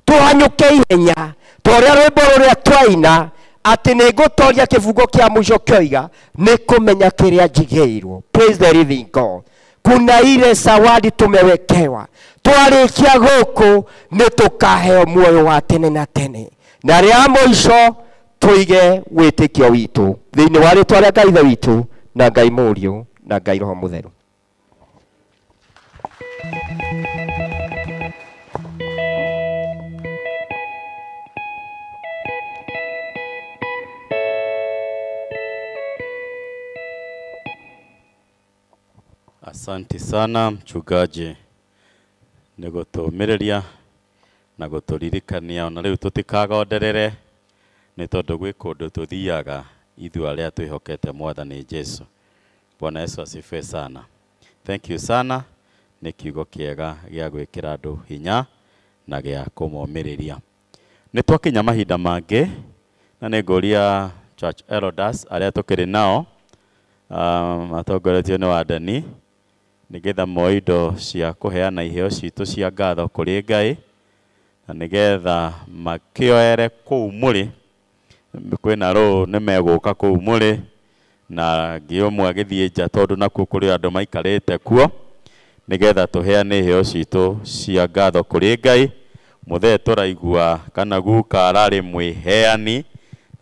Tũhanyũke ihenya ta ũrĩa rwĩmbo rũrĩa twaina atĩ nĩ ngũtoria kĩbungo kĩa mũico kĩoiga nĩ kũmenya kĩrĩa njigĩirwo. Praise the living God. Kuna ile zawadi tumewekewa. Twarĩkia gũkũ nĩ tũkaheo muoyo wa tene na tene. Na rĩa mũico tũige wĩtĩkio witũ thĩinĩ wa rĩtwa rĩa Ngai Ithe witũ na Ngai Mũriũ na Ngai Roho Mũtheru. Asante sana mchungaji nĩ gũtũmĩrĩria na gũtũririkania ona rĩu tũtikagonderere nĩ tondũ gwĩ kũndũ tũthiaga ithuĩ arĩa twĩhokete Mwathani Jesu. Bwana Yesu asifiwe sana. Thank you sana. Nĩ kiugo kĩega gĩa gwĩkĩra andũ hinya na gĩa kũmomĩrĩria. Nĩ twakinya mahinda mangĩ na nĩ ngũria church elders arĩa tũkĩrĩ nao atongoretio nĩ wathani nĩgetha moe indo cia kũheana iheo citũ cia ngatho kũrĩ Ngai na nĩgetha makĩoere kũu mũrĩ. Kwĩna rũũ nĩ megũka kũu mũrĩ na ngĩũmwe agĩthiĩ nja tondũ nakuo kũrĩ andũ maikarĩte kuo nĩgetha tũheane iheo citũ cia ngatho kũrĩ Ngai. Mũthee tũraigua kana guka ararĩ mwĩheani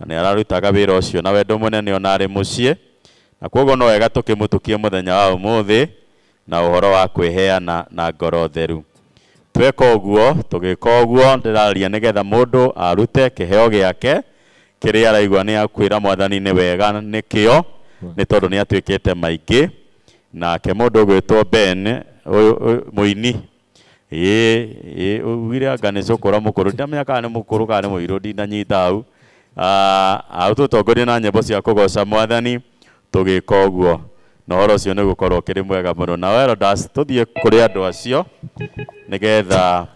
na nĩ ararutaga wĩra ũcio na wendo mũnene ona arĩ mũciĩ, na koguo no wega tũkĩmũtũkie mũthenya wa ũmũthĩ na ũhoro wa kwĩheana na ngoro theru. Tweka ũguo, tũgĩka ũguo ndĩraria nĩgetha mũndũ arute kĩheo gĩake kĩrĩa araigua nĩ akwĩra Mwathani nĩ wega nĩkĩo nĩ tondũ nĩ atuĩkĩte maingĩ. Nake mũndũ ũgwĩtwo Ben mũini ugire anga nĩ cũkũra mũkũrũ, ndamenya kana nĩ mũkũrũ kana nĩ mũirũ, ndinanyita hau. Atũtongoria na nyĩmbo cia kũgoca Mwathani, tũgĩka ũguo na ũhoro ũcio nĩ gũkorwo kĩrĩ mwega mũno. Na elders tũthiĩ kũrĩ andũ acio nĩgetha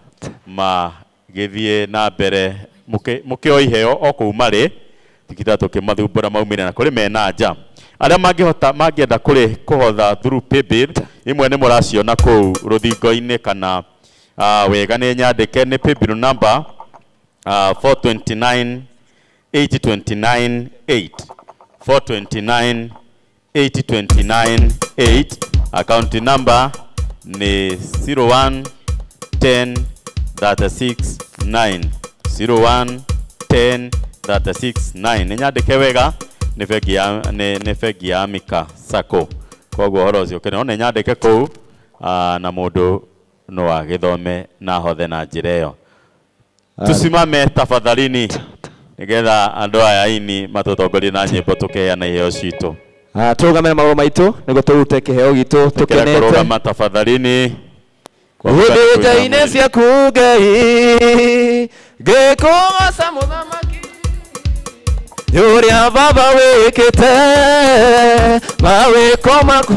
magĩthiĩ na mbere mũkĩoe iheo o kũu marĩ, tikita tũkĩmathumbũra maumĩre na kũrĩ mena nja. Arĩa mangĩenda kũhotha through paybill, imwe nĩ mũraciona kũu rũthingo-inĩ kana wega nĩ nyandĩke nĩ paybill number 429 829 8 429 829 8. Account number ni 01 10 36 9 01 10 36 9. Ninyandĩke wega nĩ bengi ya Mika Sacco. Koguo ũhoro ũcio kĩrĩ nĩ nyandĩke kũu na mũndũ no agĩthome na hothe na njĩra ĩyo. Tusimame tafadhalini nĩgetha andũ aya ini matũtongorie na nyĩmbo tũkĩheana iheo citũ. Tũrũgamĩre magũrũ maitũ nĩguo tũrute kĩheo gitũ tũkenete. Kũrũgama tafadhalini. Hĩndĩ-inĩ ciaku Ngai ngĩkũgoca mũthamaki Yuria baba wikite mawiko maku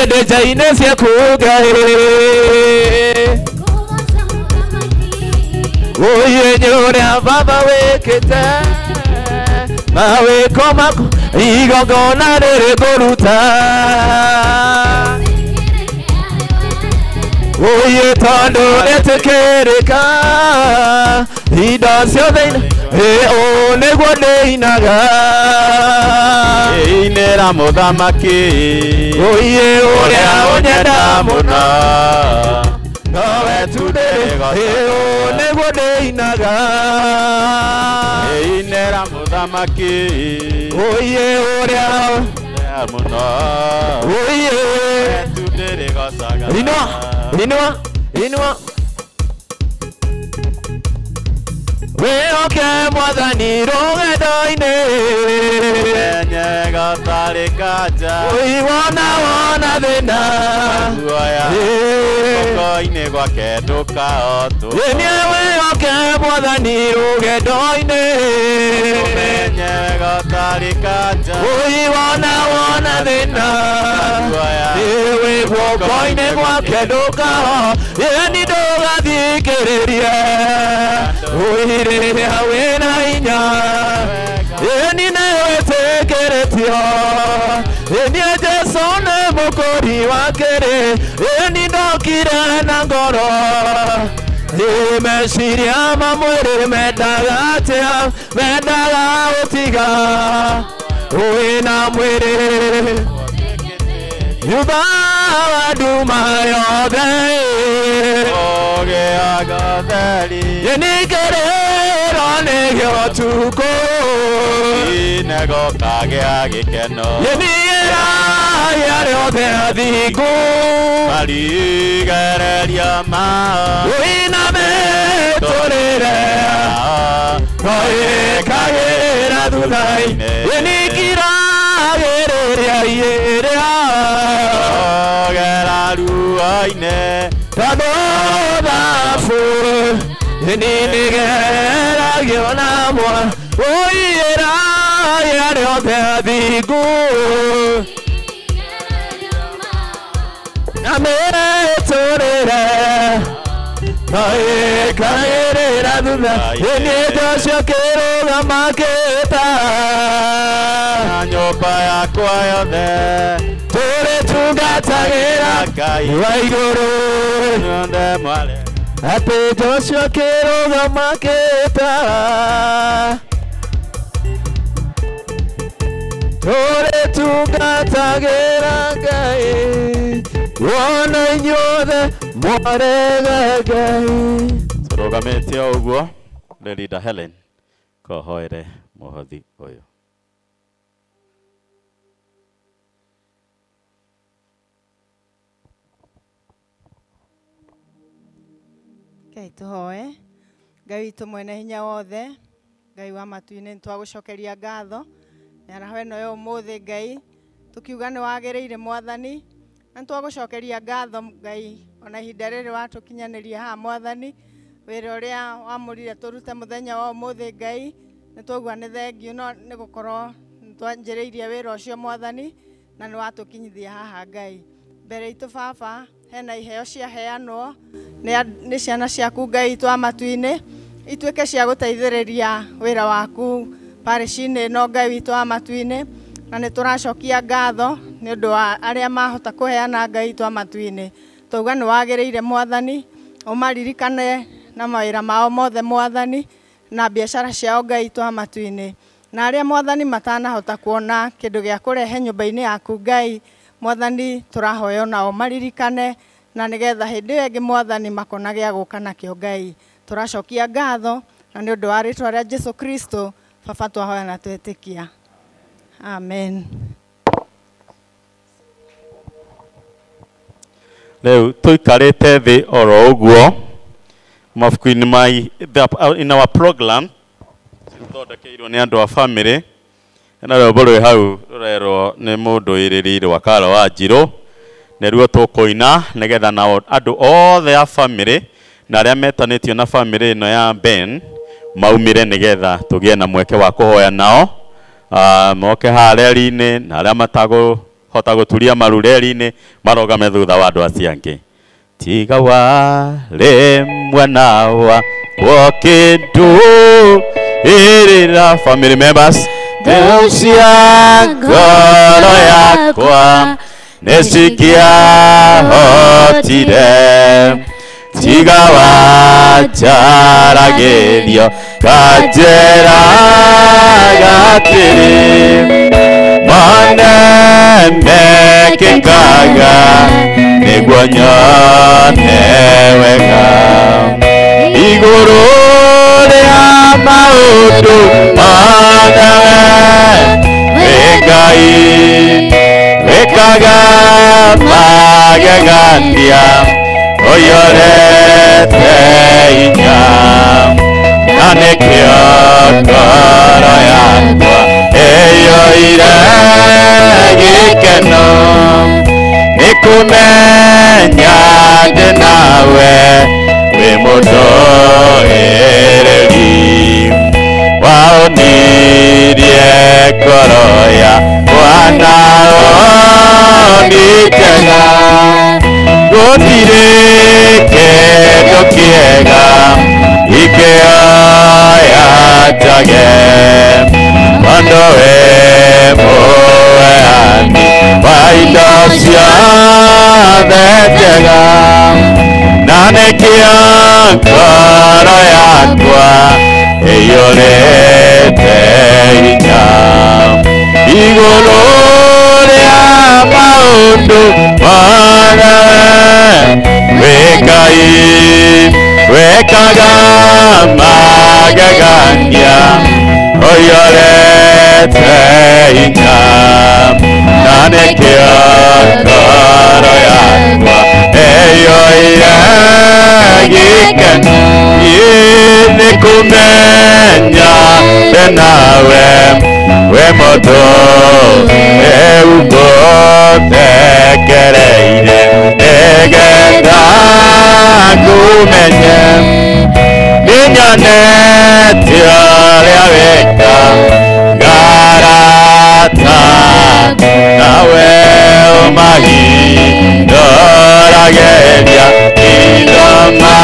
ende jaine cia kugai Oye nyuria baba wikite mawiko maku igongona riri kuruta Oye tondu nitikirika indo ciothe o niguo ndĩinaga inĩra mũthamaki Oye ũrĩa ũnyenda mũno nowe tu o niguo ndĩinaga inĩra mũthamaki Oye ũrĩa mũno Oye tu ndĩrĩgocaga Inua Weoke mwathani rũgendo-inĩ Nyega tarĩ kanja wona thĩna Moko-inĩ gwake ndũkahotwo Niĩ weoke mwathani rũgendo-inĩ Nyega tarĩ kanja wona thĩna wĩ guoko-inĩ gwake ndũkahotwo Ni ndũgathikĩrĩrie Rĩrĩa wĩna hinya Ni nĩwĩtĩkĩrĩtio Niĩ Jesũ nĩ mũkũri wa kĩrĩ Ni ndokire na ngoro Meciria ma mwĩrĩ mendaga atĩa mendaga gũtiga wĩna mwĩrĩ Nyũmba wa nduma yothe ũgĩaga ũtheri Nĩkĩrĩro nĩgĩo ũtukũ Inego kagĩa gĩkeno Nĩraya rĩothe athingu Marigereria mao Wĩna mĩtũrĩre Noĩkagĩra thutha-inĩ Nĩkiragĩrĩria iĩrĩa Ogera ruo-inĩ Tondũ thabu Nĩgeragio na mwa Ũiraya rĩothe athingu Na mĩtũrĩre Noĩkagĩrĩra thutha Nĩ Joshua kĩrũgamagĩta Na nyũmba yakwa yothe Tũrĩtungatagĩra Ngai wa igũrũ Nyonde mware Atĩ Joshua kĩrũgamagĩta Tũrĩtungatagĩra Ngai wona inyuothe mwarega Ngai Tũrũgamĩte o ũguo Leader Helen kohoere mũhothi ũyũ Ngai tũhoe Ngai witũ mwene hinya wothe Ngai wa matu-inĩ nĩtwagũcokeria ngatho mĩaraho ĩno ya ũmũthĩ Ngai tukiuga nĩ wagĩrĩire mwathani na nĩtwagũcokeria ngatho Ngai ona ihinda rĩrĩ watũkinyanĩria haha mwathani wĩra ũrĩa wamũrire tũrute mũthenya wa ũmũthĩ Ngai nĩtwaigua nĩ thengiũ no nĩ gũkorwo nĩtwanjĩrĩirie wĩra ũcio mwathani na nĩ watũkinyithia haha Ngai mbere itũ baba hena iheo ciaheanwo nĩ ciana ciaku Ngai twa matu-inĩ ituĩke cia gũteithĩrĩria wĩra waku parish-inĩ ĩno Ngai witũ wa matu-inĩ na nĩtũracokia ngatho nĩ ũndũ wa arĩa mahota kũheana Ngai twa matu-inĩ twauga nĩ wagĩrĩire mwathani ũmaririkane na mawĩra mao mothe mwathani na biacara ciao Ngai twa matu-inĩ na arĩa mwathani matanahota kuona kĩndũ gĩa kũrehe nyũmba-inĩ yaku Ngai mwathani tũrahoya nao maririkane na nĩgetha hĩndĩ ĩyo ĩngĩ mwathani makona gĩa gũka nakĩo Ngai tũracokia ngatho na nĩ ũndũ wa rĩtwa rĩa Jesũ Kristo baba twahoya na twetĩkia amen Rĩu tũikarĩte thĩ oro ũguo mabuku-inĩ in our program thondekeirwo nĩ andũ a family na rwĩmbo rwĩ hau rũrerwo nĩ mũndũ ĩrĩrĩ wa Karo wa Njirũ nĩruo tũkũina nĩgetha nao andũ othe a family na arĩa metanĩtio na family ĩno ya Ben maumire nĩgetha tũgĩe na mweke wa kũhoya nao moke hareri-inĩ na arĩa matagũhota gũturia maru reri-inĩ marogame thutha wa andũ acio angĩ. Tiga warĩ mwena wa kĩndũ ĩrĩra family members cia ngoro yakwa nĩcingĩahotire tiga wanjaragĩrio kanjĩra gatĩrĩ manene kĩkaga nĩguo nyone wega igũrũ rĩa maũndũ mothe wĩ Ngai wĩkaga magegania ũyũrĩte hinya na nĩkĩo ngoro yakwa ĩiyũire gĩkeno nĩ kũmenya ndĩ nawe wĩ mũndũĩrĩri waũnirie ngoro yakwa na ũnitega gũtirĩ kĩndũ kĩega ingĩoya njage tondũ wĩ mũheani wa indo ciothe njega na nĩkĩo ngoro yakwa ĩiyũrĩte hinya igũrũ rĩa maũndũ mothe wĩ Ngai wĩkaga magegania ũyũrĩte hinya na nĩkĩo ngoro yakwa ĩiyũire gĩkeno nĩ kũmenya ndĩ nawe wĩ mũndũ ũngũthekereire nĩgetha ngũmenye nĩnyonete ũrĩa wĩka ngarata nawe ũmahingũragĩria ithoma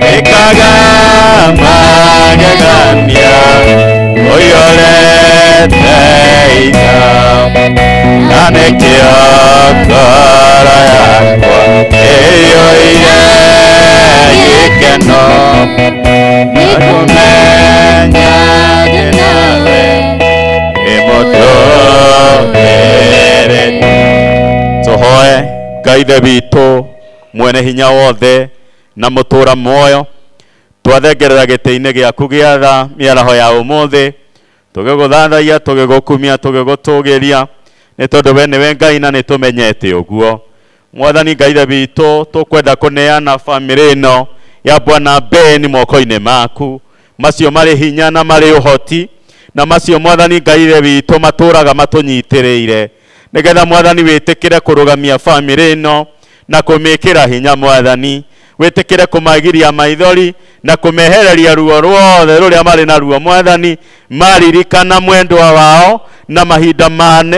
wĩkaga magegania ũyũrĩte hinya na nĩkĩo ngoro yakwa ĩiyũire gĩkeno nĩ kũmenya ndĩ nawe wĩ mũndũĩrĩri. Tũhoe Ngai ithe witũ mwene hinya wothe na mũtũra muoyo twathengerera gĩtĩ-inĩ gĩaku gĩa tha mĩaraho ya ũmũthĩ tũgĩgũthathaiya tũgĩgũkumia tũgĩgũtũgĩria nĩ tondũ we nĩwe Ngai na nĩtũmenyete ũguo. Mwathani Ngai ithe witũ tũkwenda kũneana bamĩrĩ ĩno ya Bwana Ben moko-inĩ maku macio marĩ hinya na marĩ ũhoti na macio Mwathani Ngai ithe witũ matũraga matũnyitĩrĩire nĩgetha Mwathani wĩtĩkĩre kũrũgamia bamĩrĩ ĩno na kũmĩkĩra hinya Mwathani wĩtĩkĩre kũmagiria maithori na kũmehereria ruo ruothe rũrĩa marĩ na ruo Mwathani maririkana mwendwa wao na mahinda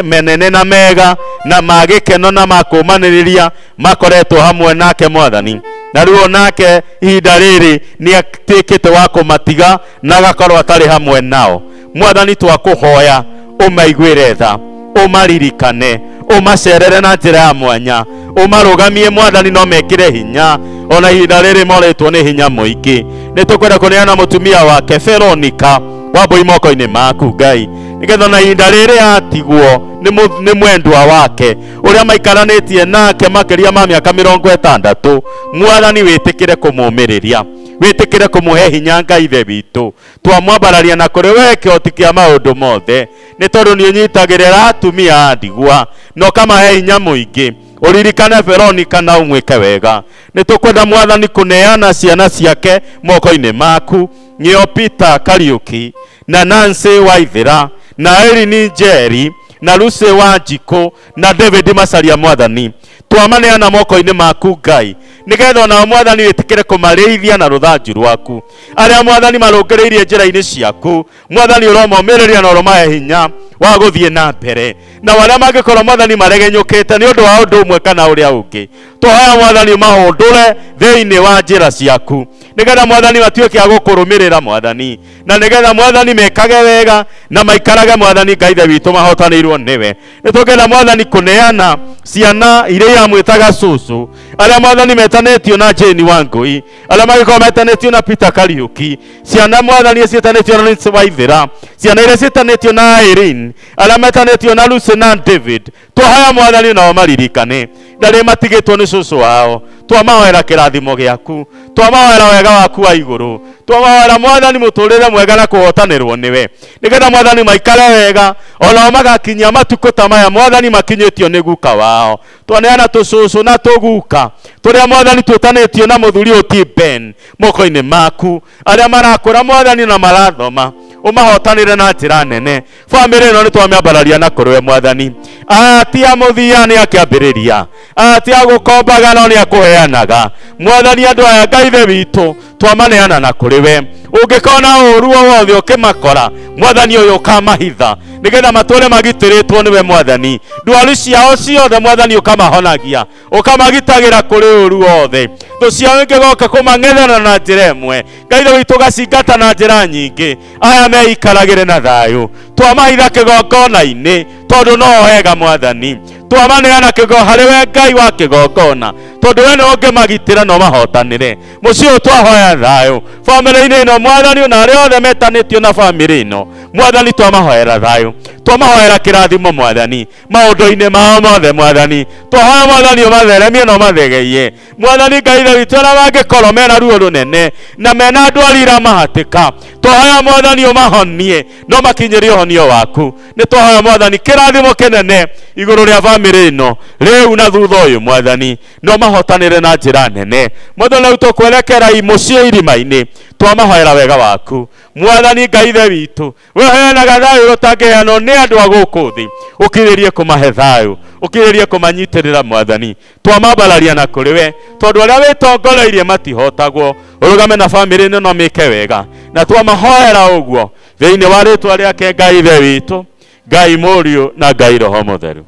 menene na mega na magĩkeno na makũmanĩrĩria makoretwo hamwe nake Mwathani na rĩu nake ihinda rĩrĩ nĩ atuĩkĩte wa kũmatiga na agakorwo atarĩ hamwe nao. Mwathani twakũhoya ũmaiguĩre tha ũmaririkane ũmacerere na njĩra ya mwanya ũmarũgamie Mwathani no mekĩre hinya ona ihinda rĩrĩ moretwo nĩ hinya mũingĩ. Nĩ tũkwenda kũneana mũtumia wake Veronica Wambui moko-inĩ maku Ngai nĩgetha na ihinda rĩrĩ atigwo nĩ mwendwa wake ũrĩa maikaranĩtie nake makĩria ma mĩaka 60 Mwathani wĩtĩkĩre kũmũmĩrĩria wĩtĩkĩre kũmũhe hinya Ngai ithe witũ twamwambararia na kũrĩ we kĩhoti kĩa maũndũ mothe nĩ tondũ nĩ ũnyitagĩrĩra atumia a ndigwa na ũkamahe hinya mũingĩ uririkane Veronica na umwike wega ni tukwenda mwathani kuneana ciana ciake moko-ini maku nio Peter Kariuki na Nancy Waithira na Erin Njeri na Lucy Wanjiko na David Masaria mwathani twamaneana moko-ini maku Ngai nigetha ona mwathani witikire kumarĩithia na ruthanju rwaku aria mwathani marũngĩrĩirie njĩra-inĩ ciaku mwathani ũromomĩrĩria na ũromahe hinya wa gũthiĩ na mbere na waria mangĩkorwo mwathani maregenyũkĩte nĩ ũndũ wa ũndũ ũmwe kana ũrĩa ũngĩ tũhoya mwathani mahũndũre thĩinĩ wa njĩra ciaku nigetha mwathani matuĩke a gũkũrũmĩrĩra mwathani na nigetha mwathani mekage wega na maikarage mwathani Ngai ithe witũ mahotanĩirwo nĩwe nĩtũngĩenda mwathani kũneana ciana iria iramwĩtaga cũcũ aria mwathani metanĩtio na Jane Wangui aria magĩkorwo metanĩtio na Peter Kariuki ciana mwathani ciĩtanĩtio na Nancy Waithira ciana iria ciĩtanĩtio na Irene aria metanĩtio na Lucy na David tũhoya mwathani nao maririkane ndarĩ matigĩtwo nĩ cũcũ wao twamahoera kĩrathimo gĩaku twamahoera wega waku wa igũrũ twamahoera mwathani mũtũrĩre mwega na kũhotanĩrwo nĩwe nigetha mwathani maikare wega onao magakinyia matukũ ta maya mwathani makinyĩtio nĩ guka wao twaneana tũcũcũ na tũguka tũrĩa mwathani twĩtanĩtio na mũthuri ũyũ ti Ben moko-inĩ maku arĩa marakũra mwathani na marathoma umahotanire na njĩra nene famĩlĩ ĩno nĩ twamĩambararia na kũrwe mwathani ati a mũthia nĩ akĩambĩrĩria ati a gũkombaga no nĩ akũheanaga mwathani andũ aya Ngai ithe witũ twamaneana na kũrĩ we ũngĩkona ũru o wothe ũkĩmakora mwathani ũyũ ũkamahitha nigetha matũre magitĩrĩtwo nĩwe mwathani ndwari ciao ciothe mwathani ũkamahonagia ũkamagitagĩra kũrĩ ũru wothe thũ ciao ingĩgoka kũmang'ethana na njĩra ĩmwe Ngai ithe witũ ũgacingata na njĩra nyingĩ aya meikaragĩre na thayũ twamahitha kĩgongona-inĩ tondũ no wega mwathani twamaneana harĩ we Ngai wa kĩgongona tondũ we nĩ ũngĩmagitĩra no mahotanĩre mũciĩ ũyũ twahoya thayũ famĩlĩ-inĩ ĩno mwathani na arĩa othe metanĩtio na famĩlĩ ĩno mwathani twamahoera thayũ twamahoera kĩrathimo mwathani maũndũ-inĩ mao mothe mwathani twahoya mwathani ũmatheremie na ũmathegeie mwathani Ngai ithe witũ arĩa mangĩkorwo mena ruo rũnene na mena ndwari iramahatĩka twahoya mwathani ũmahonie no makinyĩrie ũhonio waku nĩ twahoya mwathani kĩrathimo kĩnene igũrũ rĩa famĩlĩ ĩno rĩu na thutha ũyũ mwathani no mahotanĩre na njĩra nene mwathani rĩu tũkwerekera mũciĩ irima-inĩ twamahoera wega waku mwathani Ngai ithe witũ weheanaga thayũ ũtangĩheanwo nĩ andũ a gũkũ thĩ ũkirĩrie kũmahe thayũ ũkirĩrie kũmanyitĩrĩra mwathani twamambararia na kũrĩ we tondũ arĩa wĩtongoreirie matihotagwo ũrũgame na famĩlĩ ĩno no mĩke wega na twamahoera ũguo thĩinĩ wa rĩtwa rĩake Ngai ithe witũ Ngai mũriũ na Ngai roho mũtheru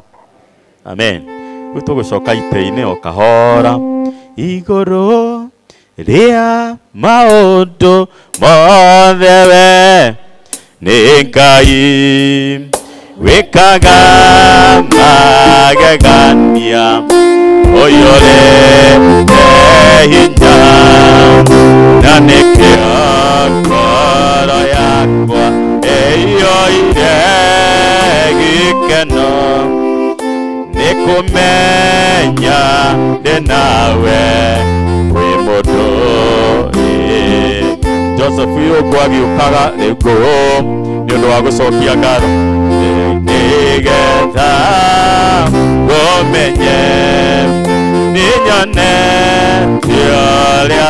amen rĩu tũgũcoka itĩ-inĩ o kahora igũrũ rĩa maũndũ mothe we nĩ Ngai wĩkaga magegania ũyũrĩte hinya na nĩkĩo ngoro yakwa ĩiyũire gĩkeno nĩ kũmenya ndĩ nawe wĩ mũndũ Joseph ũguo agĩũkaga rĩngũ nĩ ũndũ wa gũcokia ngatho nĩgetha ngũmenye nĩnyonete ũrĩa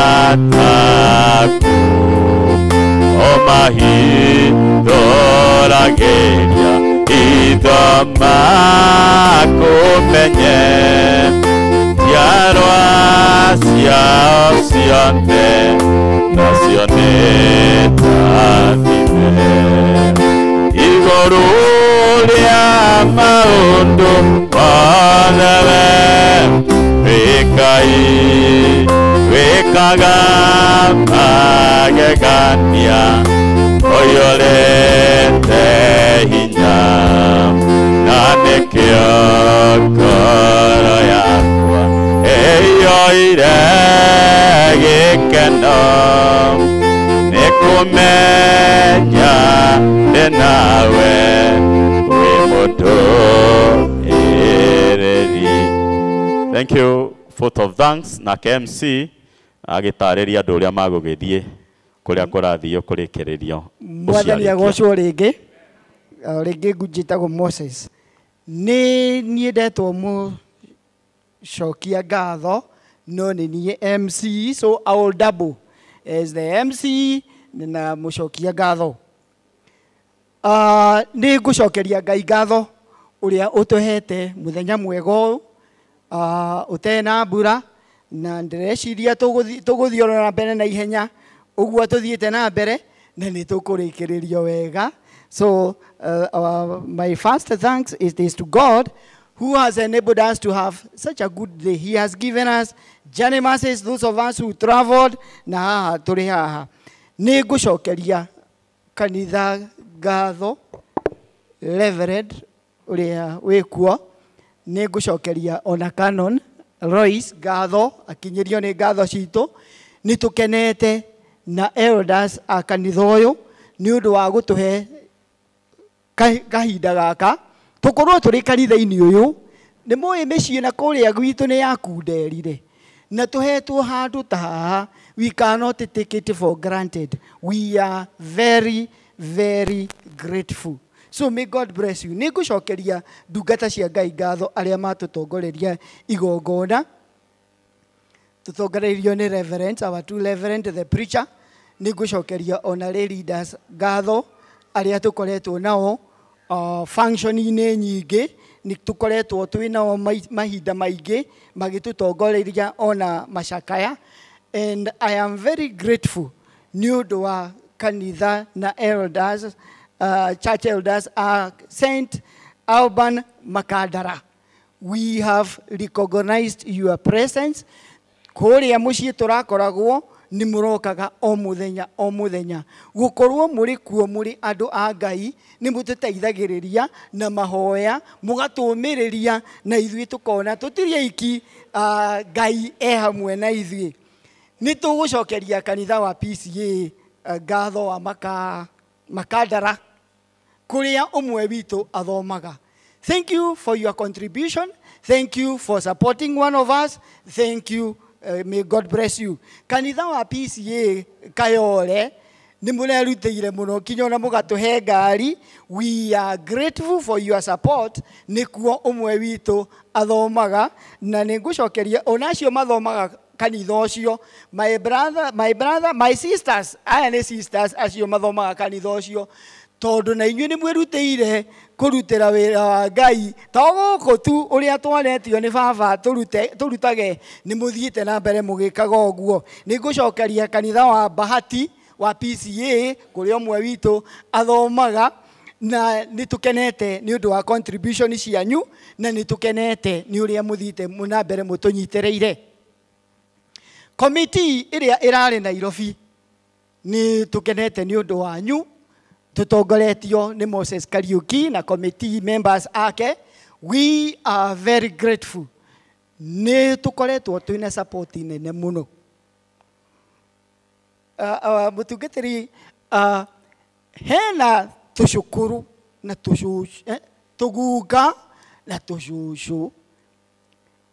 wĩkagaraku o mahithũragĩria itho makũmenye njiarwa ciao ciothe nacio nĩ ndathime igũrũ rĩa maũndũ mothe we Ngai wĩkaga magegania ũyũrĩte hinya na nĩkĩo ngoro yakwa ĩiyũire gĩkeno nĩ kũmenya ndĩ nawe wĩ mũndũ ĩrĩri. Thank you. Vote of thanks na KMC agĩtarĩria andũ ũrĩa magũgĩthiĩ kũrĩa kũrathiĩ kũrĩkĩrĩrio mwathani agocwo rĩngĩ njĩtagwo Moses Nĩ niĩ ndetwo mũcokia ngatho, no nĩ niĩ MC, so I will double as the MC na mũcokia ngatho. Nĩ ngũcokeria Ngai ngatho ũrĩa ũtũhete mũthenya mwega ũyũ, ũtarĩ na mbura, na ndĩreciria tũgũthiĩ na mbere na ihenya ũguo tũthiĩte na mbere na nĩ tũkũrĩkĩrĩrio wega. So my first thanks is to God who has enabled us to have such a good day. He has given us journey mercies, those of us who traveled, na haha tũrĩ haha. Nĩ ngũcokeria kanitha ngatho, Reverend ũrĩa wĩkuo, nĩ ngũcokeria ona Canon Royce ngatho, akinyĩrio nĩ ngatho citũ. Nĩ tũkenete na elders a kanitha ũyũ nĩ ũndũ wa gũtũhe kahinda gaka tũkorwo tũrĩ kanitha-inĩ ũyũ. Nĩ mũĩ mĩciĩ na kũrĩa gwitũ nĩ yakunderire na tũhetwo handũ ta haha. We cannot take it for granted. We are very, very grateful. So may God bless you. Nĩ ngũcokeria ndungata cia Ngai ngatho arĩa matũtongoreria igongona. Tũtongoreirio nĩ Reverend, our two Reverend, the preacher. Nĩ ngũcokeria ona leaders ngatho arĩa tũkoretwo nao function-inĩ nyingĩ. Nĩ tũkoretwo twĩ nao mahinda maingĩ magĩtũtongoreria ona macakaya. And I am very grateful nĩ ũndũ wa kanitha na elders, church elders are Saint Alban Makandara. We have recognized your presence. Kũrĩa mũciĩ tũrakoragwo nĩ mũrokaga o mũthenya o mũthenya. Gũkorwo mũrĩ kuo mũrĩ andũ a Ngai nĩ mũtũteithagĩrĩria na mahoya, mũgatũmĩrĩria na ithuĩ tũkona tũtirĩ aiki, Ngai e hamwe na ithuĩ. Nĩ tũgũcokeria kanitha wa PCA ngatho wa Makandara kũrĩa ũmwe witũ athomaga. Thank you for your contribution. Thank you for supporting one of us. Thank you. May God bless you. Kanitha wa PCA Kayole nĩ mũrerutĩire mũno kinya ona mũgatũhe ngari. We are grateful for your support. Nĩkuo ũmwe witũ athomaga na nĩ ngũcokeria ona acio mathomaga kanitha ũcio. My brother, my sisters, aya nĩ sisters acio mathomaga kanitha ũcio. Tondũ na inyuĩ nĩ mwĩrutĩire kũrutĩra wĩra wa Ngai to gũkũ tu ũrĩa twaretio nĩ baba tũrutage, nĩ mũthiĩte na mbere mũgĩkaga ũguo. Nĩ ngũcokeria kanitha wa Bahati wa PCA kũrĩa ũmwe witũ athomaga, na nĩ tũkenete nĩ ũndũ wa contribution cianyu, na nĩ tũkenete nĩ ũrĩa mũthiĩte na mbere mũtũnyitĩrĩire. Committee ĩrĩa ĩrarĩ Nairobi nĩ tũkenete nĩ ũndũ wanyu. Tutongoretio ni Moses Kariuki na committee members ake. We are very grateful. Nĩ tũkoretwo twĩna support nene mũno. Mũtungatĩri hena tũcukuru na tũguga na tũcucu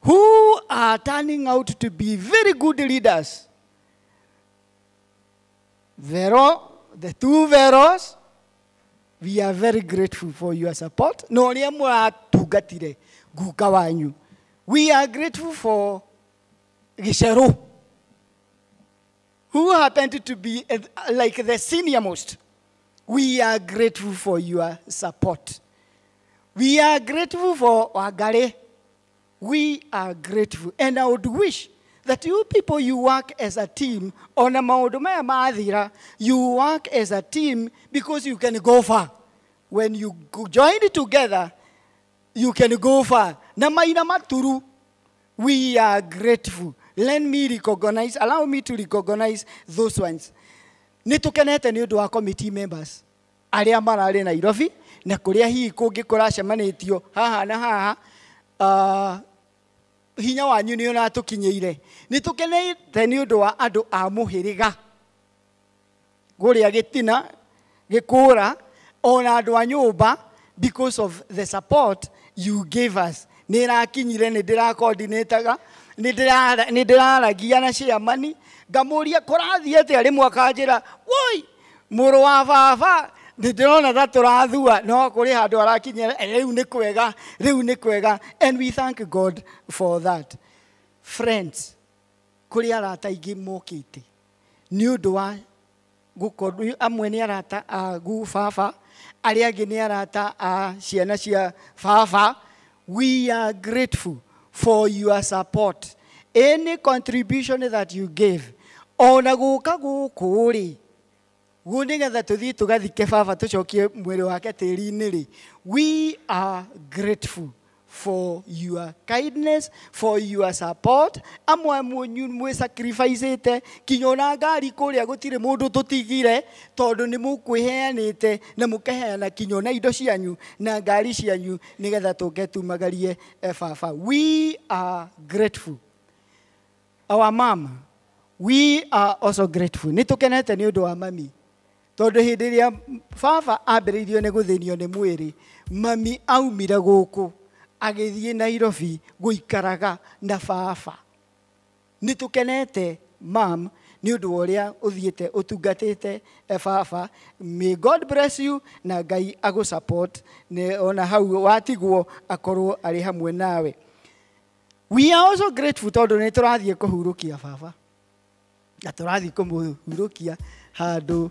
who are turning out to be very good leaders. The two Veros, we are very grateful for your support. No ria mũratungatire guka wanyu. We are grateful for Gicero, who happened to be like the senior most. We are grateful for your support. We are grateful for Wagare. We are grateful. And I would wish that you people, you work as a team. On a maũndũ maya mathira, you work as a team because you can go far. When you join together, you can go far. Na maina maturu, we are grateful. Allow me to recognize those ones. Nĩtũkenete nĩ ũndũ wa committee members arĩa mararĩ Nairobi na kũrĩa hihi kũngĩ kũracemanĩtio haha na haha. Hinya wanyu nĩ ũratũkinyĩire. Nĩtũkenete nĩ ũndũ wa andũ a mũhĩrĩga gũrĩa Gĩtina, Gĩkũra, ona andũ a nyũmba, because of the support you gave us. Nĩ ĩrakinyire, nĩ ndĩra-coordinate-aga, nĩ ndĩraragia na chairman, ngamũria kũrathiĩ atĩa, rĩmwe akanjĩra, woi mũrũ wa baba Ndirona that turathua no kuri handu arakinyira riu ni kwega, and we thank God for that. Friends, kuri arata ingi mokite ni undu wa gukorwo amwe ni arata a gu baba aria angi ni arata a ciana cia baba. We are grateful for your support. Any contribution that you gave, ona guka guku ri gunigetha tuthii tugathike baba tucokie mwiri wake tiri-ini ri. We are grateful for your kindness, for your support. Amwe munyu mwe sacrifice kinyona ngari kuria gutire mundu tutigire tondu ni mukwiheanite na mukeheana kinyona indo cianyu na ngari cianyu nigetha tugetumagarie baba. We are grateful. Our mama, we are also grateful. Nitukenete ni undu wa mami. Tondu hindi ria baba ambiriirio ni guthinio ni mwiri, mami aumire guku agithie Nairobi guikaraga na baba. Nitukenete mam ni undu uria uthiete utungatite baba. May God bless you na Ngai agu support ne ona hau watigwo akorwo ari hamwe nawe. We are also grateful tondu ni turathie kuhurukia baba na turathie kumuhurukia handu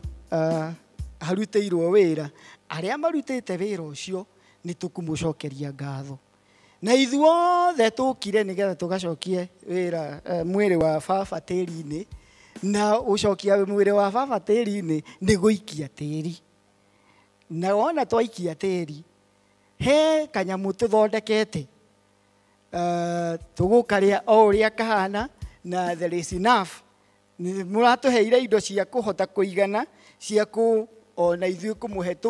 haruteirwo wira. Aria marutite wira ucio ni tukumucokeria ngatho. Na ithuothe tukire nigetha tugacokie wira mwiri wa baba tiri-ini, na ucokia mwiri wa baba tiri-ini ni guikia tiri. Na wona twaikia tiri, he kanyamu tuthondekete tugukaria o uria kahana, na there is enough. Muratuheire indo cia kuhota kuigana cia ku ona ithuĩ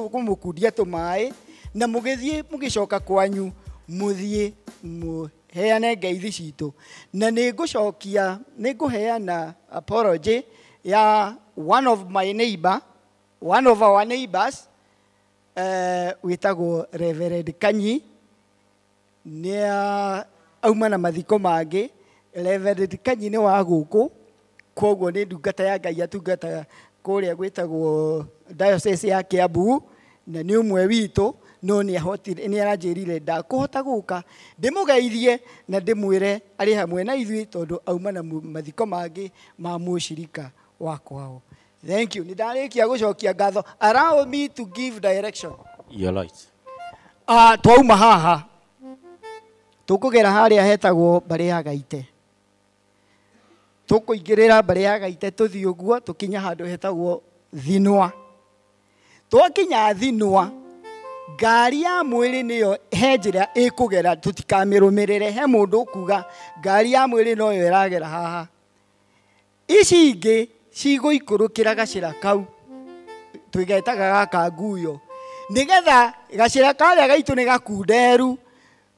kumukundia tumai, na mugithie mugicoka kwanyu muthie muheane ngeithi citu. Na ningucokia ninguheana apology ya one of our neighbors witagwo Reverend Kanyi. Ni auma na mathiko mangi. Reverend Kanyi ni wa guku, koguo ni ndungata ya Ngai atungata kuria gwitagwo diocese ya Kiambu, na ni umwe witu. No ni ahotire ni aranjirire ndakuhota guka ndimugeithie na ndimwire ari hamwe na ithui tondu auma na mathiko mangi ma mushirika wakwao. Thank you. Nidarikia gucokia ngatho. Allow me to give direction. Your light. Twauma haha tukugera haria hetagwo mbari ya Gaite. Tukuingirira mbari ya Gaite tuthii uguo tukinya handu hetagwo Thinwa. Twakinya Thinwa, ngari ya mwiri niyo he njira ikugera tutikamirũmĩrĩre. He mundu kuga ngari ya mwiri noyo iragera haha, ici ingi ciguikurukira gacira kau twigetaga gaka Nguyo, nigetha gacira karia gaitu ni gakunderu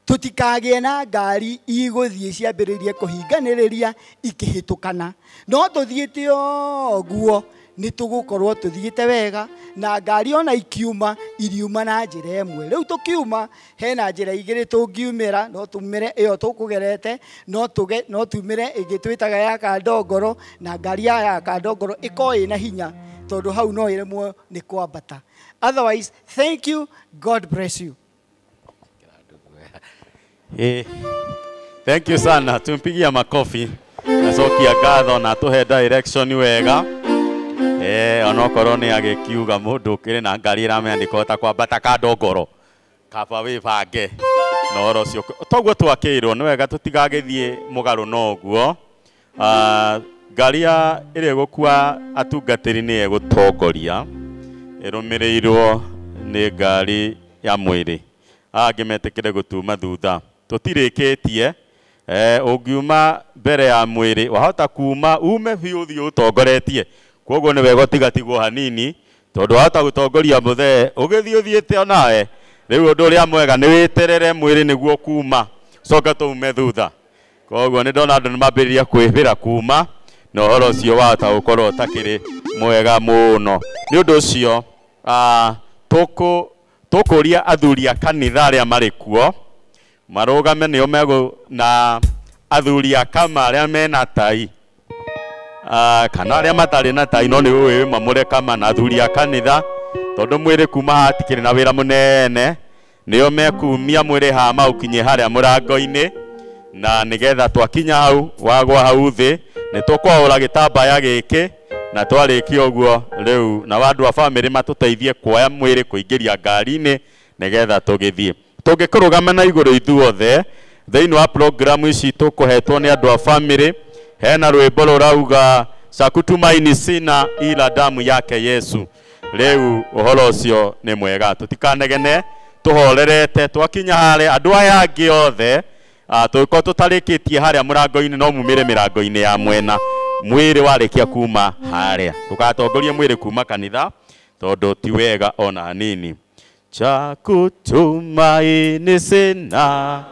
tutikagie na ngari iguthie ciambiririe kuhinganiriria ikihitukana. No tuthiite oguo ni tugukorwo tuthiite wega, na ngari ona ikiuma iriuma na njira imwe. Riu tukiuma hena njira igiri tungiumira, no tumire iyo tukugerete, no tumire ingi twitaga ya Kandongoro, na ngari ya Kandongoro iko ina hinya tondu hau no iremwo ni kwambata. Otherwise, thank you, God bless you. Thank you sana, tumpigia makofi. Nacokia ngatho na tuhe direction wega. Onokorwo ni agikiuga mundu kiri na ngari irameandikwo ta kwambata Kandongoro, kaba wibange na oro ucio toguo twakirwo ni wega tutigagithie mugaru noguo. Ngari iri gukua atungatiri ni egutongoria irumirirwo ni ngari ya mwiri, angi metikire gutuma thutha. Tutirikitie ungiuma mbere ya mwiri wahota kuma ume biu thi utongoretie, koguo ni wega tigatigwo hanini tondu wahota gutongoria muthee ugithii uthiite onawe. Riu undu uria mwega ni witerere mwiri niguo kuma coka tume thutha. Koguo ni ndona andu ni mambiriria kwihira kuma na uhoro ucio wahota gukorwo utakiri mwega muno. Ni undu ucio tukuria athuri a kanitha aria mari kuo marugame nio mego na athuri a kama aria mena tai, kana aria matari na tai no ni uwi mamure kama na athuri a kanitha tondu mwiri kuma hatikire na wira munene nio mekumia mwiri hama ukinye haria murango-ini na nigetha twakinya hau wagwa hau thi ni tukwaura gitambaya giki na twarĩkia ũguo rĩu na wandu wa family matuteithie kuoya mwĩrĩ kuingĩria ngari-inĩ nigetha tũgĩthiĩ tũngĩkũrũgama na igũrũ ithuothe thĩinĩ wa program ici tũkũhetwo nĩ andũ a family hena rwĩmbo rũrauga sakutumaini sina ila damu yake Yesu. Rĩu ũhoro ũcio nĩ mwega tũtikanegene tũhorerete twakinya harĩa andũ aya angĩ othe tũkorwo tũtarĩkĩtie harĩa mũrango-inĩ no mumĩre mĩrango-inĩ ya mwena mwĩrĩ warĩkia kuma harĩa ndũgatongorie mwĩrĩ kuma kanitha tondũ ti wega ona hanini. Cha kutumaini sina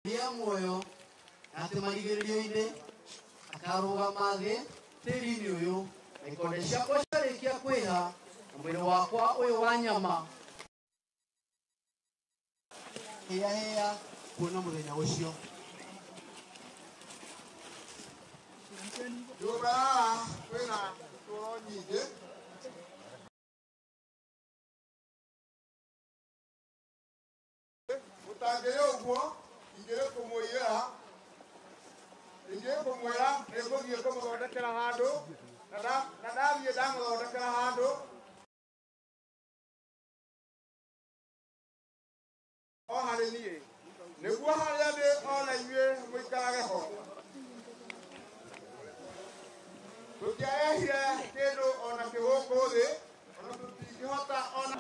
Dia muoyo ati marigĩrĩrio-inĩ akarũgama thĩ tĩri-inĩ ũyũ na ikonde ciakwa ciarĩkia kwĩha na mwĩrĩ wakwa ũyũ wa nyama hĩa kuona mũthenya ũcio. Nyũmba haha kwĩna tũro nyingĩ. Gũtangĩrĩ ũguo ingĩrĩ kũmũiyĩra ingĩkũmwĩra nĩngũthiĩ kũmũthondekera handũ na ndathiĩ ndamũthondekera handũ o harĩ niĩ nĩguo harĩa ndĩ ona inyuĩ mũikarage ho. Tũtiarehire kĩndũ ona kĩgũkũ thĩ ona tũtingĩhota ona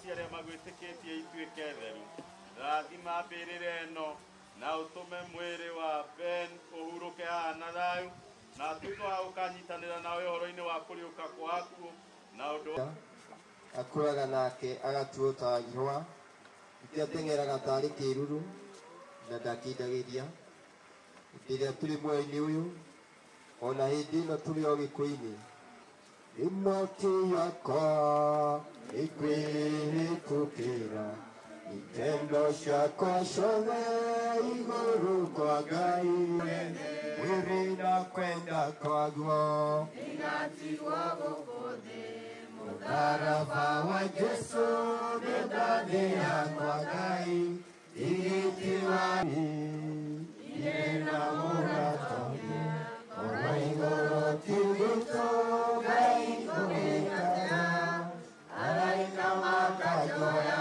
ciarĩa magwĩtĩkĩtie ituĩke theru rathima mbĩrĩra ĩno na ũtũme mwĩrĩ wa Ben ũhurũke haha na thayũ na atuĩke wa gũkanyitanĩra nawe ũhoro-inĩ wa kũriũka kwa akuũ na ũndũ akũraga nake agatuo ta ihũa iria ateng'eraga tarĩ kĩruru na ndakindagĩria hĩndĩ ĩrĩa tũrĩ muoyo-inĩ ũyũ ona hĩndĩ ĩno tũrĩ o gĩkũ-inĩ imokĩyakwa ikwĩhĩtũkĩra itendo ciakwa ciothe igũrũ kwa Ngai wĩrĩ na kwenda kwaguo igatigwo gũkũ thĩ mũtharaba wa Jesũ nĩ ndathĩ yakwa Ngai igĩti wani irĩ na mũratoni oro igũrũ tigĩtwo Ngai kũrĩkana araika makajoya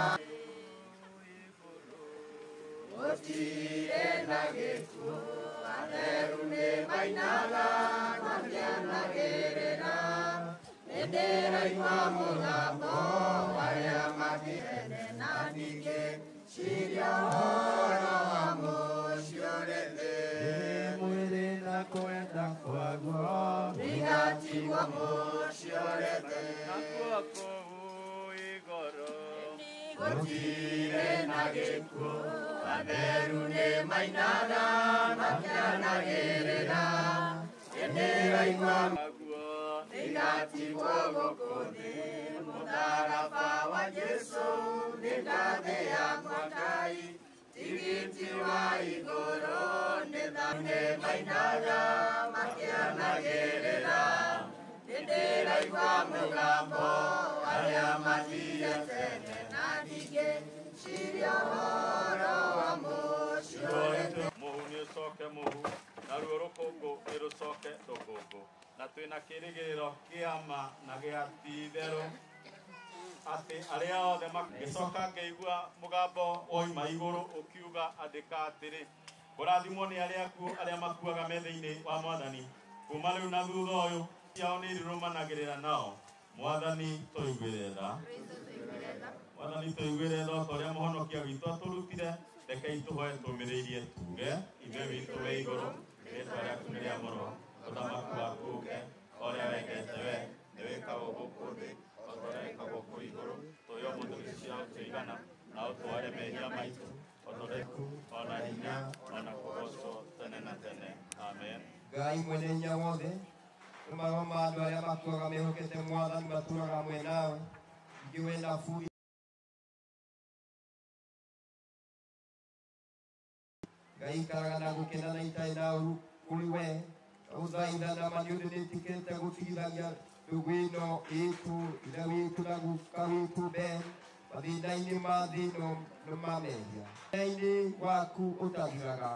gũtirĩ na gĩkuũ atheru nĩ mainaga makĩanagĩrĩra nĩ ndĩraigua mũgambo warĩa makĩene na ningĩ ciria ũhoro wa mũcio ũrĩ thĩ mwĩrĩ na kwenda kwaguo bigatigwo mũcio ũrĩ thĩ nakuo kũu igũrũ gũtirĩ na gĩkuũ atheru nĩ mainaga makĩanagĩrĩra nĩ ndĩraigua maguo bigatigwo gũkũ thĩ mũtharaba wa Jesũ nĩ ndathĩ yakwa Ngai tigiti wa igũrũ nĩ mainaga makĩanagĩrĩra nĩ ndĩraigua mũgambo arĩa mathiĩte na ningĩ ciria ũhoro wa mũcio mũhu nĩ ũcoke mũhu naruo rũkũngũ nĩ rũcoke rũkũngũ na twĩna kĩrĩgĩrĩro kĩama na gĩa ti-itherũ atĩ arĩa othe magĩcoka ngĩigua mũgambo woima igũrũ ũkiuga andĩka atĩrĩ kũrathimwo nĩ arĩa akuũ arĩa makuaga metha-inĩ wa Mwathani kuma rĩu na thutha ũyũ ciao nĩ irũmanagĩrĩra nao Mwathani tũiguĩre tha Mwathani tũiguĩre tha ta ũrĩa mũhonokia witũ atũrutire rekei tũhoe tũmĩrĩirie tuge ithe witũ wĩ igũrũ rĩĩtwa rĩaku nĩ rĩamũrwo ũthamaki waku ũke o ũrĩa wendete we nĩ wĩkagwo gũkũ thĩ o ta ũrĩa wĩkagwo kũu igũrũ tũhe ũmũthĩ gĩciaro kĩigana na ũtware mehia maitũ ũtũreku ona hinya ona kũgocwo tene na tene amen. Ngai mwene hinya wothe magoma andũ arĩa makuaga mehokete Mwathani matũraga hamwe nawe ingĩ wĩna buri Ngai ikaraga na gũkena na itarĩ na ũru kũrĩ we ũthaithana ma nĩ ũndũ nĩĩtĩkĩrĩte gũtigithagia ndũgũ ĩno ĩtũ ithe witũ na guka witũ Ben mathĩna-inĩ ma thĩ ĩno nĩ ma mehia wĩra-inĩ waku ũtathiraga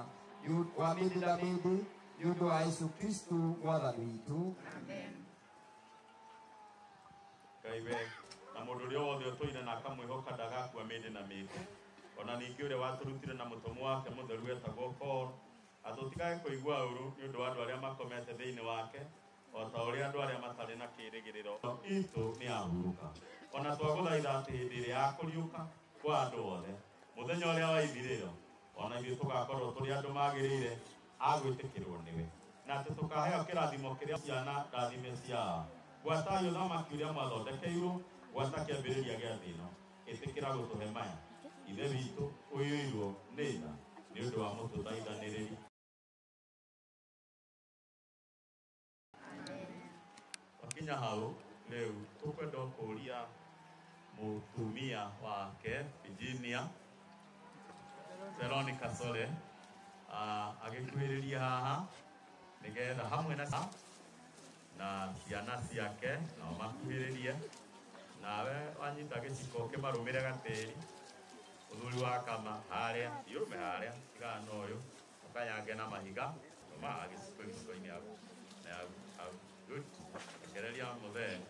wa mĩndĩ na mĩndĩ nĩ ũndũ wa Yesu Kristo Mwathani witũ. Ngai we na mũndũ ũrĩa wothe ũtũire na akamwĩhoka ndagakua mĩndĩ na mĩndĩ ona ningĩ ũrĩa watũrutire na mũtũmwo wake mũtheru wetagwo Paul atũtigage kũigua ũru nĩ ũndũ wa andũ arĩa makomete thĩinĩ wake o ta ũrĩa andũ arĩa matarĩ na kĩĩrĩgĩrĩro itũ nĩ ahurũka ona twagũthaitha atĩ hĩndĩ ĩrĩa ya kũriũka kwa andũ othe mũthenya ũrĩa wa ithirĩro ona ithuĩ tũgakorwo tũrĩ andũ magĩrĩire a gwĩtĩkĩrwo nĩwe na tutukaheo kirathimo kiria ciana ndathime cia gwata yo thama kiuria mathondekeirwo gwata kiambiriria gia thino itikira gutuhe maya ithe witu uyuirwo nitha ni undu wa mututhaithaniriri. Wakinya hau riu tukwenda kuria mutumia wake Virginia Veronica Sole agikuhiriria haha nigetha hamwe na ciana ciake nao makuhiririe nawe wanyita giciko kimarumire gatiri uthuri wa kama haria iume haria tigana uyu ukanyange na mahiga ma agiciko-ini yaku good kereria muthe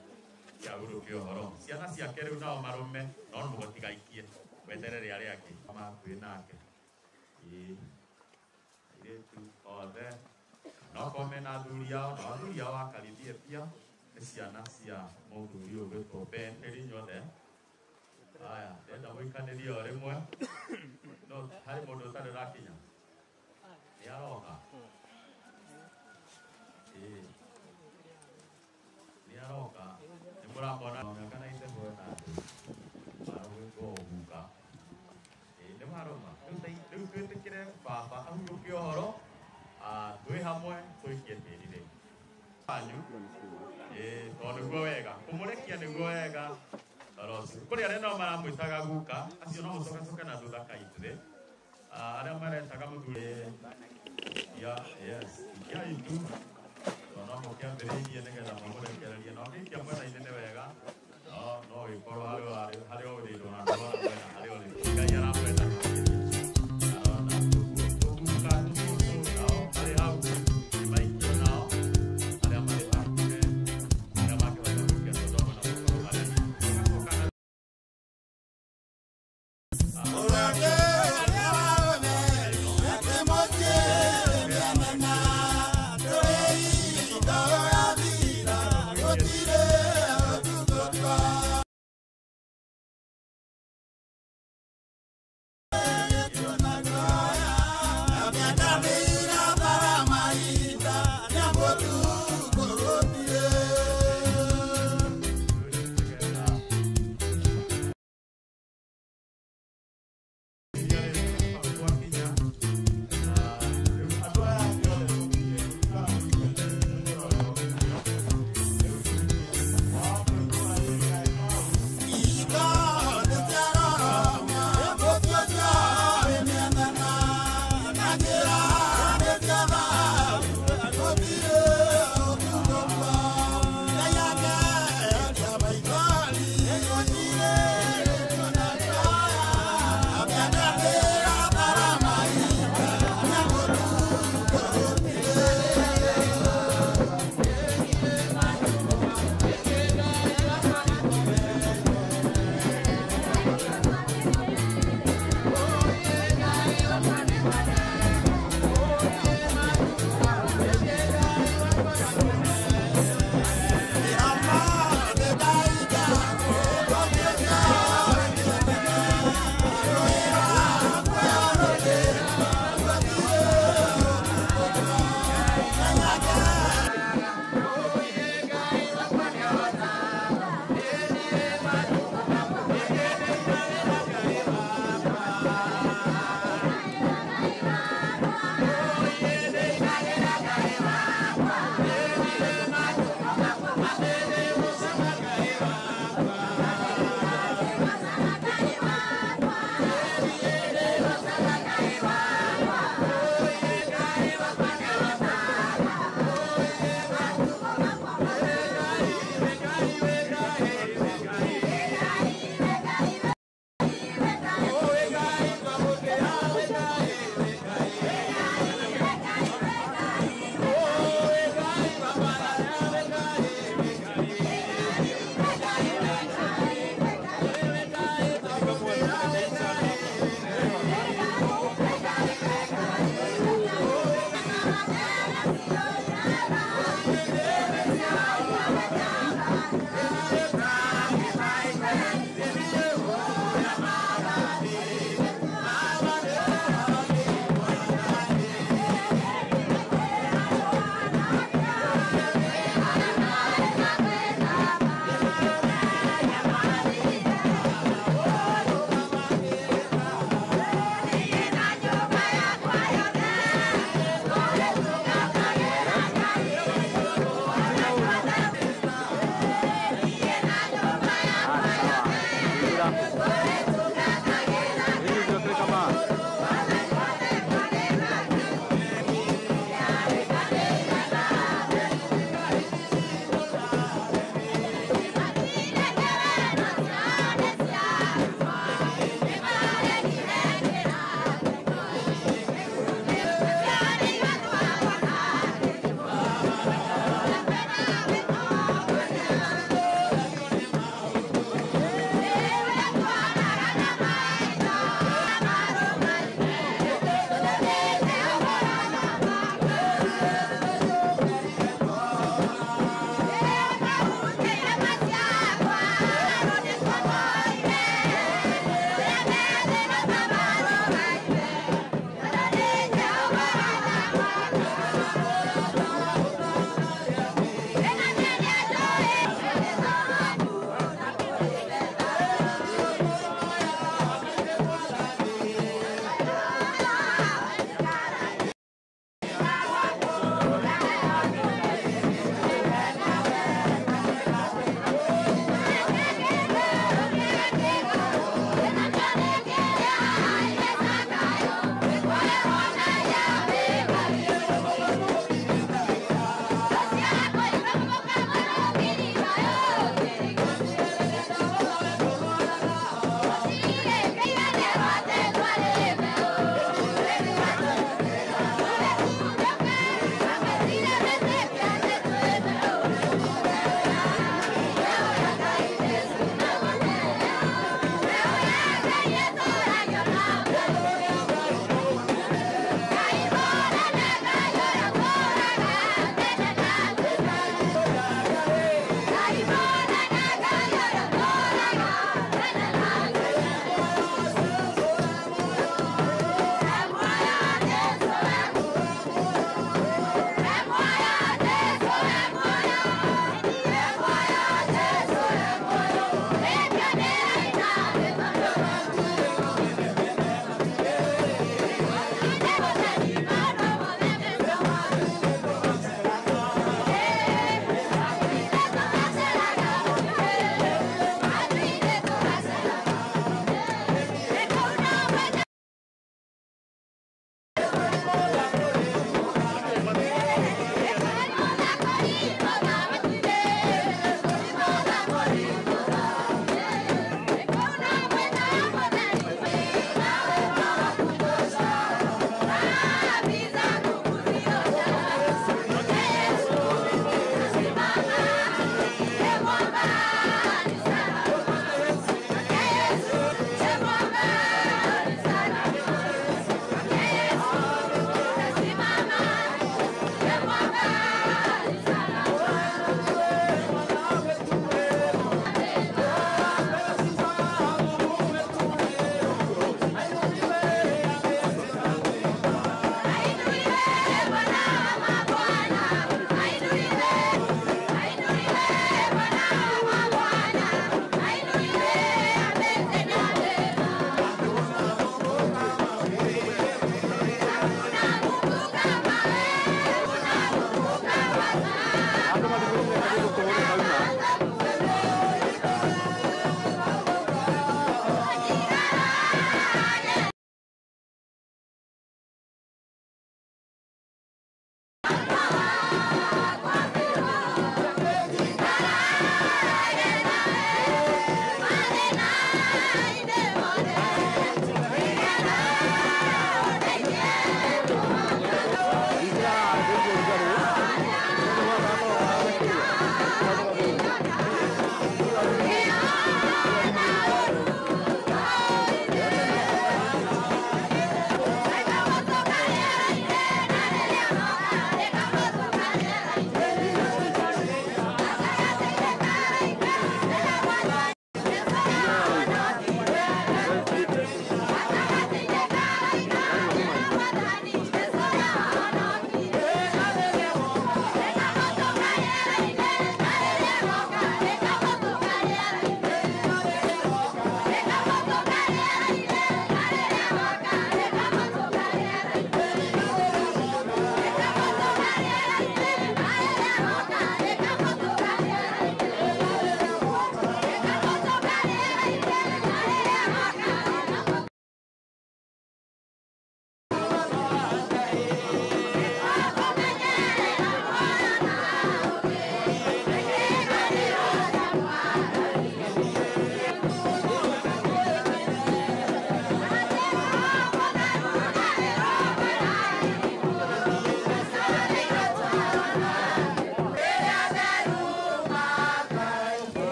ya uruki uhoro ciana ciake riu nao marume no mugotigaikie weterere aria angi makwi nake tu othe no kome na thuri yao no thuri yao akarithie pia ni ciana cia muthuri uyu gwitwo Ben ri nyothe aya ndenda muikanirie o rimwe no hari mundu utari rakinya ni aroka ni aroka ni muramona kana ite bona marugo buka ni maroma riu twitikire baba ahuruke uhoro twi hamwe twikie tirire anyu tondu guo wega kumurekia niguo wega torosu kuri aria no maramwitaga guka acio no mucokacoke na thutha kaitire aria maretaga muthuri yes ya itu no mukiambiririe nigetha mamurekererie no ngikia mwena-ini ni wega no ikorwo haria urirwo na ndwara mwena haria uri ngai aramwenda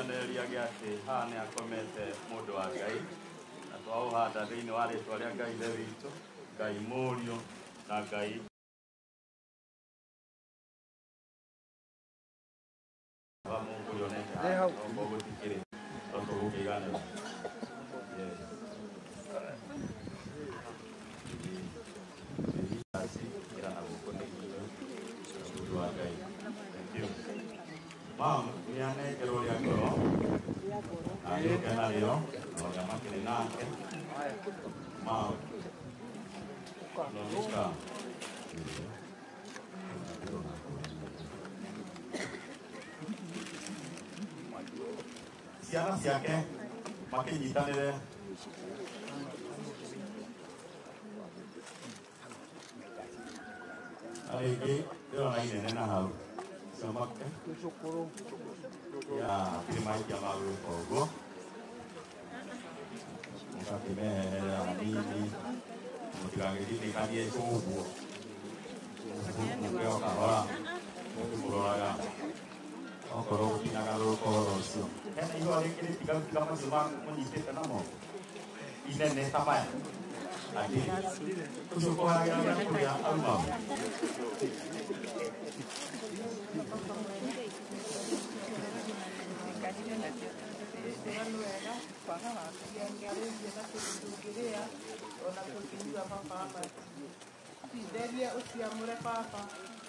kĩonereria gĩa atĩ haha nĩ akomete mũndũ wa Ngai na twaũhanda thĩinĩ wa rĩtwa rĩa Ngai ithe witũ, Ngai Mũriũ na Ngai wa Mungu yoneka no gũtikĩrĩ tondũ gũkĩiganĩra. Mom, we are naked or your girl. I look at you, or the Makinake. Mom, no, Mr. Ciana ciake makinyitanire arĩngĩ ndĩrona inene na hau Samake ya kĩmaikia ma gwĩka ũguo mũgakĩmeherera hanini mũtigagĩthinĩkanie ũguo mũkĩo kahora mũkĩmũroraga okorwo gũtinyagarũrũka ũhoro ũcio. Hena ihũa rĩngĩ rĩtigatiga macio mũnyitĩte namo inene ta maya angĩ ũcio kũharagĩra kũrĩa auma Delia usiamure papa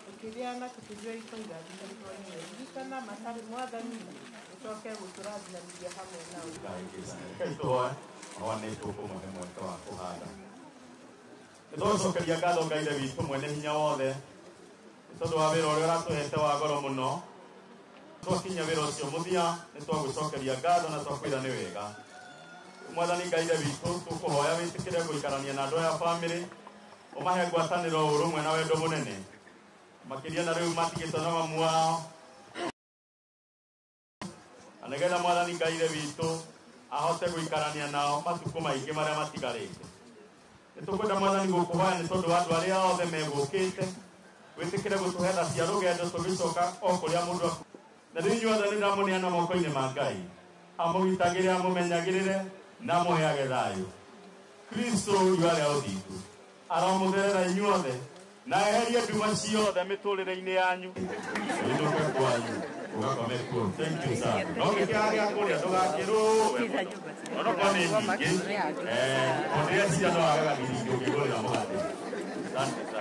ukiriana kutujua iko ngazi kana matari mwathani utoke guturathia hamwe nao kaitoa awane tuko muhemo wa kuhanda nĩtũgũcokeria ngatho Ngai witũ mwene hinya wothe tondũ wa wĩra ũrĩa ũratũhete wa goro mũno. Twakinya wĩra ũcio mũthia nĩtwagũcokeria ngatho na twakwĩra nĩ wega. Mwathani Ngai witũ tũkũhoya wĩtĩkĩre gũikarania na andũ aya bamĩrĩ, ũmahe ngwatanĩro ũrũmwe na wendo mũnene makĩria na rĩu matigĩtwo na mamu wao, na nĩgetha Mwathani Ngai witũ ahote gũikarania nao matukũ maingĩ marĩa matigarĩte. Nĩtũkwenda Mwathani gũkũhoya nĩ tondũ wa andũ arĩa othe megũkĩte, wĩtĩkĩre gũtũhe tha cia rũgendo tũgĩcoka o kũrĩa mũndũ na rĩu inyuothe nĩndamũneana moko-inĩ ma Ngai amũgitagĩre amũmenyagĩrĩre na amũheage thayũ. Kristo arĩa ũthingu aramũtherera inyuothe na eherie nduma ciothe mĩtũrĩre-inĩ yanyu inũke kwanyu ũgakome kuo. Thank you sir. No gĩkĩharĩa kũrĩa ndũgakĩrũwe onokorwo nĩ nyingĩ ũndĩre ciana wagaga gĩthingĩ ũkĩgũrĩra mũgate. Asante.